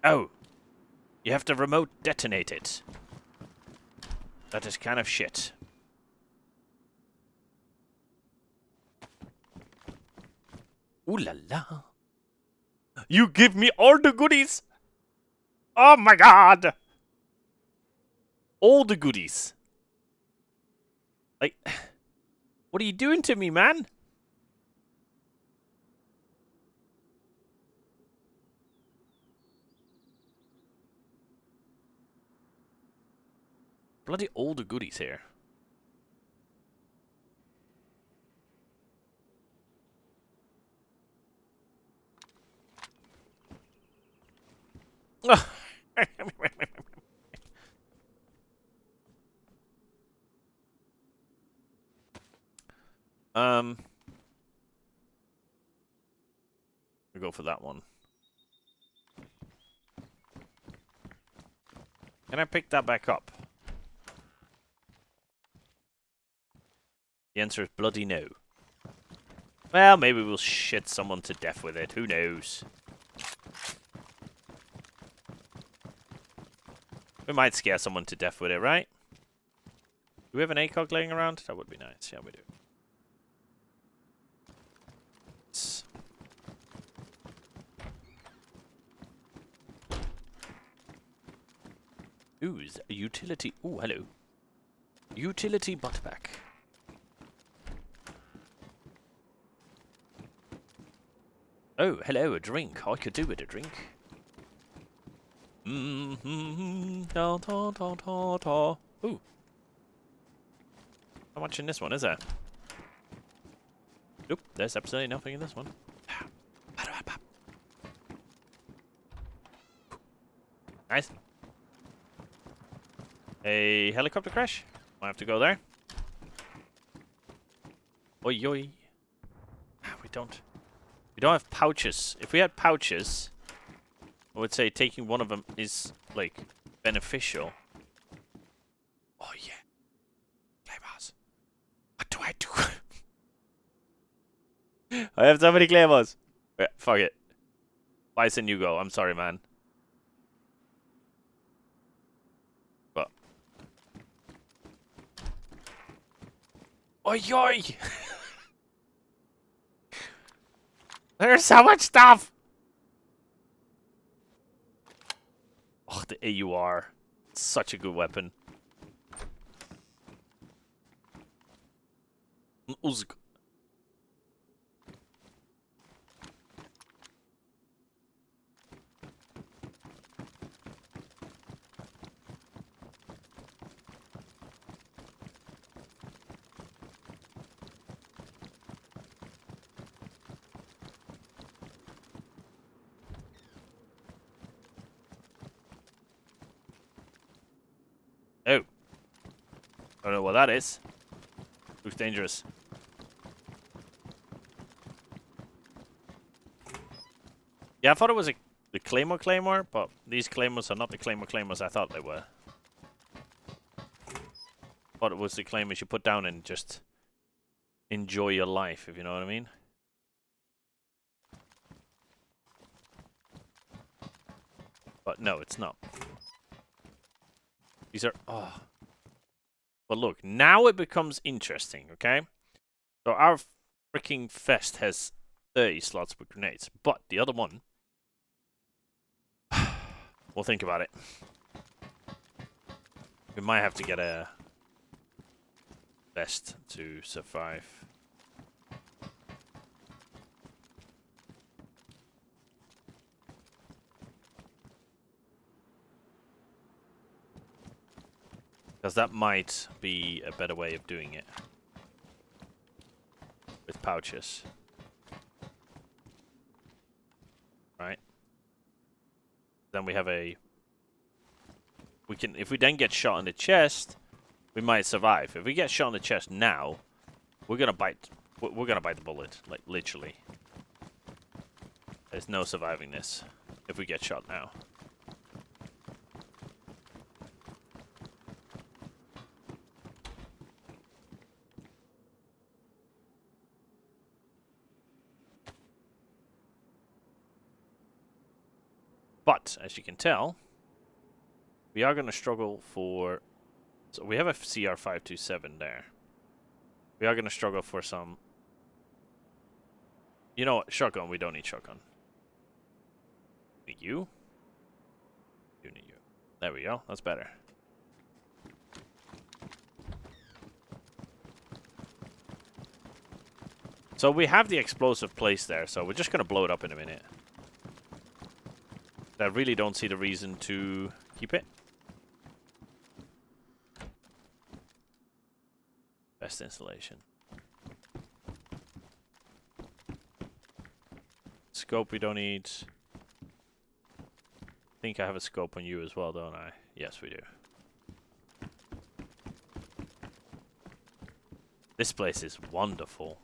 Oh. You have to remote detonate it. That is kind of shit. Ooh la la. You give me all the goodies! Oh my god! All the goodies. Like, what are you doing to me, man? Bloody all the goodies here. We go for that one. Can I pick that back up? The answer is bloody no. Well, maybe we'll shit someone to death with it. Who knows? We might scare someone to death with it, right? Do we have an ACOG laying around? That would be nice. Yeah, we do. Ooh, utility. Ooh, hello. Utility butt pack. Oh, hello, a drink. I could do with a drink. Da, da, da, da, da. Ooh. Not much in this one, is there? Nope, there's absolutely nothing in this one. Nice. A helicopter crash? Might have to go there. Oi, oi. We don't have pouches. If we had pouches, I would say taking one of them is, like, beneficial. Oh, yeah. Claymores. What do I do? I have so many claymores. Yeah, fuck it. Bison, you go. I'm sorry, man. But. Oi, oi! There's so much stuff! Oh, the AUR. It's such a good weapon. Uzg. Oh. I don't know what that is. Looks dangerous. Yeah, I thought it was the Claymore, but these Claymores are not the Claymores I thought they were. Thought it was the Claymores you put down and just enjoy your life, if you know what I mean. But no, it's not. These are... Oh. But look, now it becomes interesting, okay? So our freaking Fest has 30 slots with grenades, but the other one... We'll think about it. We might have to get a vest to survive. Because that might be a better way of doing it. With pouches. Right? Then we have a... We can, if we then get shot in the chest, we might survive. If we get shot in the chest now, we're gonna bite. We're gonna bite the bullet, like literally. There's no surviving this if we get shot now. But as you can tell, we are gonna struggle for. So we have a CR527 there. We are gonna struggle for some. You know what? Shotgun. We don't need shotgun. Need you. You need you. There we go. That's better. So we have the explosive placed there, so we're just gonna blow it up in a minute. I really don't see the reason to keep it. Best installation. Scope we don't need. I think I have a scope on you as well, don't I? Yes, we do. This place is wonderful.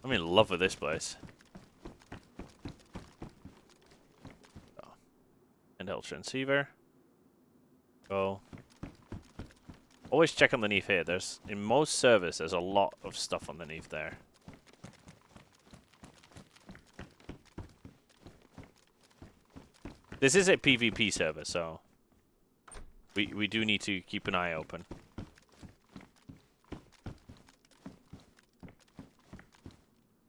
I'm in love with this place. Oh. Handheld transceiver. Go. Always check underneath here. There's in most servers there's a lot of stuff underneath there. This is a PvP server, so we do need to keep an eye open.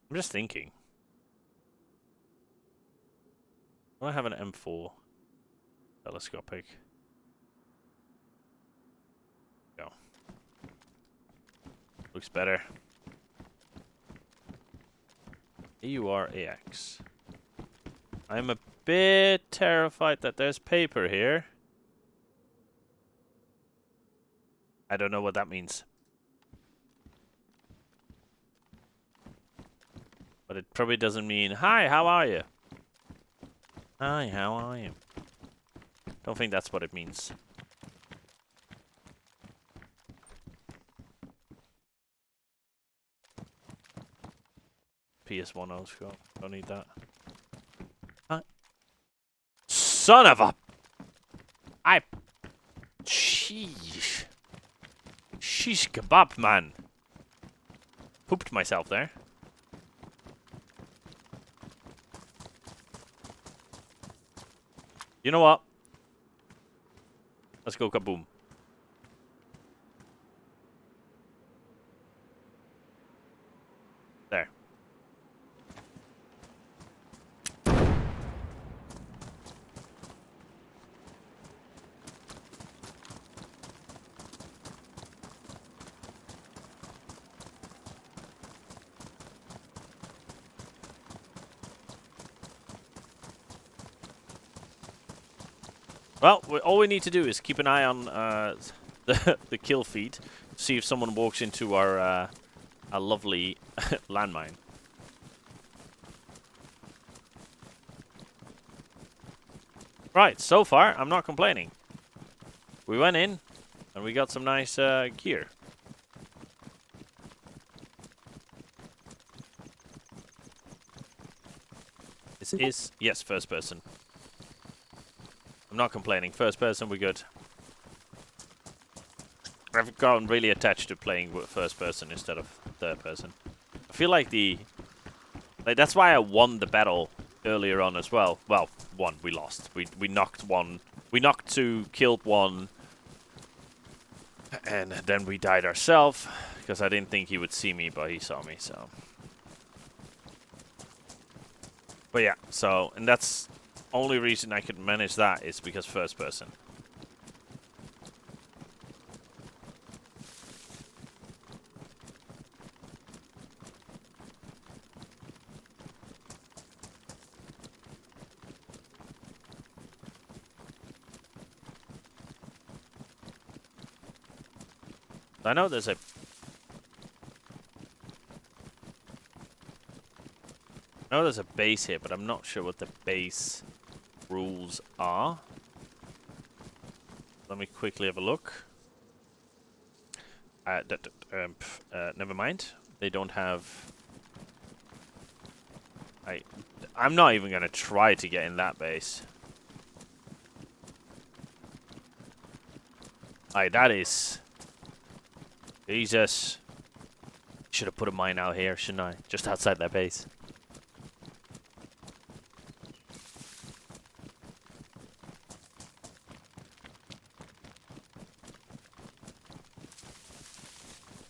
I'm just thinking. Do I have an M4 telescopic? Go. Looks better. EURAX. I'm a bit terrified that there's paper here. I don't know what that means. But it probably doesn't mean, hi, how are you? Hi, how are you? Don't think that's what it means. PS1 old school. Don't need that. Huh? Son of a... Sheesh. Sheesh kebab, man. Pooped myself there. You know what? Let's go kaboom. There. Well, all we need to do is keep an eye on the kill feed, see if someone walks into our lovely landmine. Right, so far I'm not complaining. We went in and we got some nice gear. This is, yes, first person. I'm not complaining. First person, we're good. I've gotten really attached to playing with first person instead of third person. I feel like that's why I won the battle earlier on as well. Well, we lost. We knocked one. We knocked two, killed one, and then we died ourselves because I didn't think he would see me, but he saw me. So, but yeah. So, and that's only reason I could manage that is because first person. I know there's a base here, but I'm not sure what the base rules are. Let me quickly have a look. Never mind. They don't have... I'm not even going to try to get in that base. That is... Jesus. Should have put a mine out here, shouldn't I? Just outside that base.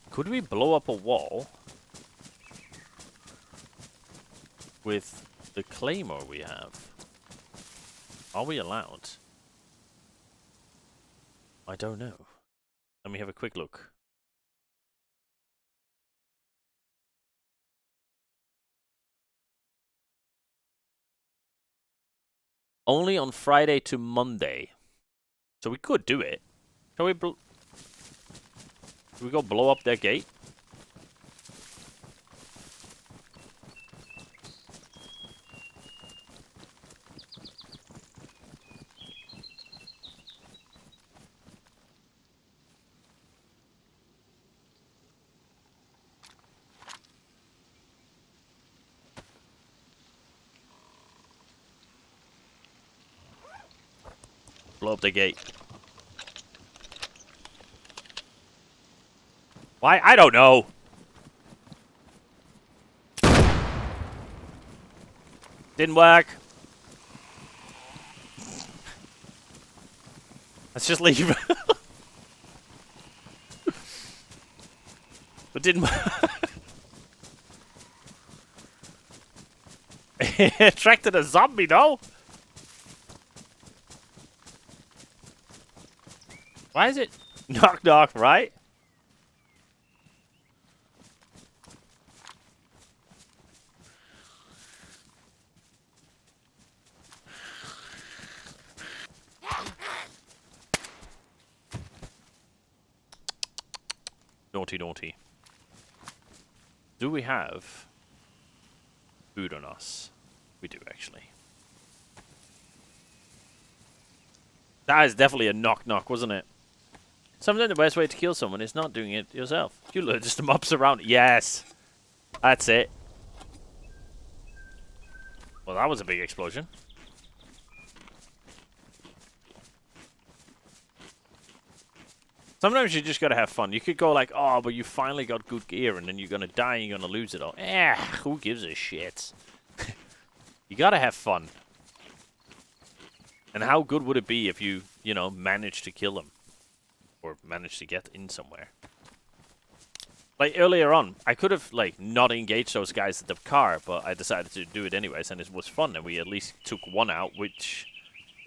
Could we blow up a wall with the claymore we have? Are we allowed? I don't know. Let me have a quick look. Only on Friday to Monday. So we could do it. Shall we go blow up their gate? Blow up the gate. Why? I don't know. Didn't work. Let's just leave. It didn't work. It attracted a zombie, no? Why is it knock knock, right? Naughty, naughty. Do we have food on us? We do, actually. That is definitely a knock-knock, wasn't it? Sometimes the best way to kill someone is not doing it yourself. You look just the mobs around. Yes! That's it. Well, that was a big explosion. Sometimes you just gotta have fun. You could go like, oh, but you finally got good gear, and then you're gonna die and you're gonna lose it all. Who gives a shit? You gotta have fun. And how good would it be if you know, managed to kill them? Or managed to get in somewhere? Like, earlier on, I could have, like, not engaged those guys at the car, but I decided to do it anyways, and it was fun, and we at least took one out, which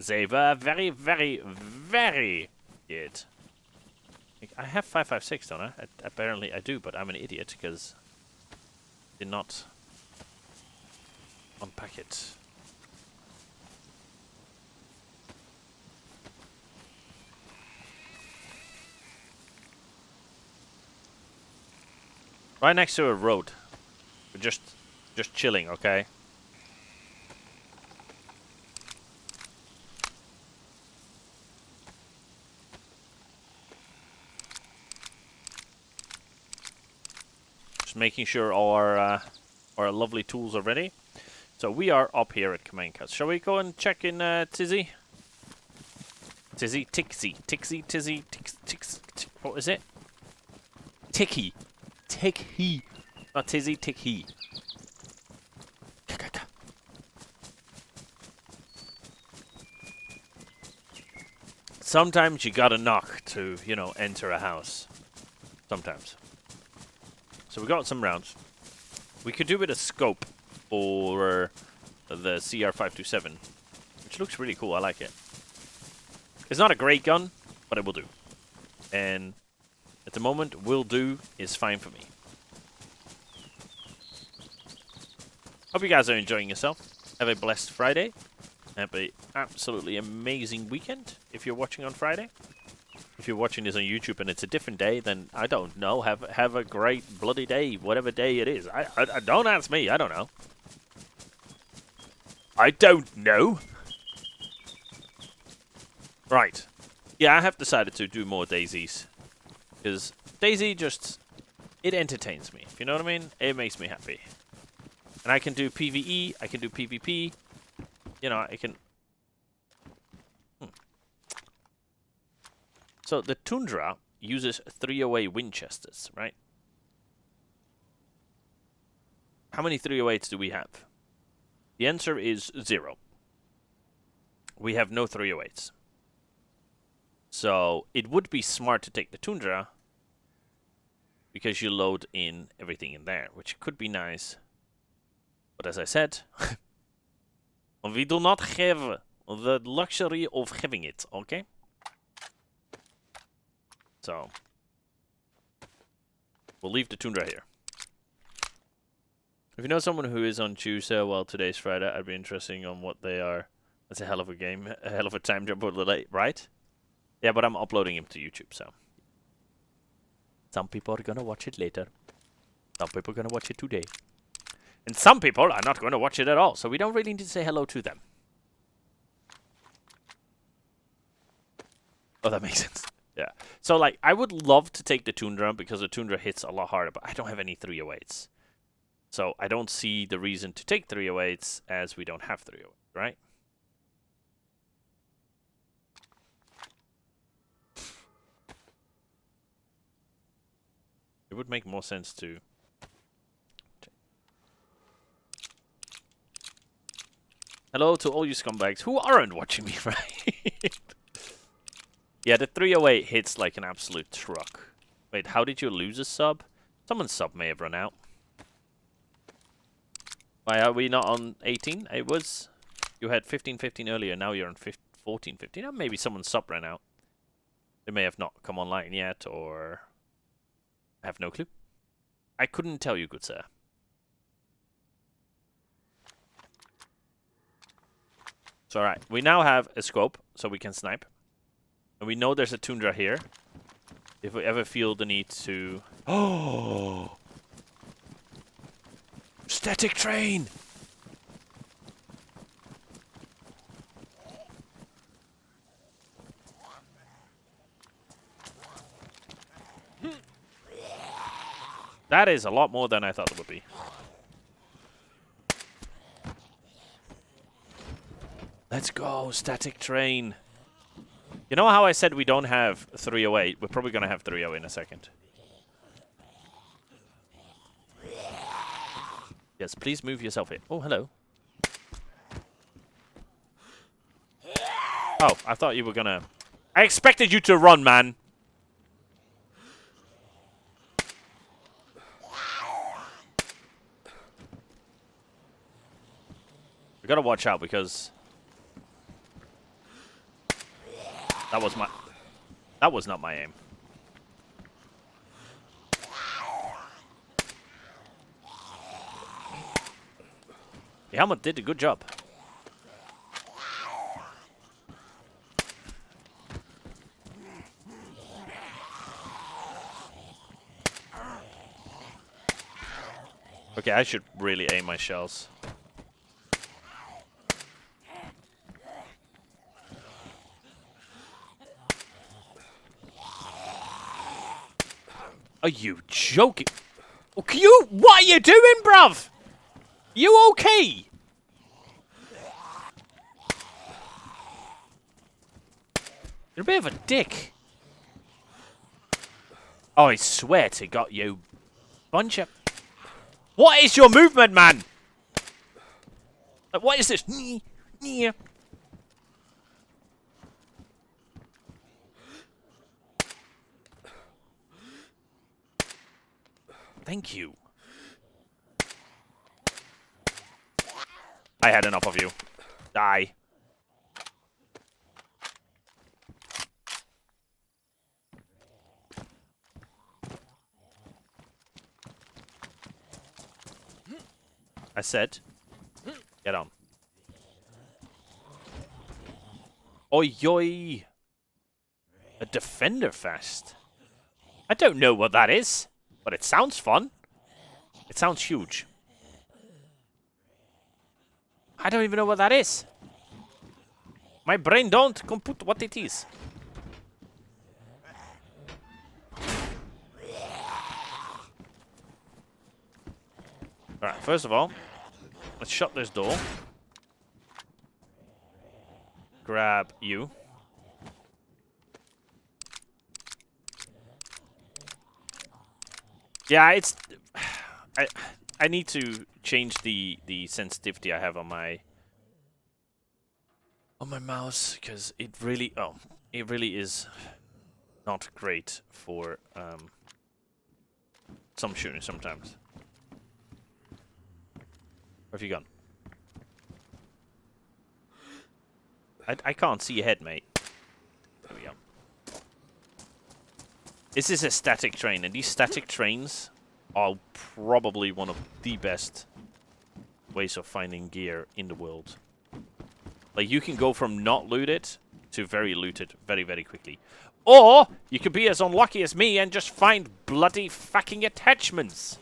they were very, very, very good. I have 5.56, don't I? Apparently I do, but I'm an idiot because I did not unpack it. Right next to a road. We're just chilling, okay? Just making sure all our lovely tools are ready. So we are up here at Command Cuts. Shall we go and check in Tizzy? Tizzy, Tixie, Tizzy, what is it? Ticky. Ticky. Not Tizzy, Ticky. Sometimes you gotta knock to, you know, enter a house. Sometimes. So we got some rounds. We could do with a scope for the CR527, which looks really cool. I like it. It's not a great gun, but it will do. And at the moment, will do is fine for me. Hope you guys are enjoying yourself. Have a blessed Friday. Have a absolutely amazing weekend if you're watching on Friday. If you're watching this on YouTube and it's a different day, then I don't know. Have a great bloody day, whatever day it is. I don't ask me. I don't know. I don't know. Right. Yeah, I have decided to do more daisies. Because Daisy just, it entertains me. If you know what I mean? It makes me happy. And I can do PvE, I can do PvP. You know, I can... So the Tundra uses 308 Winchesters, right? How many 308s do we have? The answer is 0. We have no 308s. So it would be smart to take the Tundra because you load in everything in there, which could be nice. But as I said, we do not have the luxury of having it, okay? So, we'll leave the Tundra here. If you know someone who is on Tuesday, well, today's Friday, I'd be interested on what they are. That's a hell of a game, a hell of a time jump, right? Yeah, but I'm uploading him to YouTube, so. Some people are gonna watch it later. Some people are gonna watch it today. And some people are not gonna watch it at all, so we don't really need to say hello to them. Oh, that makes sense. Yeah. So, like, I would love to take the Tundra because the Tundra hits a lot harder, but I don't have any 308s. So, I don't see the reason to take 308s as we don't have 308s, right? It would make more sense to... Hello to all you scumbags who aren't watching me, right? Yeah, the 308 hits like an absolute truck. Wait, how did you lose a sub? Someone's sub may have run out. Why are we not on 18? It was... You had 15-15 earlier, now you're on 14-15. Oh, maybe someone's sub ran out. They may have not come online yet, or... I have no clue. I couldn't tell you, good sir. So, alright. We now have a scope, so we can snipe. And we know there's a Tundra here. If we ever feel the need to... Oh! Static train! That is a lot more than I thought it would be. Let's go, static train. You know how I said we don't have 308? We're probably going to have 30 in a second. Yes, please move yourself here. Oh, hello. Oh, I thought you were going to... I expected you to run, man. We got to watch out because... That was not my aim. The helmet did a good job. Okay, I should really aim my shells. Are you joking? Oh, what are you doing, bruv? You okay? You're a bit of a dick. Oh, I swear to God, you bunch of... What is your movement, man? Like, what is this? Thank you. I had enough of you. Die. I said, get on. Oi, oi. A defender fest. I don't know what that is, but it sounds fun. It sounds huge. I don't even know what that is. My brain don't compute what it is. Alright, first of all, let's shut this door. Grab you. Yeah, it's... I need to change the sensitivity I have on my mouse, because it really is not great for some shooters sometimes. Where have you gone? I can't see ahead, mate. There we go. This is a static train, and these static trains are probably one of the best ways of finding gear in the world. Like, you can go from not looted to very looted very, very quickly. Or, you could be as unlucky as me and just find bloody fucking attachments.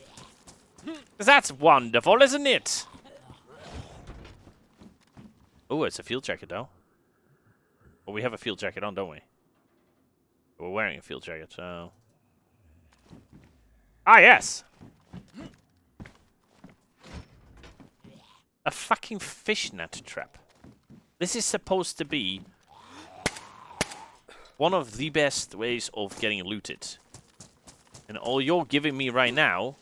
That's wonderful, isn't it? Oh, it's a field jacket, though. Well, we have a field jacket on, don't we? We're wearing a field jacket, so... Ah, yes! A fucking fishnet trap. This is supposed to be one of the best ways of getting looted. And all you're giving me right now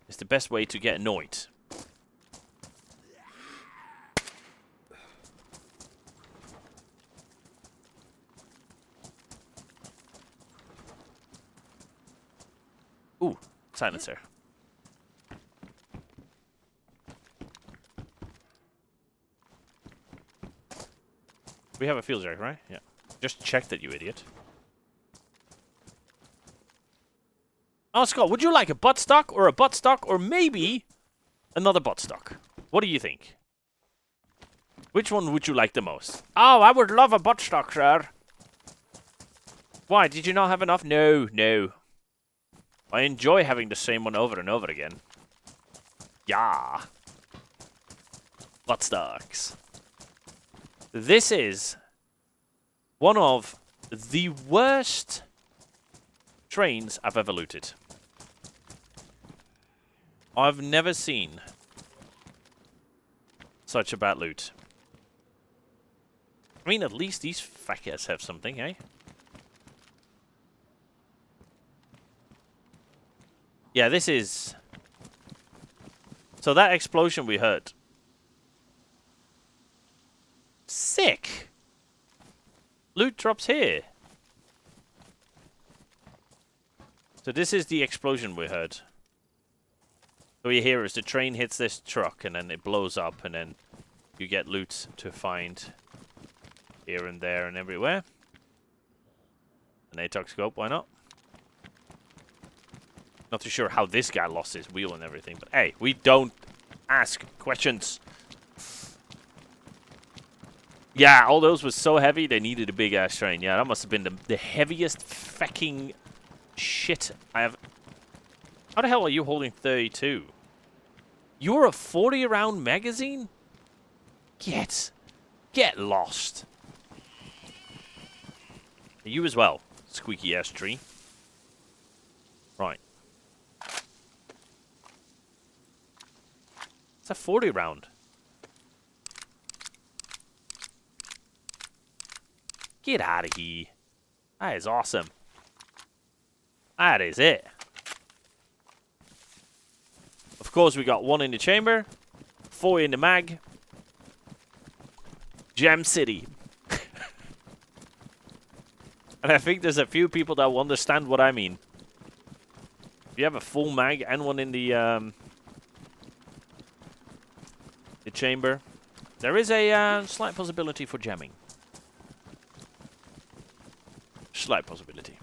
is the best way to get annoyed. Ooh, silencer. We have a field jacket, right? Yeah. Just check that, you idiot. Oh, Scott, would you like a buttstock or a buttstock or maybe another buttstock? What do you think? Which one would you like the most? Oh, I would love a buttstock, sir. Why? Did you not have enough? No, no. I enjoy having the same one over and over again. Yeah. Butt stocks. This is one of the worst trains I've ever looted. I've never seen such a bad loot. I mean, at least these fuckers have something, eh? Yeah, this is... So that explosion we heard. Sick! Loot drops here. So this is the explosion we heard. So what you hear is the train hits this truck and then it blows up and then you get loot to find here and there and everywhere. An ATOC scope, why not? Not too sure how this guy lost his wheel and everything, but hey, we don't ask questions. Yeah, all those was so heavy they needed a big ass train. Yeah, that must have been the heaviest fucking shit I have. How the hell are you holding 32? You're a 40 round magazine? Get lost. You as well, squeaky ass tree. Right. It's a 40 round. Get out of here. That is awesome. That is it. Of course, we got 1 in the chamber, 4 in the mag. Jam City. And I think there's a few people that will understand what I mean. If you have a full mag and 1 in the chamber, there is a slight possibility for jamming. Slight possibility.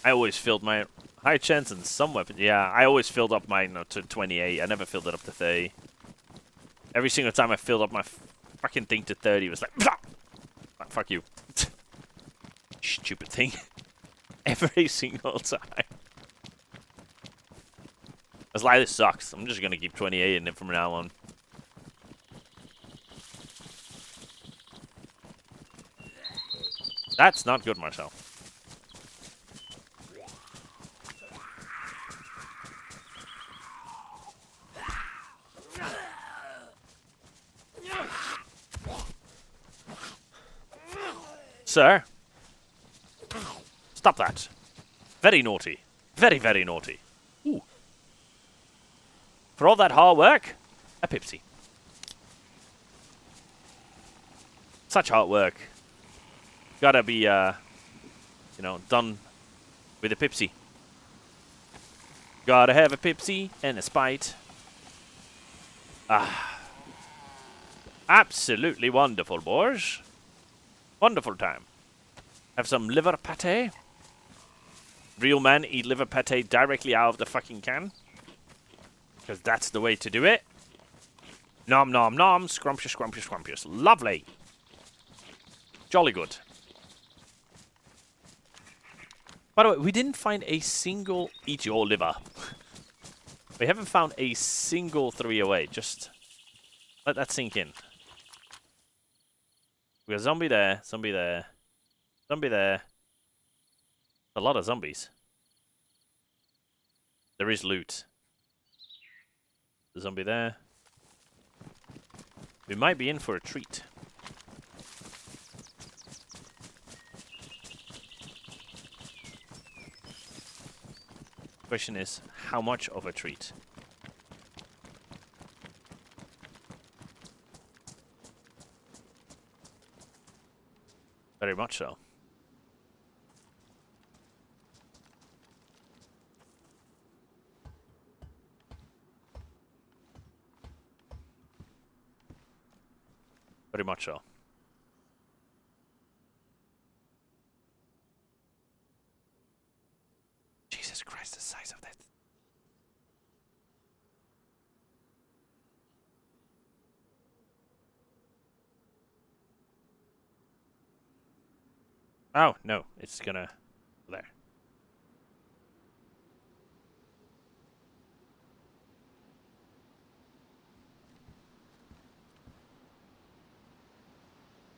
I always filled my high chance in some weapon. Yeah, I always filled up mine to 28. I never filled it up to 30. Every single time I filled up my fucking thing to 30, it was like, fuck you. Stupid thing. Every single time. I was like, this sucks. I'm just gonna keep 28 in it from now on. That's not good, Marcel. Sir? Stop that. Very naughty. Very, very naughty. Ooh. For all that hard work, a Pepsi. Such hard work. Gotta be, you know, done with a Pepsi. Gotta have a Pepsi and a Sprite. Ah. Absolutely wonderful, boys. Wonderful time. Have some liver pate. Real men eat liver pate directly out of the fucking can. Because that's the way to do it. Nom nom nom. Scrumptious, scrumptious, scrumptious. Lovely. Jolly good. By the way, we didn't find a single... Eat your liver. We haven't found a single 308. Just let that sink in. We got zombie there, zombie there, zombie there. A lot of zombies. There is loot. The zombie there. We might be in for a treat. Question is, how much of a treat? Very much so. Very much so. Jesus Christ, the size of that. Oh, no. It's gonna... There.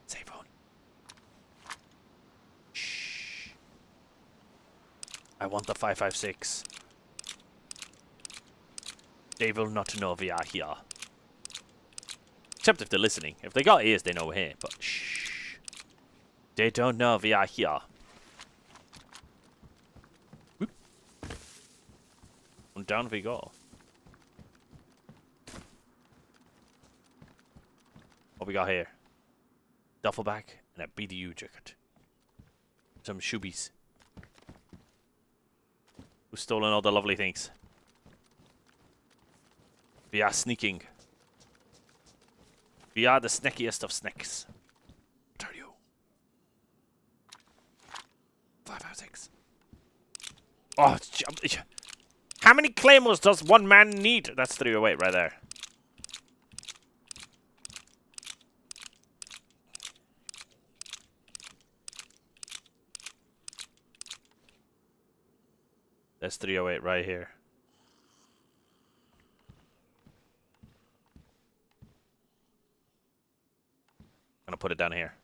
Save phone. Shh. I want the 556. They will not know we are here. Except if they're listening. If they got ears, they know we're here. But shh. They don't know we are here. Whoop. And down we go. What we got here? Duffel bag and a BDU jacket. Some shoobies. Who's stolen all the lovely things? We are sneaking. We are the snackiest of snacks. What are you? 556. Oh, how many claymores does one man need? That's 308 right there. That's 308 right here. I'm gonna put it down here.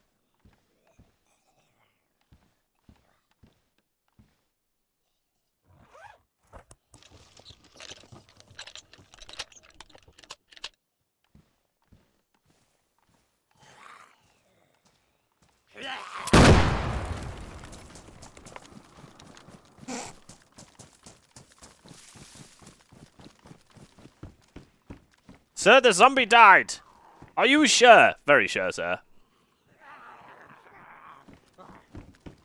Sir, the zombie died! Are you sure? Very sure, sir.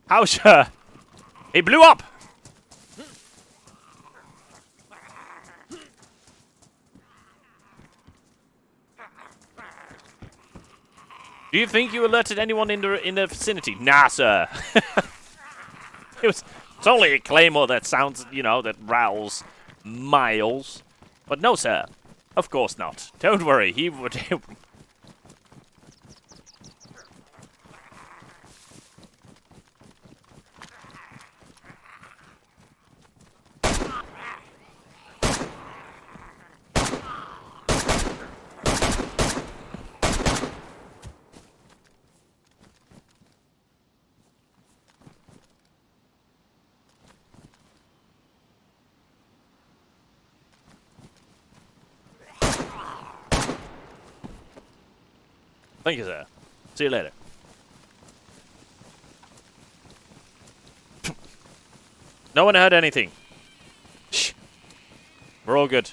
How sure? He blew up! Do you think you alerted anyone in the vicinity? Nah, sir. It's only a claymore that sounds, you know, that rattles miles. But no, sir. Of course not. Don't worry, he would... Thank you, sir. See you later. No one heard anything. Shh. We're all good.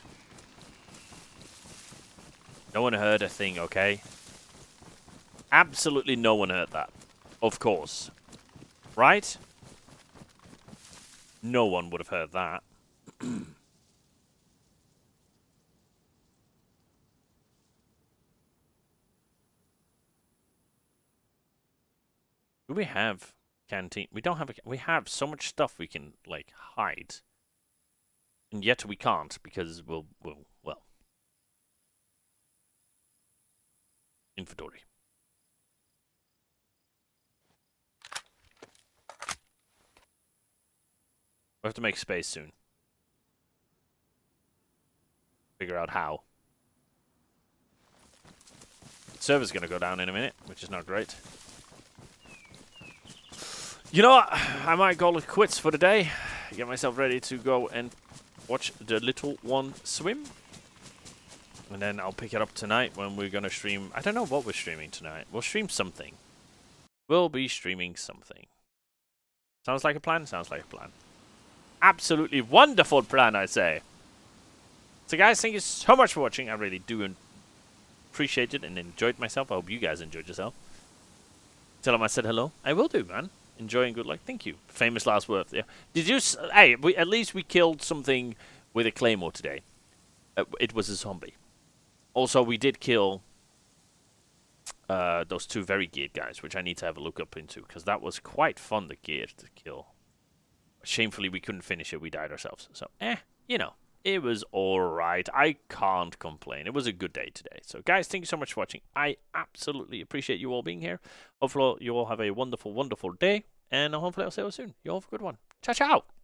No one heard a thing, okay? Absolutely no one heard that. Of course. Right? No one would have heard that. Do we have canteen? We don't have a... We have so much stuff we can, like, hide. And yet we can't, because well... Inventory. We have to make space soon. Figure out how. Server's gonna go down in a minute, which is not great. You know what? I might call it quits for the day. Get myself ready to go and watch the little one swim. And then I'll pick it up tonight when we're gonna stream. I don't know what we're streaming tonight. We'll stream something. We'll be streaming something. Sounds like a plan? Sounds like a plan. Absolutely wonderful plan, I say. So guys, thank you so much for watching. I really do appreciate it and enjoyed myself. I hope you guys enjoyed yourself. Tell them I said hello. I will do, man. Enjoy and good luck. Thank you. Famous last words. Yeah. Did you... Hey, at least we killed something with a claymore today. It was a zombie. Also, we did kill those two very geared guys, which I need to have a look up into, because that was quite fun, the geared to kill. Shamefully, we couldn't finish it. We died ourselves. So, you know. It was alright. I can't complain. It was a good day today. So, guys, thank you so much for watching. I absolutely appreciate you all being here. Hopefully, you all have a wonderful, wonderful day. And hopefully, I'll see you all soon. You all have a good one. Ciao, ciao.